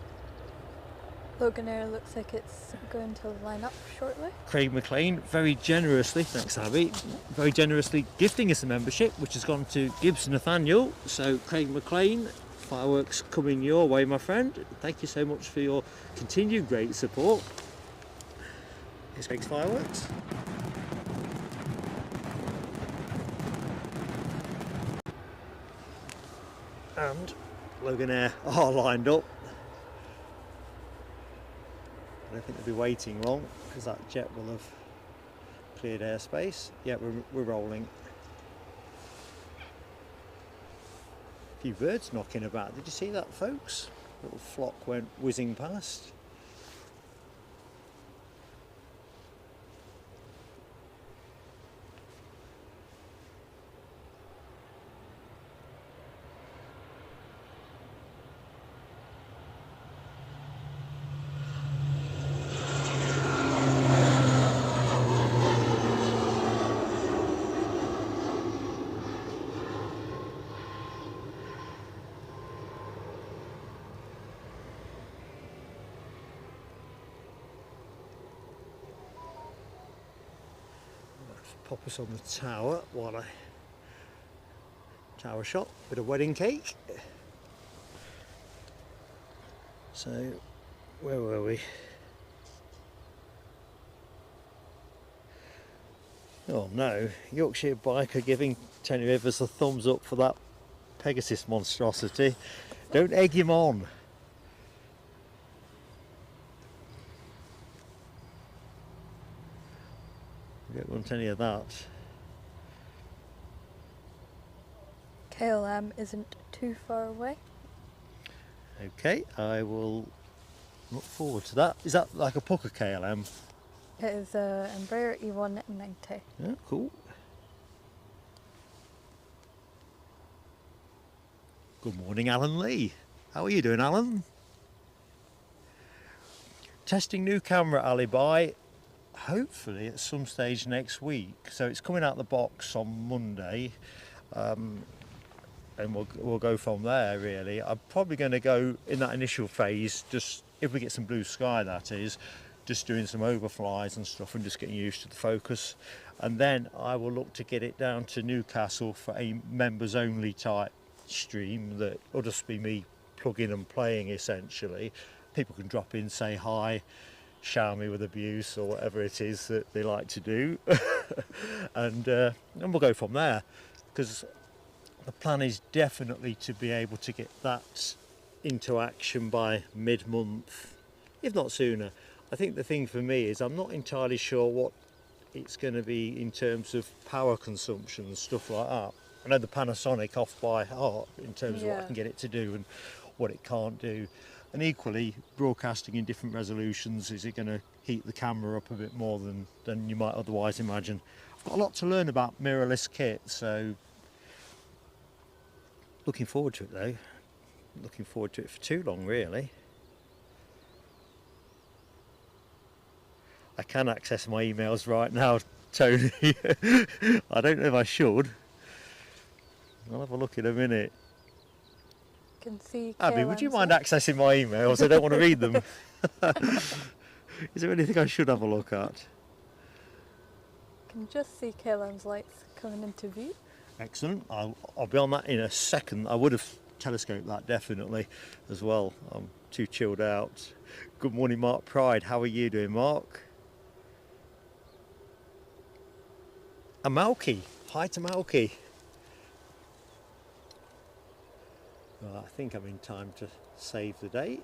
Loganair looks like it's going to line up shortly. Craig McLean very generously, thanks Abby, very generously gifting us a membership, which has gone to Gibson Nathaniel. So Craig McLean, fireworks coming your way, my friend. Thank you so much for your continued great support. Here's Craig's fireworks. And Loganair are lined up. I don't think they'll be waiting long because that jet will have cleared airspace. Yeah, we're rolling. A few birds knocking about. Did you see that, folks? A little flock went whizzing past. pop us on the tower while I tower shot, bit of wedding cake. So where were we? Oh no, Yorkshire biker giving Tony Rivers a thumbs up for that Pegasus monstrosity. Don't egg him on. I don't want any of that. KLM isn't too far away. Okay, I will look forward to that. Is that like a Pucker KLM? It is a Embraer E190. Yeah, cool. Good morning, Alan Lee. How are you doing, Alan? Testing new camera, Alibi. Hopefully at some stage next week. So it's coming out the box on Monday, and we'll go from there. Really, I'm probably going to go in that initial phase. Just if we get some blue sky, that is, just doing some overflies and stuff, and just getting used to the focus. And then I will look to get it down to Newcastle for a members only type stream that will just be me plugging and playing essentially. People can drop in, say hi, shower me with abuse or whatever it is that they like to do, and we'll go from there, because the plan is definitely to be able to get that into action by mid-month, if not sooner. I think the thing for me is I'm not entirely sure what it's going to be in terms of power consumption and stuff like that. I know the Panasonic off by heart in terms of what I can get it to do and what it can't do. And equally, broadcasting in different resolutions, is it going to heat the camera up a bit more than you might otherwise imagine? I've got a lot to learn about mirrorless kit, so looking forward to it though. Looking forward to it for too long, really. I can access my emails right now, Tony. I don't know if I should. I'll have a look in a minute. Can see Abby, would you mind accessing my emails? I don't want to read them. Is there anything I should have a look at? Can just see KLM's lights coming into view. Excellent. I'll be on that in a second. I would have telescoped that definitely as well. I'm too chilled out. Good morning, Mark Pride. How are you doing, Mark? Amalki. Hi to Malky. Well, I think I'm in time to save the date.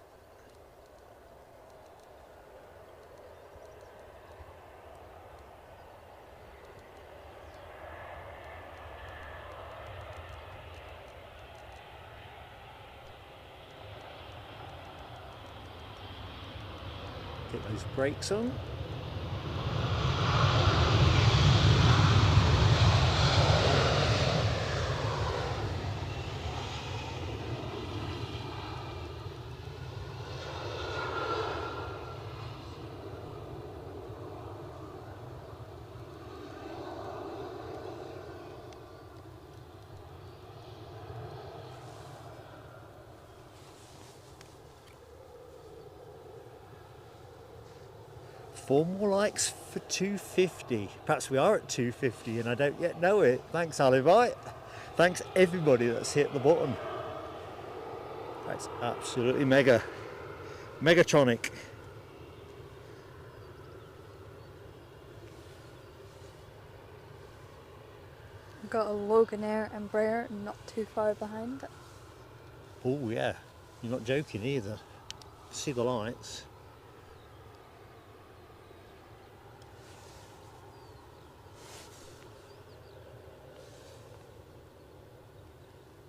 Get those brakes on. Four more likes for 250. Perhaps we are at 250 and I don't yet know it. Thanks, Alibi. Thanks everybody that's hit the button. That's absolutely mega. Megatronic. I've got a Loganair Embraer not too far behind it. Oh yeah, you're not joking either. See the lights.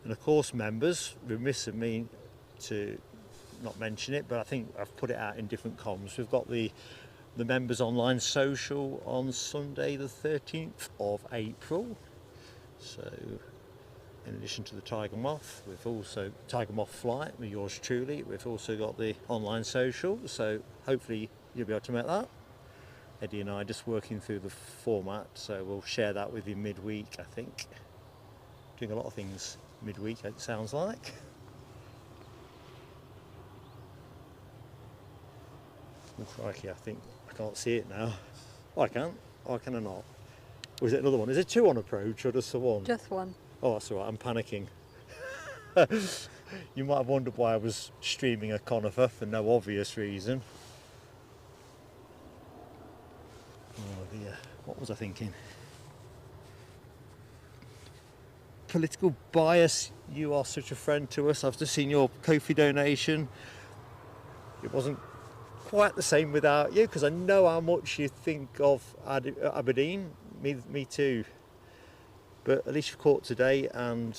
And of course, members, remiss of me to not mention it, but I think I've put it out in different comms. We've got the members online social on Sunday the 13th of April. So in addition to the Tiger Moth, we've also Tiger Moth flight with yours truly. We've also got the online social, so hopefully you'll be able to make that. Eddie and I are just working through the format, so we'll share that with you midweek, I think. Doing a lot of things midweek, it sounds like. Oh, crikey, I think I can't see it now. Oh, I can. Oh, can I not? Or is it another one? Is there two on approach or just the one? Just one. Oh, that's all right. I'm panicking. You might have wondered why I was streaming a conifer for no obvious reason. Oh dear. What was I thinking? Political bias. You are such a friend to us. I've just seen your Ko-fi donation. It wasn't quite the same without you, because I know how much you think of Aberdeen. Me too. But at least you've caught today, and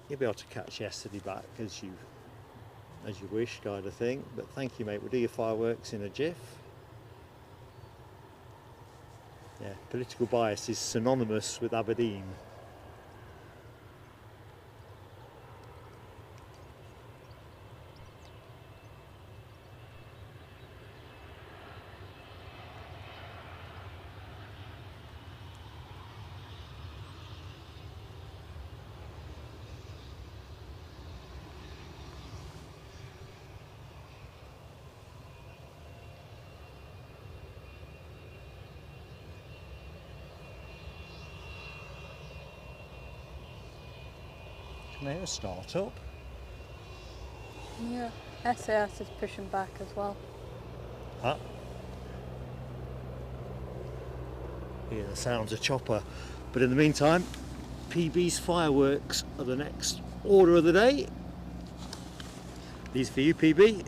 you'll be able to catch yesterday back as you wish, kind of thing. But thank you, mate. We'll do your fireworks in a jiff. Yeah, political bias is synonymous with Aberdeen. Can I hear a start-up? Yeah. SAS is pushing back as well. Huh? Yeah, the sounds of chopper. But in the meantime, PB's fireworks are the next order of the day. These for you, PB.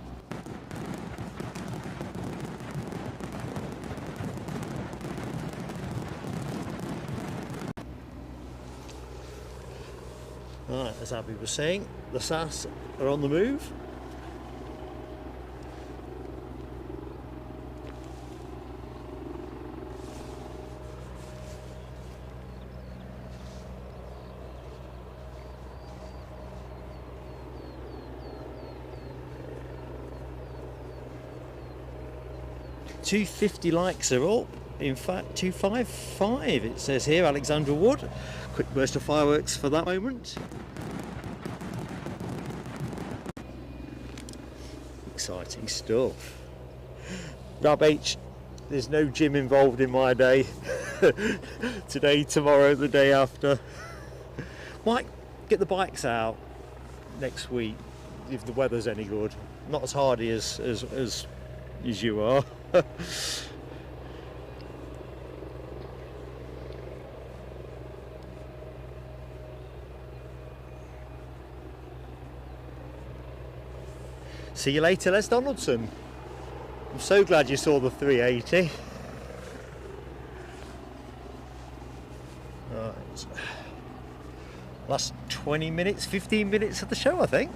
Right, as Abby was saying, the SAS are on the move. $250 likes are up. In fact, 255 it says here. Alexandra Wood. Quick burst of fireworks for that moment. Exciting stuff. Rab H, there's no gym involved in my day. Today, tomorrow, the day after. Might get the bikes out next week if the weather's any good. Not as hardy as you are. See you later, Les Donaldson. I'm so glad you saw the 380. Right. Last 20 minutes, 15 minutes of the show, I think.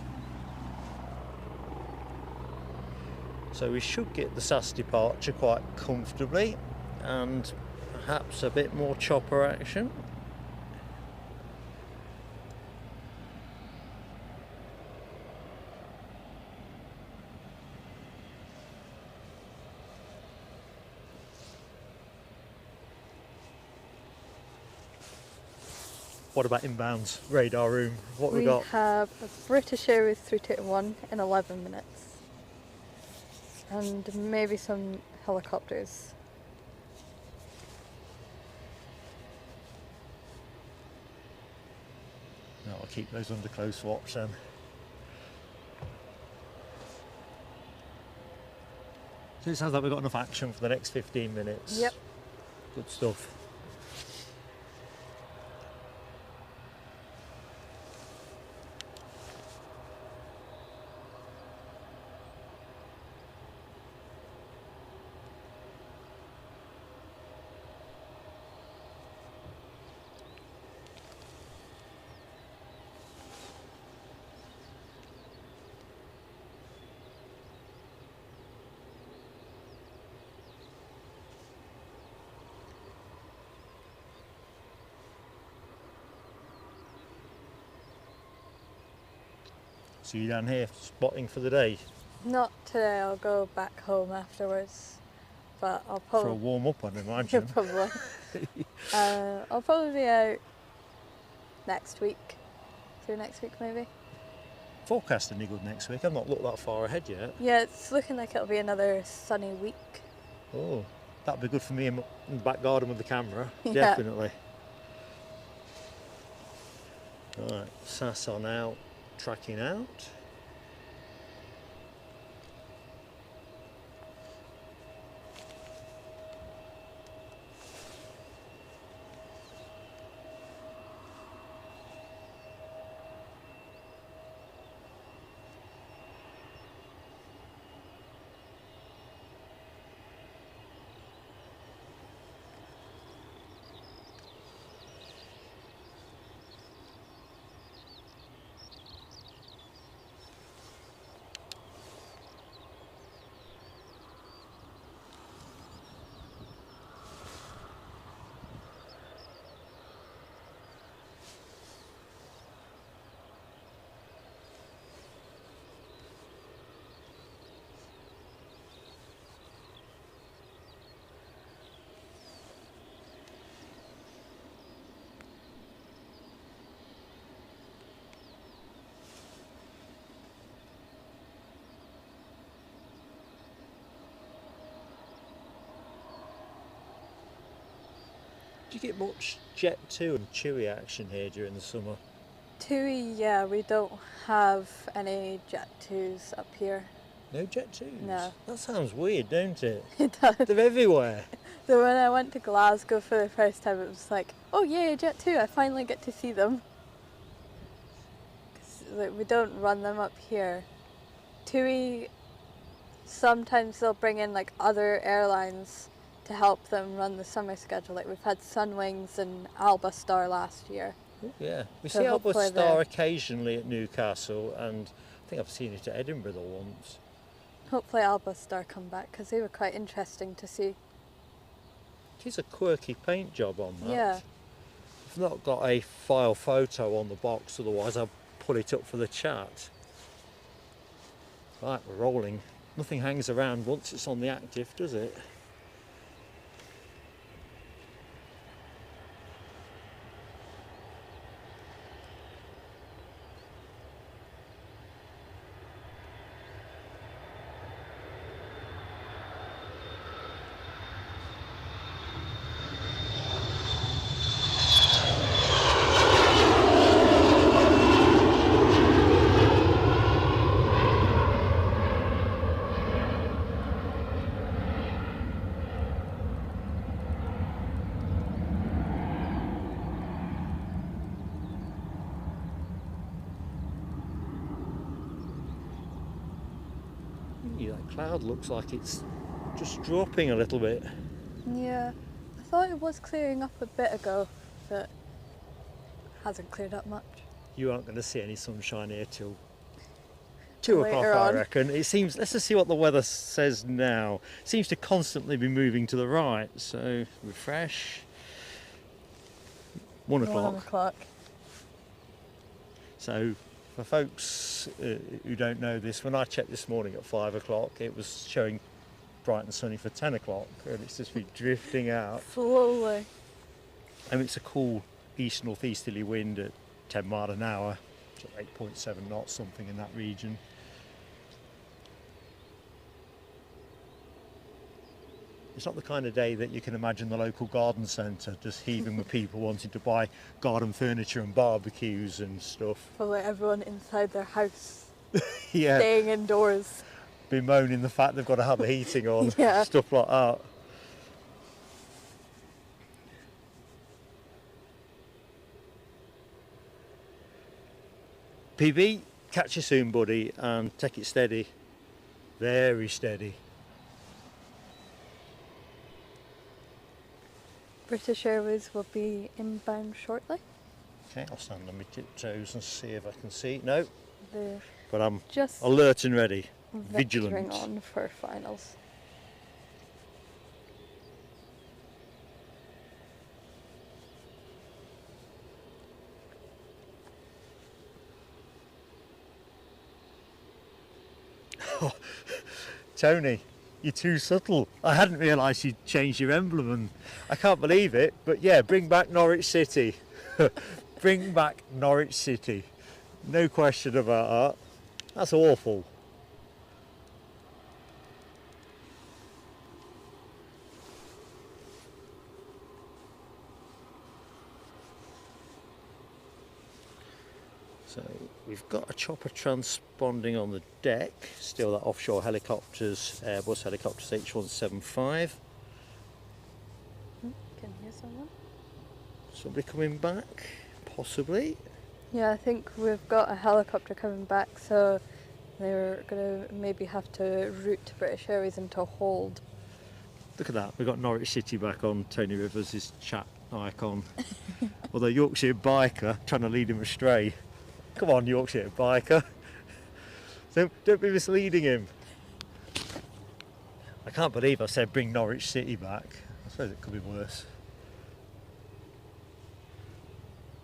So we should get the SAS departure quite comfortably, and perhaps a bit more chopper action. What about inbounds, radar room? What we got? We have a British Airways 321 in 11 minutes. And maybe some helicopters. No, I'll keep those under close watch then. So it sounds like we've got enough action for the next 15 minutes. Yep. Good stuff. So you down here spotting for the day? Not today, I'll go back home afterwards. But I'll For a probably... warm up, I'd imagine. probably. I'll probably be out next week. Through next week maybe. Forecast any good next week? I've not looked that far ahead yet. Yeah, it's looking like it'll be another sunny week. Oh, That'd be good for me in the back garden with the camera, Yeah. definitely. Right, SAS are now tracking out. Do you get much Jet 2 and Chewy action here during the summer? TUI, yeah, we don't have any Jet 2s up here. No Jet 2s? No. That sounds weird, don't it? It does. They're everywhere. So when I went to Glasgow for the first time, it was like, oh yeah, Jet 2, I finally get to see them. 'Cause, like, we don't run them up here. TUI, sometimes they'll bring in like other airlines to help them run the summer schedule. Like we've had Sunwings and Alba Star last year. Oh, yeah, we So see Alba hopefully Star they're- occasionally at Newcastle, and I think I've seen it at Edinburgh once. Hopefully Alba Star come back because they were quite interesting to see. It is a quirky paint job on that. Yeah. I've not got a file photo on the box, otherwise I'll put it up for the chat. Right, we're rolling. Nothing hangs around once it's on the active, does it? Yeah, that cloud looks like it's just dropping a little bit. Yeah. I thought it was clearing up a bit ago, but hasn't cleared up much. You aren't going to see any sunshine here till 2 o'clock, Later I on. reckon. It seems, let's just see what the weather says now. It seems to constantly be moving to the right, so refresh. 1 o'clock. 1 o'clock. So for folks who don't know this, when I checked this morning at 5 o'clock, it was showing bright and sunny for 10 o'clock, and it's just been drifting out. Slowly. And it's a cool east northeasterly wind at 10 mile an hour, so 8.7 knots, something in that region. It's not the kind of day that you can imagine the local garden centre just heaving with people wanting to buy garden furniture and barbecues and stuff. Probably everyone inside their house, Yeah, staying indoors. bemoaning the fact they've got to have the heating on, Yeah. stuff like that. PB, catch you soon, buddy, and take it steady. Very steady. British Airways will be inbound shortly. Okay, I'll stand on my tiptoes and see if I can see. No, They're but I'm just alert and ready. vectoring Vigilant. on for finals. Tony, you're too subtle. I hadn't realised you'd changed your emblem, and I can't believe it. But yeah, bring back Norwich City. Bring back Norwich City. No question about that. That's awful. So we've got a chopper transponding on the deck, still that Offshore helicopters, Airbus helicopters H175. Can hear someone. Somebody coming back, possibly. Yeah, I think we've got a helicopter coming back, so they're going to maybe have to route British Airways into a hold. Look at that, we've got Norwich City back on Tony Rivers' chat icon. Although Yorkshire biker trying to lead him astray. Come on, Yorkshire biker. Don't be misleading him. I can't believe I said bring Norwich City back. I suppose it could be worse.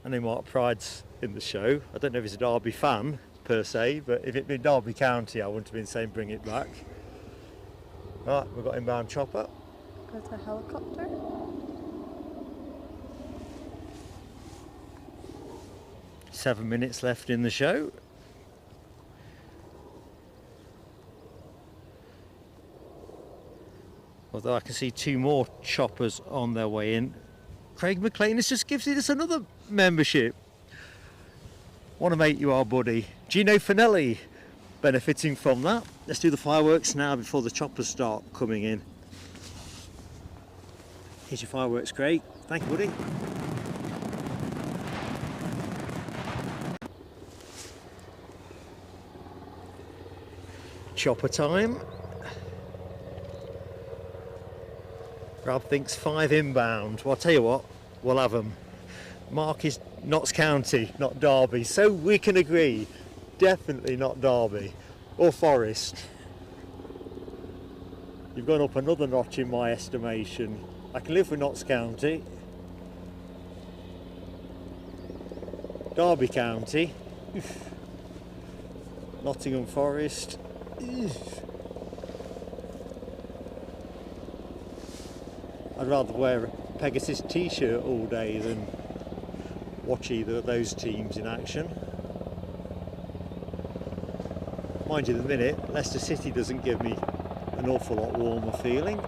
I know Mark prides in the show. I don't know if he's a Derby fan per se, but if it'd been Derby County, I wouldn't have been saying bring it back. Right, we've got inbound chopper. There's a helicopter. Seven minutes left in the show. Although I can see two more choppers on their way in. Craig McLean has just gifted us another membership. What a mate you are, buddy. Gino Finelli benefiting from that. Let's do the fireworks now before the choppers start coming in. Here's your fireworks, Craig. Thank you, buddy. Chopper time. Rob thinks 5 inbound. Well, I'll tell you what, we'll have them. Mark is Notts County, not Derby, so we can agree. Definitely not Derby or Forest. You've gone up another notch in my estimation. I can live with Notts County. Derby County. Nottingham Forest. I'd rather wear a Pegasus t-shirt all day than watch either of those teams in action. Mind you, the minute, Leicester City doesn't give me an awful lot warmer feeling.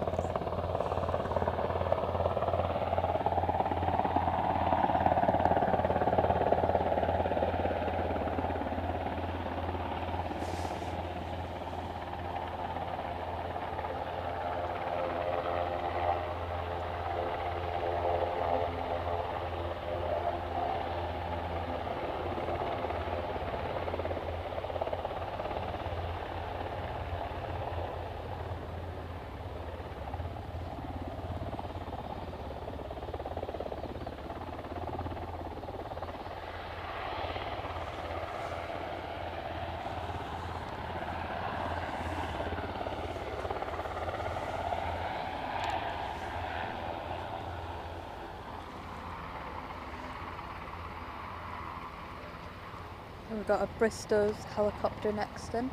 We've got a Bristow's helicopter next in.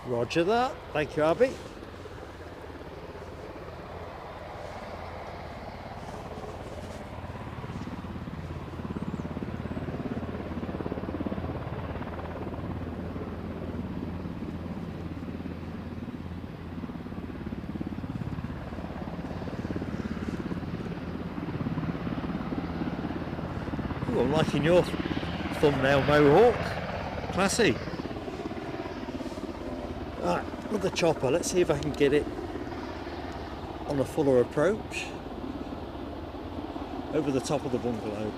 Roger that. Thank you, Abbie. Ooh, I'm liking your thumbnail mohawk. Classy. Right, another chopper. Let's see if I can get it on a fuller approach over the top of the bungalow.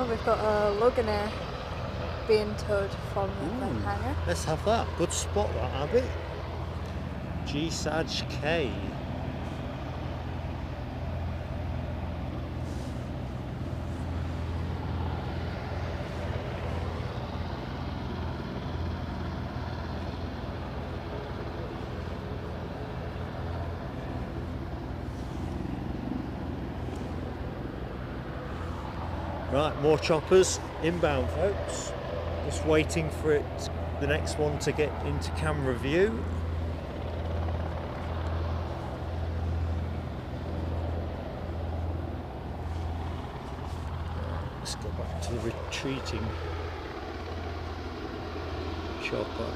Oh, we've got a Loganair being towed from the Ooh, hangar. let's have that. Good spot, that, Abbie. GSAG K. Right, more choppers inbound, folks. Just waiting for it, the next one to get into camera view. Let's go back to the retreating chopper.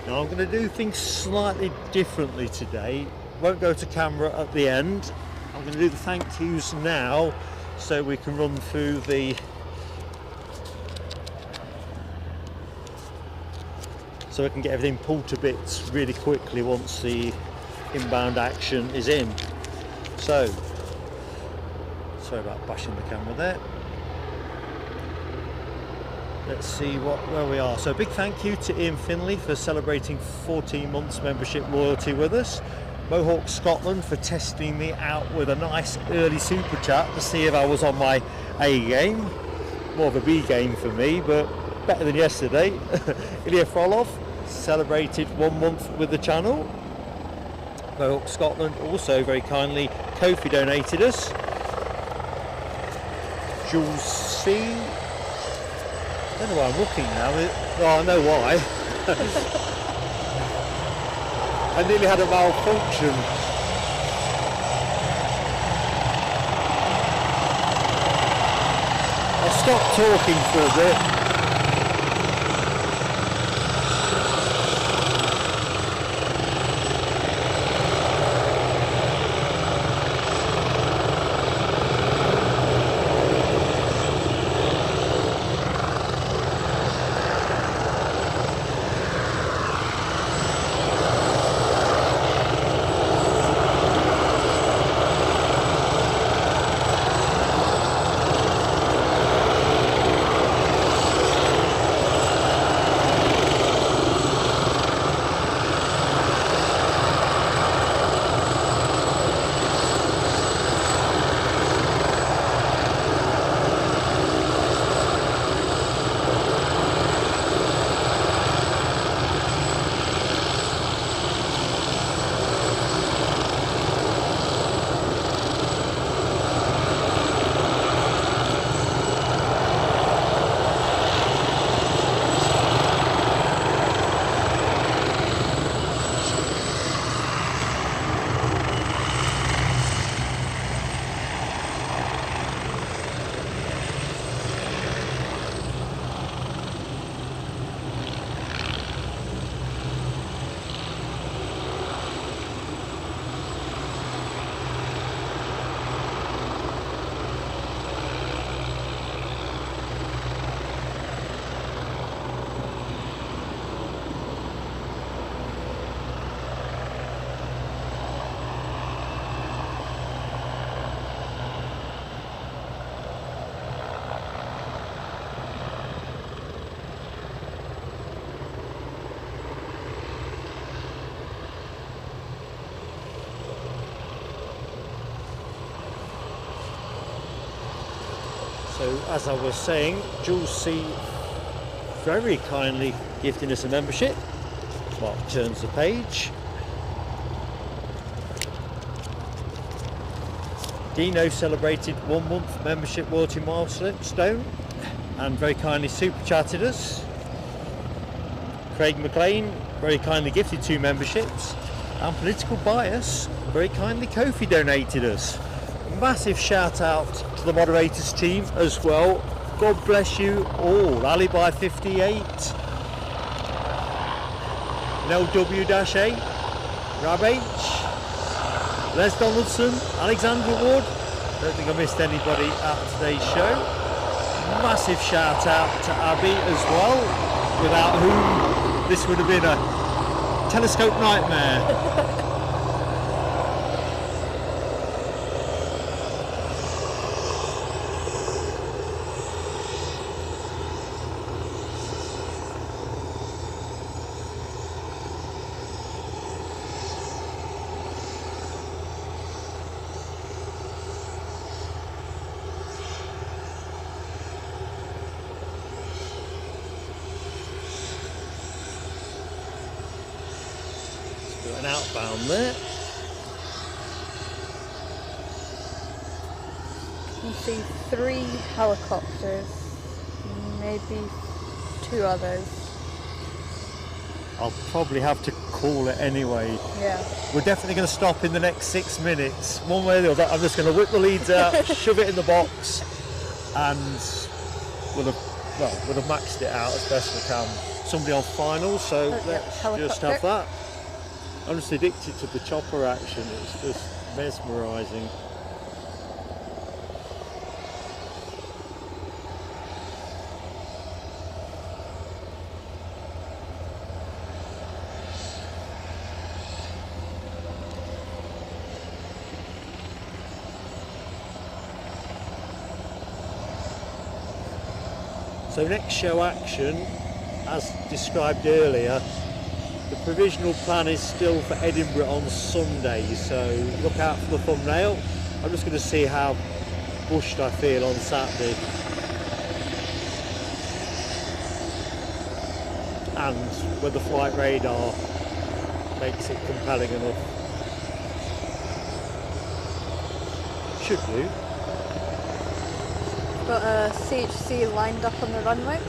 Now I'm going to do things slightly differently today. Won't go to camera at the end. I'm going to do the thank yous now so we can run through the so I can get everything pulled to bits really quickly once the inbound action is in. So, sorry about bashing the camera there. Let's see where we are. So big thank you to Ian Finley for celebrating 14 months membership loyalty with us. Mohawk Scotland for testing me out with a nice early super chat to see if I was on my A game. More of a B game for me, but better than yesterday. Ilya Frolov celebrated 1 month with the channel. Mohawk Scotland also very kindly Kofi donated us. Jules C. I don't know why I'm looking now. Oh, I know why. I nearly had a malfunction. I'll stop talking for a bit. So as I was saying, Jules C very kindly gifting us a membership. Mark turns the page. Dino celebrated 1 month membership loyalty milestone and very kindly super chatted us. Craig McLean very kindly gifted 2 memberships, and Political Bias very kindly Kofi donated us. Massive shout out to the moderators team as well. God bless you all. Alibi 58, Nell W-A, Rab H, Les Donaldson, Alexander Ward. Don't think I missed anybody at today's show. massive shout out to Abbie as well, without whom this would have been a telescope nightmare. An outbound there. You see 3 helicopters, maybe 2 others. I'll probably have to call it anyway. Yeah. We're definitely going to stop in the next 6 minutes, one way or the other. I'm just going to whip the leads out, shove it in the box, and we'll have maxed it out as best we can. Somebody on final, so let's just have that. I'm just addicted to the chopper action. It's just mesmerising. So next show action, as described earlier, the provisional plan is still for Edinburgh on Sunday, so look out for the thumbnail. I'm just going to see how bushed I feel on Saturday. And whether flight radar makes it compelling enough. Should do. Got a CHC lined up on the runway.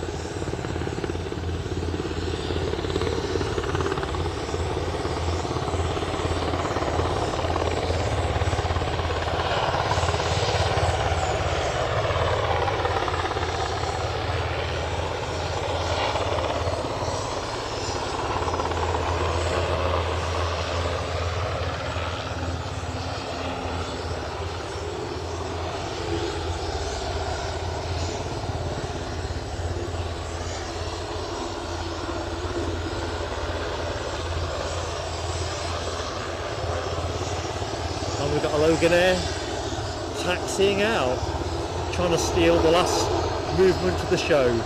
We've got a Loganair taxiing out, trying to steal the last movement of the show.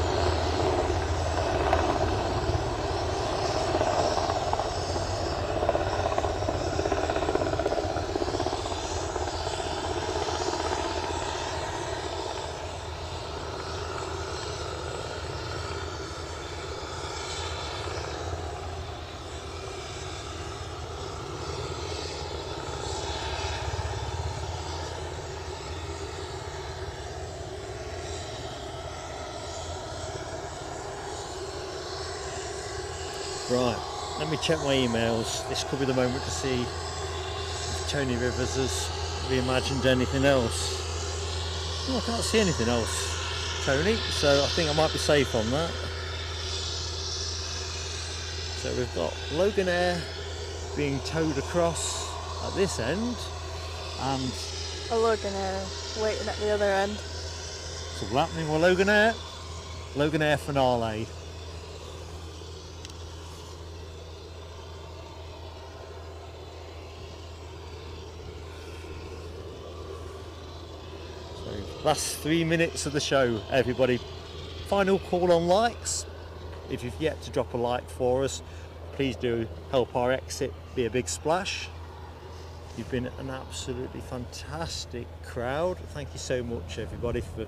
Right, let me check my emails. This could be the moment to see if Tony Rivers has reimagined anything else. Oh, I can't see anything else, Tony, so I think I might be safe on that. So we've got Loganair being towed across at this end, and A Loganair waiting at the other end. so what's happening with Loganair? Loganair finale. Last 3 minutes of the show, everybody. Final call on likes. If you've yet to drop a like for us, please do help our exit be a big splash. You've been an absolutely fantastic crowd. Thank you so much, everybody, for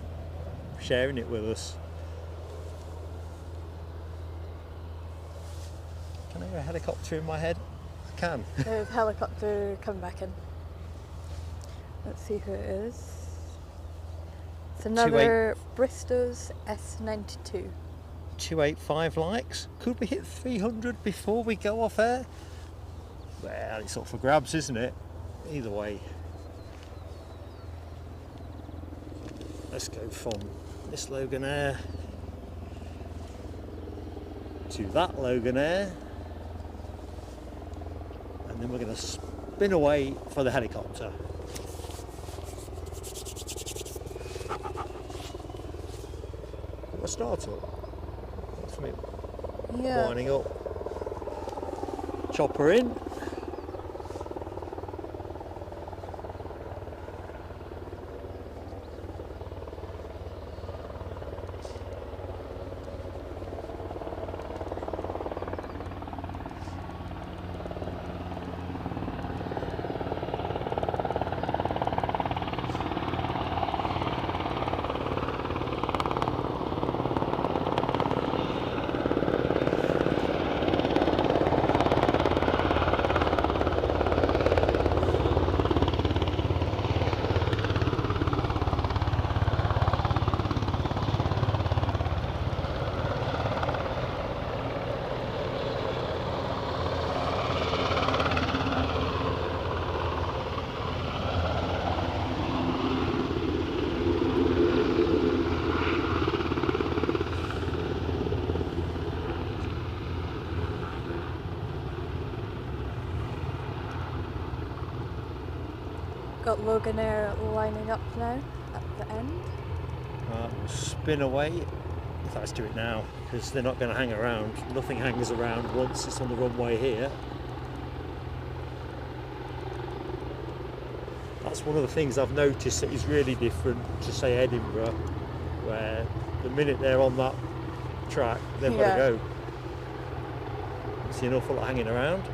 sharing it with us. Can I hear a helicopter in my head? I can. There's a helicopter coming back in. Let's see who it is. It's another Bristow's S92. 285 likes. Could we hit 300 before we go off air? Well, it's up for grabs, isn't it? Either way. Let's go from this Loganair to that Loganair, and then we're going to spin away for the helicopter. startup. That's me Yeah. winding up. Chopper in. Got Loganair lining up now at the end. Right, we'll spin away. In fact, let's do it now because they're not going to hang around. Nothing hangs around once it's on the runway here. That's one of the things I've noticed that is really different to, say, Edinburgh, where the minute they're on that track, they've got to go. See an awful lot hanging around.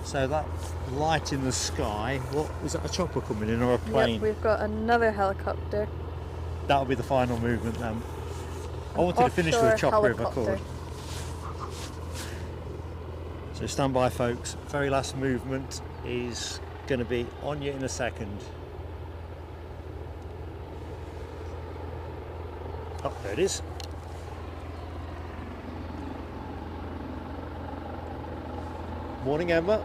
So that light in the sky, what is that, a chopper coming in or a plane? Yep, we've got another helicopter. That'll be the final movement then. I wanted to finish with a chopper if I could. So stand by, folks. Very last movement is going to be on you in a second. Oh, there it is. Morning, Emma.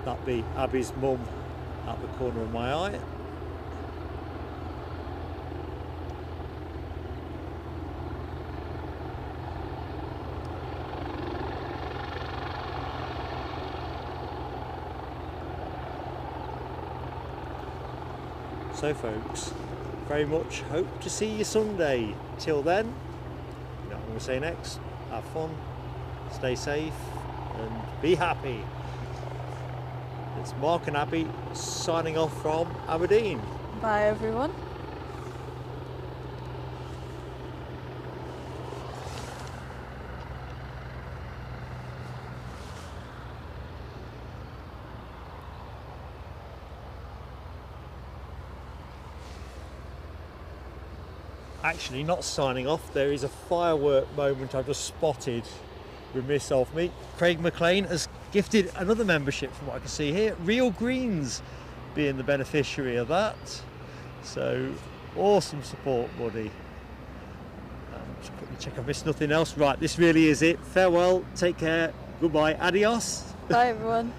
That'd be Abby's mum at the corner of my eye. So folks, very much hope to see you Sunday. Till then, you know what I'm going to say next. Have fun, stay safe and be happy. It's Mark and Abbie signing off from Aberdeen. Bye everyone. Actually, not signing off, there is a firework moment I've just spotted. Remiss of me. Craig McLean has gifted another membership from what I can see here. Real Greens being the beneficiary of that. So awesome support, buddy. Just quickly check I've missed nothing else. Right, this really is it. Farewell, take care, goodbye, adios. Bye everyone.